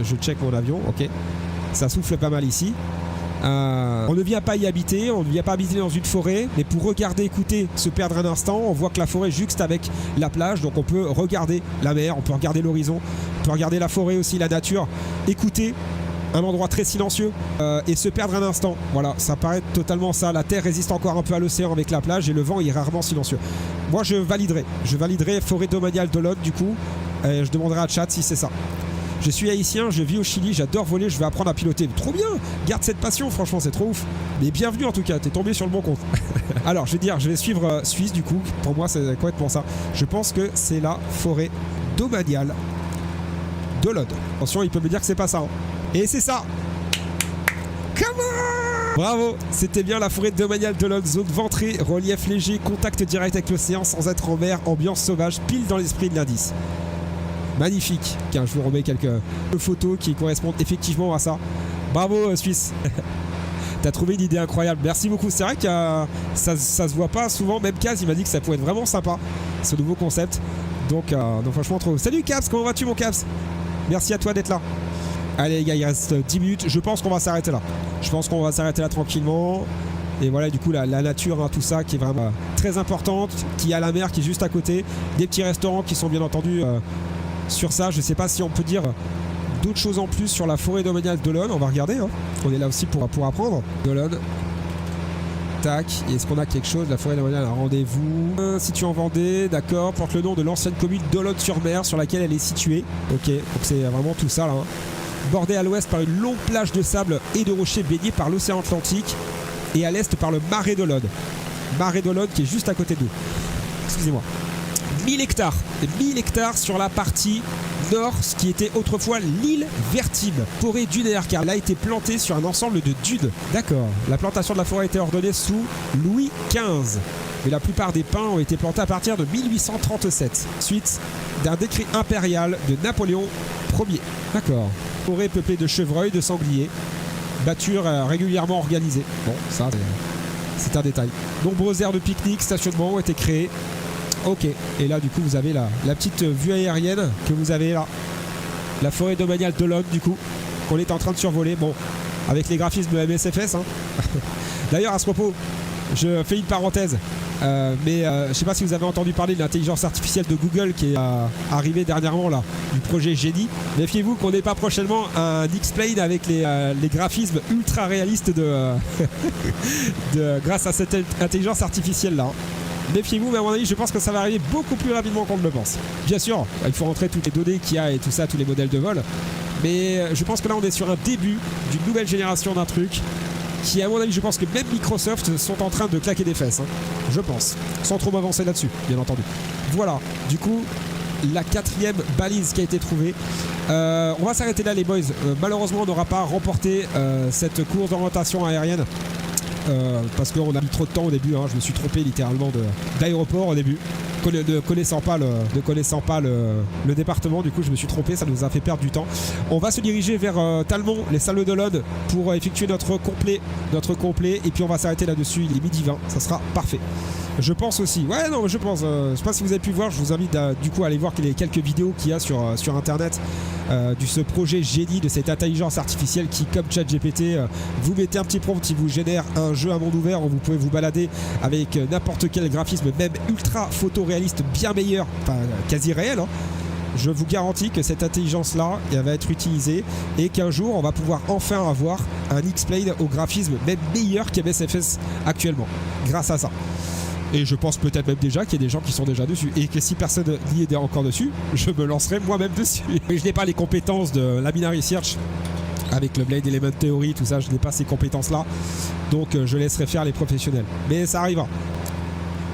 Je check mon avion, ok. Ça souffle pas mal ici. On ne vient pas y habiter, on ne vient pas habiter dans une forêt, mais pour regarder, écouter, se perdre un instant, on voit que la forêt juxte avec la plage, donc on peut regarder la mer, on peut regarder l'horizon, on peut regarder la forêt aussi, la nature, écouter un endroit très silencieux et se perdre un instant. Voilà, ça paraît totalement ça. La terre résiste encore un peu à l'océan avec la plage et le vent est rarement silencieux. Moi je validerai forêt domaniale d'Olonne du coup, et je demanderai à chat si c'est ça. Je suis haïtien, je vis au Chili, j'adore voler, je vais apprendre à piloter. Trop bien, garde cette passion, franchement, c'est trop ouf. Mais bienvenue en tout cas, t'es tombé sur le bon compte. Alors, je vais suivre Suisse du coup. Pour moi, c'est complètement ça. Je pense que c'est la forêt domaniale d'Olonne. Attention, il peut me dire que c'est pas ça. Hein. Et c'est ça. Come on! Bravo, c'était bien la forêt domaniale d'Olonne, zone ventrée, relief léger, contact direct avec l'océan sans être en mer, ambiance sauvage, pile dans l'esprit de l'indice. Magnifique. Tiens, je vous remets quelques photos qui correspondent effectivement à ça. Bravo Suisse. T'as trouvé une idée incroyable. Merci beaucoup. C'est vrai que ça se voit pas souvent. Même Kaz, il m'a dit que ça pourrait être vraiment sympa, ce nouveau concept. Donc franchement trop. Salut Caps, comment vas-tu mon Caps? Merci à toi d'être là. Allez les gars, il reste 10 minutes. Je pense qu'on va s'arrêter là. Tranquillement. Et voilà, du coup, la nature, hein, tout ça qui est vraiment très importante. Qui a la mer qui est juste à côté. Des petits restaurants qui sont bien entendu sur ça. Je sais pas si on peut dire d'autres choses en plus sur la forêt domaniale d'Olonne. On va regarder. Hein. On est là aussi pour apprendre. D'Olonne. Tac. Et est-ce qu'on a quelque chose? La forêt domaniale, un rendez-vous. Située en Vendée, d'accord. Porte le nom de l'ancienne commune d'Olonne-sur-Mer sur laquelle elle est située. Ok. Donc c'est vraiment tout ça là. Hein. Bordée à l'ouest par une longue plage de sable et de rochers baignés par l'océan Atlantique. Et à l'est par le marais d'Olonne. Marais d'Olonne qui est juste à côté de nous. Excusez-moi. 1000 hectares. 1000 hectares sur la partie nord, ce qui était autrefois l'île Vertime, forêt dunaire, car elle a été plantée sur un ensemble de dunes. D'accord. La plantation de la forêt a été ordonnée sous Louis XV. Mais la plupart des pins ont été plantés à partir de 1837, suite d'un décret impérial de Napoléon Ier. D'accord. Forêt peuplée de chevreuils, de sangliers. Batture régulièrement organisée. Bon, ça c'est un détail. Nombreuses aires de pique-nique, stationnement ont été créées. Ok, et là du coup vous avez la petite vue aérienne que vous avez là. La forêt domaniale d'Olonne du coup, qu'on est en train de survoler. Bon, avec les graphismes de MSFS. Hein. D'ailleurs à ce propos, je fais une parenthèse. Mais je sais pas si vous avez entendu parler de l'intelligence artificielle de Google qui est arrivée dernièrement là, du projet Génie. Méfiez-vous qu'on n'ait pas prochainement un X-Plane avec les graphismes ultra réalistes grâce à cette intelligence artificielle là. Méfiez-vous, mais à mon avis, je pense que ça va arriver beaucoup plus rapidement qu'on ne le pense. Bien sûr, il faut rentrer toutes les données qu'il y a et tout ça, tous les modèles de vol. Mais je pense que là, on est sur un début d'une nouvelle génération d'un truc qui, à mon avis, je pense que même Microsoft sont en train de claquer des fesses. Hein. Je pense. Sans trop m'avancer là-dessus, bien entendu. Voilà. Du coup, la 4e balise qui a été trouvée. On va s'arrêter là, les boys. Malheureusement, on n'aura pas remporté cette course d'orientation aérienne. Parce qu'on a mis trop de temps au début, hein. Je me suis trompé littéralement d'aéroport au début, ne connaissant pas le département. Du coup je me suis trompé, ça nous a fait perdre du temps. On va se diriger vers Talmont, les Sables d'Olonne, pour effectuer notre complet, et puis on va s'arrêter là-dessus. Il est midi 20, ça sera parfait. Je pense aussi, je pense, je sais pas si vous avez pu voir, je vous invite du coup à aller voir les quelques vidéos qu'il y a sur internet de ce projet Génie, de cette intelligence artificielle qui, comme ChatGPT, vous mettez un petit prompt, il vous génère un jeu à monde ouvert où vous pouvez vous balader avec n'importe quel graphisme, même ultra photoréaliste, bien meilleur, enfin quasi réel, hein. Je vous garantis que cette intelligence-là, elle va être utilisée et qu'un jour, on va pouvoir enfin avoir un X-Plane au graphisme même meilleur qu'MSFS actuellement, grâce à ça. Et je pense peut-être même déjà qu'il y a des gens qui sont déjà dessus. Et que si personne n'y est encore dessus, je me lancerai moi-même dessus. Mais je n'ai pas les compétences de Laminar Research avec le Blade Element Theory, tout ça. Je n'ai pas ces compétences-là. Donc je laisserai faire les professionnels. Mais ça arrivera.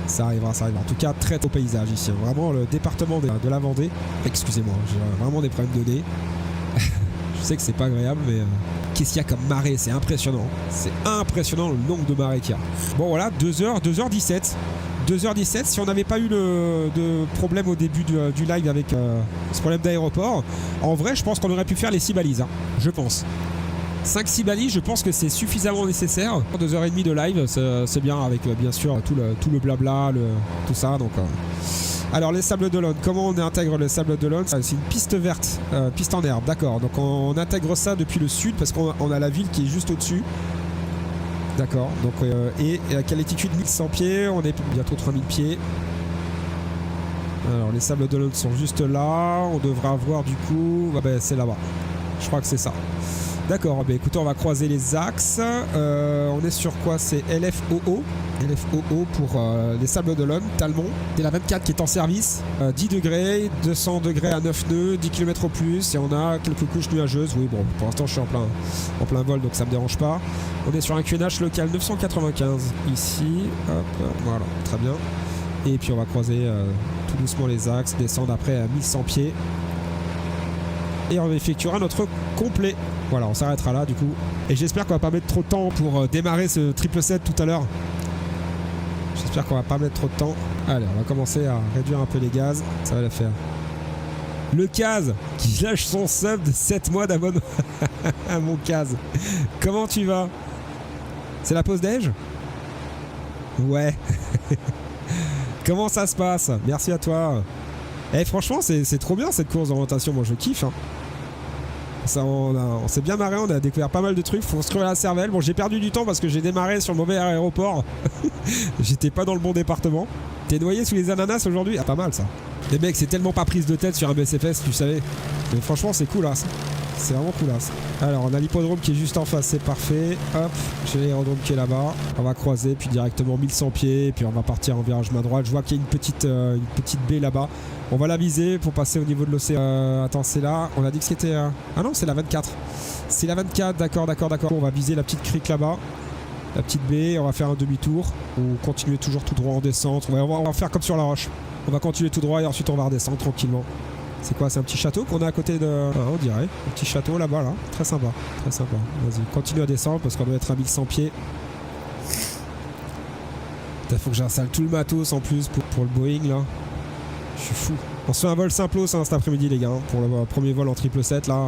Ça arrivera. En tout cas, très beau paysage ici. Vraiment le département de la Vendée. Excusez-moi, j'ai vraiment des problèmes de nez. Je sais que c'est pas agréable, mais... Qu'est-ce qu'il y a comme marée? C'est impressionnant. C'est impressionnant le nombre de marées qu'il y a. Bon voilà, 2h17. 2h17, si on n'avait pas eu de problème au début du live avec ce problème d'aéroport, en vrai, je pense qu'on aurait pu faire les 6 balises. Hein, je pense. 5-6 balises, je pense que c'est suffisamment nécessaire. 2h30 de live, c'est bien avec bien sûr tout le blabla, tout ça. Donc... Alors les Sables d'Olonne, comment on intègre les Sables d'Olonne? C'est une piste verte, piste en herbe, d'accord. Donc on intègre ça depuis le sud parce qu'on a la ville qui est juste au-dessus. D'accord, donc et à quelle altitude? 1100 pieds, on est bientôt 3000 pieds. Alors les Sables d'Olonne sont juste là, on devrait avoir du coup... c'est là-bas, je crois que c'est ça. D'accord, écoutez, on va croiser les axes. On est sur quoi? C'est LFOO. LFOO pour les Sables d'Olonne, Talmont. C'est la 24 qui est en service. 10 degrés, 200 degrés à 9 nœuds, 10 km au plus. Et on a quelques couches nuageuses. Oui, bon, pour l'instant, je suis en plein vol, donc ça me dérange pas. On est sur un QNH local 995 ici. Hop, voilà, très bien. Et puis on va croiser tout doucement les axes, descendre après à 1100 pieds. Et on effectuera notre complet. Voilà, on s'arrêtera là du coup. Et j'espère qu'on va pas mettre trop de temps pour démarrer ce 777 tout à l'heure. J'espère qu'on va pas mettre trop de temps. Allez, on va commencer à réduire un peu les gaz. Ça va le faire. Le Kaz qui lâche son sub de 7 mois d'abonnement. Mon Kaz. Comment tu vas? C'est la pause déj? Ouais. Comment ça se passe? Merci à toi. Franchement, c'est trop bien cette course d'orientation. Moi, je kiffe. Hein. Ça, on s'est bien marré, on a découvert pas mal de trucs. Faut se crever la cervelle. Bon, j'ai perdu du temps parce que j'ai démarré sur le mauvais aéroport. J'étais pas dans le bon département. T'es noyé sous les ananas aujourd'hui? Ah, pas mal ça. Les mecs, c'est tellement pas prise de tête sur un BSFS, tu savais. Mais franchement, c'est cool là. C'est vraiment cool là. Alors, on a l'hippodrome qui est juste en face, c'est parfait. Hop, j'ai l'aérodrome qui est là-bas. On va croiser, puis directement 1100 pieds. Puis on va partir en virage main droite. Je vois qu'il y a une petite baie là-bas. On va la viser pour passer au niveau de l'océan. Attends, c'est là. On a dit que c'était... Ah non, c'est la 24. C'est la 24, d'accord. On va viser la petite crique là-bas. La petite baie. On va faire un demi-tour. Ou continuer toujours tout droit en descente. On va faire comme sur la roche. On va continuer tout droit et ensuite on va redescendre tranquillement. C'est quoi? C'est un petit château qu'on a à côté de... Ah, on dirait. Un petit château là-bas, là. Très sympa. Vas-y, continue à descendre parce qu'on doit être à 1100 pieds. Il faut que j'installe tout le matos en plus pour le Boeing là. Je suis fou. On se fait un vol simplos cet après-midi les gars. Pour le premier vol en 777 là.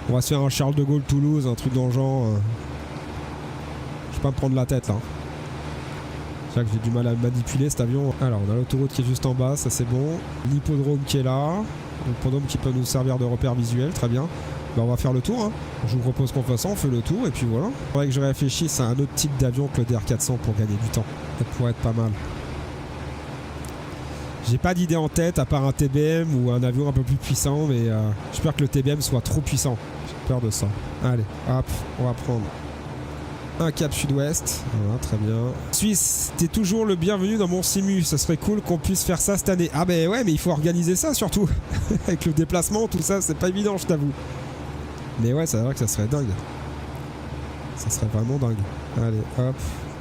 On va se faire un Charles de Gaulle Toulouse, un truc dans le genre. Je vais pas me prendre la tête là. C'est vrai que j'ai du mal à manipuler cet avion. Alors on a l'autoroute qui est juste en bas, ça c'est bon. L'hippodrome qui est là. L'hippodrome qui peut nous servir de repère visuel, très bien. On va faire le tour. Hein. Je vous propose qu'on fasse ça, on fait le tour et puis voilà. Il faudrait que je réfléchisse à un autre type d'avion que le DR400 pour gagner du temps. Ça pourrait être pas mal. J'ai pas d'idée en tête à part un TBM ou un avion un peu plus puissant, mais j'espère que le TBM soit trop puissant. J'ai peur de ça. Allez, hop, on va prendre un cap sud-ouest. Voilà, très bien. Suisse, t'es toujours le bienvenu dans mon simu. Ce serait cool qu'on puisse faire ça cette année. Ah ben ouais, mais il faut organiser ça surtout. Avec le déplacement, tout ça, c'est pas évident, je t'avoue. Mais ouais, c'est vrai que ça serait dingue. Ça serait vraiment dingue. Allez, hop.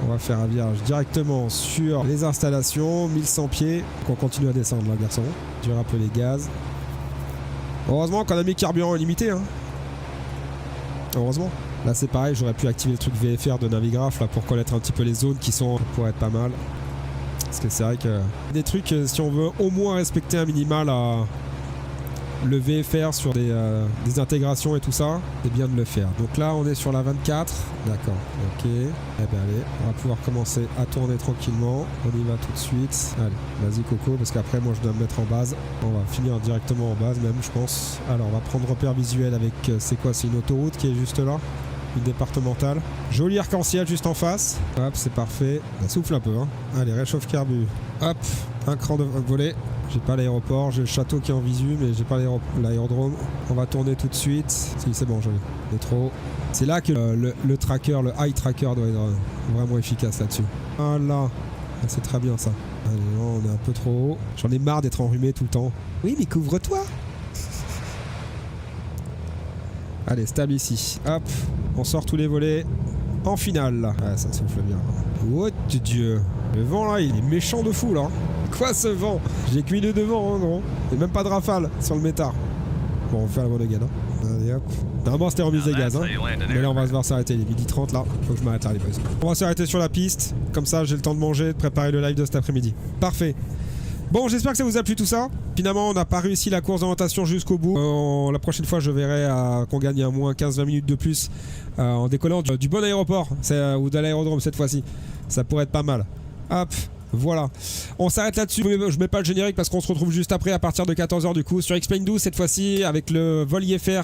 On va faire un virage directement sur les installations, 1100 pieds. Donc on continue à descendre là, garçon. Durer un peu les gaz. Heureusement qu'on a mis carburant illimité. Hein. Heureusement. Là c'est pareil, j'aurais pu activer le truc VFR de Navigraph là, pour connaître un petit peu les zones qui sont pour être pas mal. Parce que c'est vrai que des trucs, si on veut au moins respecter un minimal le VFR sur des intégrations et tout ça, c'est bien de le faire. Donc là on est sur la 24, d'accord, ok. Eh bien allez, on va pouvoir commencer à tourner tranquillement. On y va tout de suite. Allez, vas-y Coco, parce qu'après moi je dois me mettre en base. On va finir directement en base même, je pense. Alors on va prendre repère visuel avec, c'est quoi, c'est une autoroute qui est juste là, une départementale. Joli arc-en-ciel juste en face. Hop, c'est parfait. Ça souffle un peu, hein. Allez, réchauffe carbu. Hop, un cran de volet. J'ai pas l'aéroport, j'ai le château qui est en visu, mais j'ai pas l'aérodrome. On va tourner tout de suite. Si, c'est bon, joli. Métro. C'est là que le tracker, le eye tracker doit être vraiment efficace là-dessus. Voilà. C'est très bien ça. Allez, on est un peu trop haut. J'en ai marre d'être enrhumé tout le temps. Oui, mais couvre-toi. Allez, stable ici. Hop, on sort tous les volets. En finale, là. Ouais, ça souffle bien. Oh Dieu. Le vent là, il est méchant de fou là. Quoi ce vent? J'ai cuit le devant en gros. Il n'y a même pas de rafale sur le métard. Bon, on fait la bonne again. Hein. Allez hop. Normalement c'était remise des gaz. Hein. Mais là on va se voir s'arrêter. Il est 12h30 là. Faut que je m'arrête là les boys. On va s'arrêter sur la piste. Comme ça j'ai le temps de manger, de préparer le live de cet après-midi. Parfait. Bon, j'espère que ça vous a plu tout ça. Finalement, on n'a pas réussi la course d'orientation jusqu'au bout. La prochaine fois, je verrai qu'on gagne à moins 15-20 minutes de plus en décollant du bon aéroport ou de l'aérodrome cette fois-ci. Ça pourrait être pas mal. Hop. Voilà, on s'arrête là-dessus. Je mets pas le générique parce qu'on se retrouve juste après à partir de 14h du coup sur Explain 12 cette fois-ci avec le vol IFR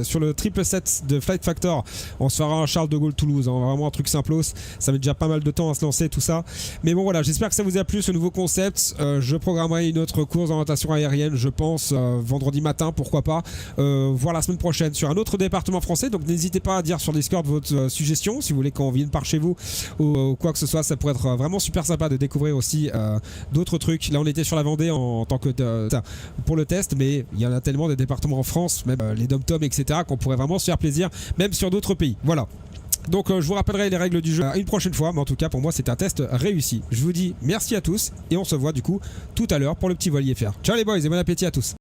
sur le 777 de Flight Factor. On se fera un Charles de Gaulle Toulouse, hein, vraiment un truc simplos. Ça met déjà pas mal de temps à se lancer tout ça. Mais bon voilà, j'espère que ça vous a plu ce nouveau concept. Je programmerai une autre course d'orientation aérienne, je pense vendredi matin, pourquoi pas. Voir la semaine prochaine sur un autre département français. Donc n'hésitez pas à dire sur Discord votre suggestion si vous voulez qu'on vienne par chez vous ou quoi que ce soit. Ça pourrait être vraiment super sympa de découvrir aussi d'autres trucs. Là on était sur la Vendée en tant que pour le test, mais il y en a tellement des départements en France, même les dom-tom etc, qu'on pourrait vraiment se faire plaisir même sur d'autres pays. Voilà, donc je vous rappellerai les règles du jeu une prochaine fois, mais en tout cas pour moi c'est un test réussi. Je vous dis merci à tous et on se voit du coup tout à l'heure pour le petit vol IFR. Ciao les boys et bon appétit à tous.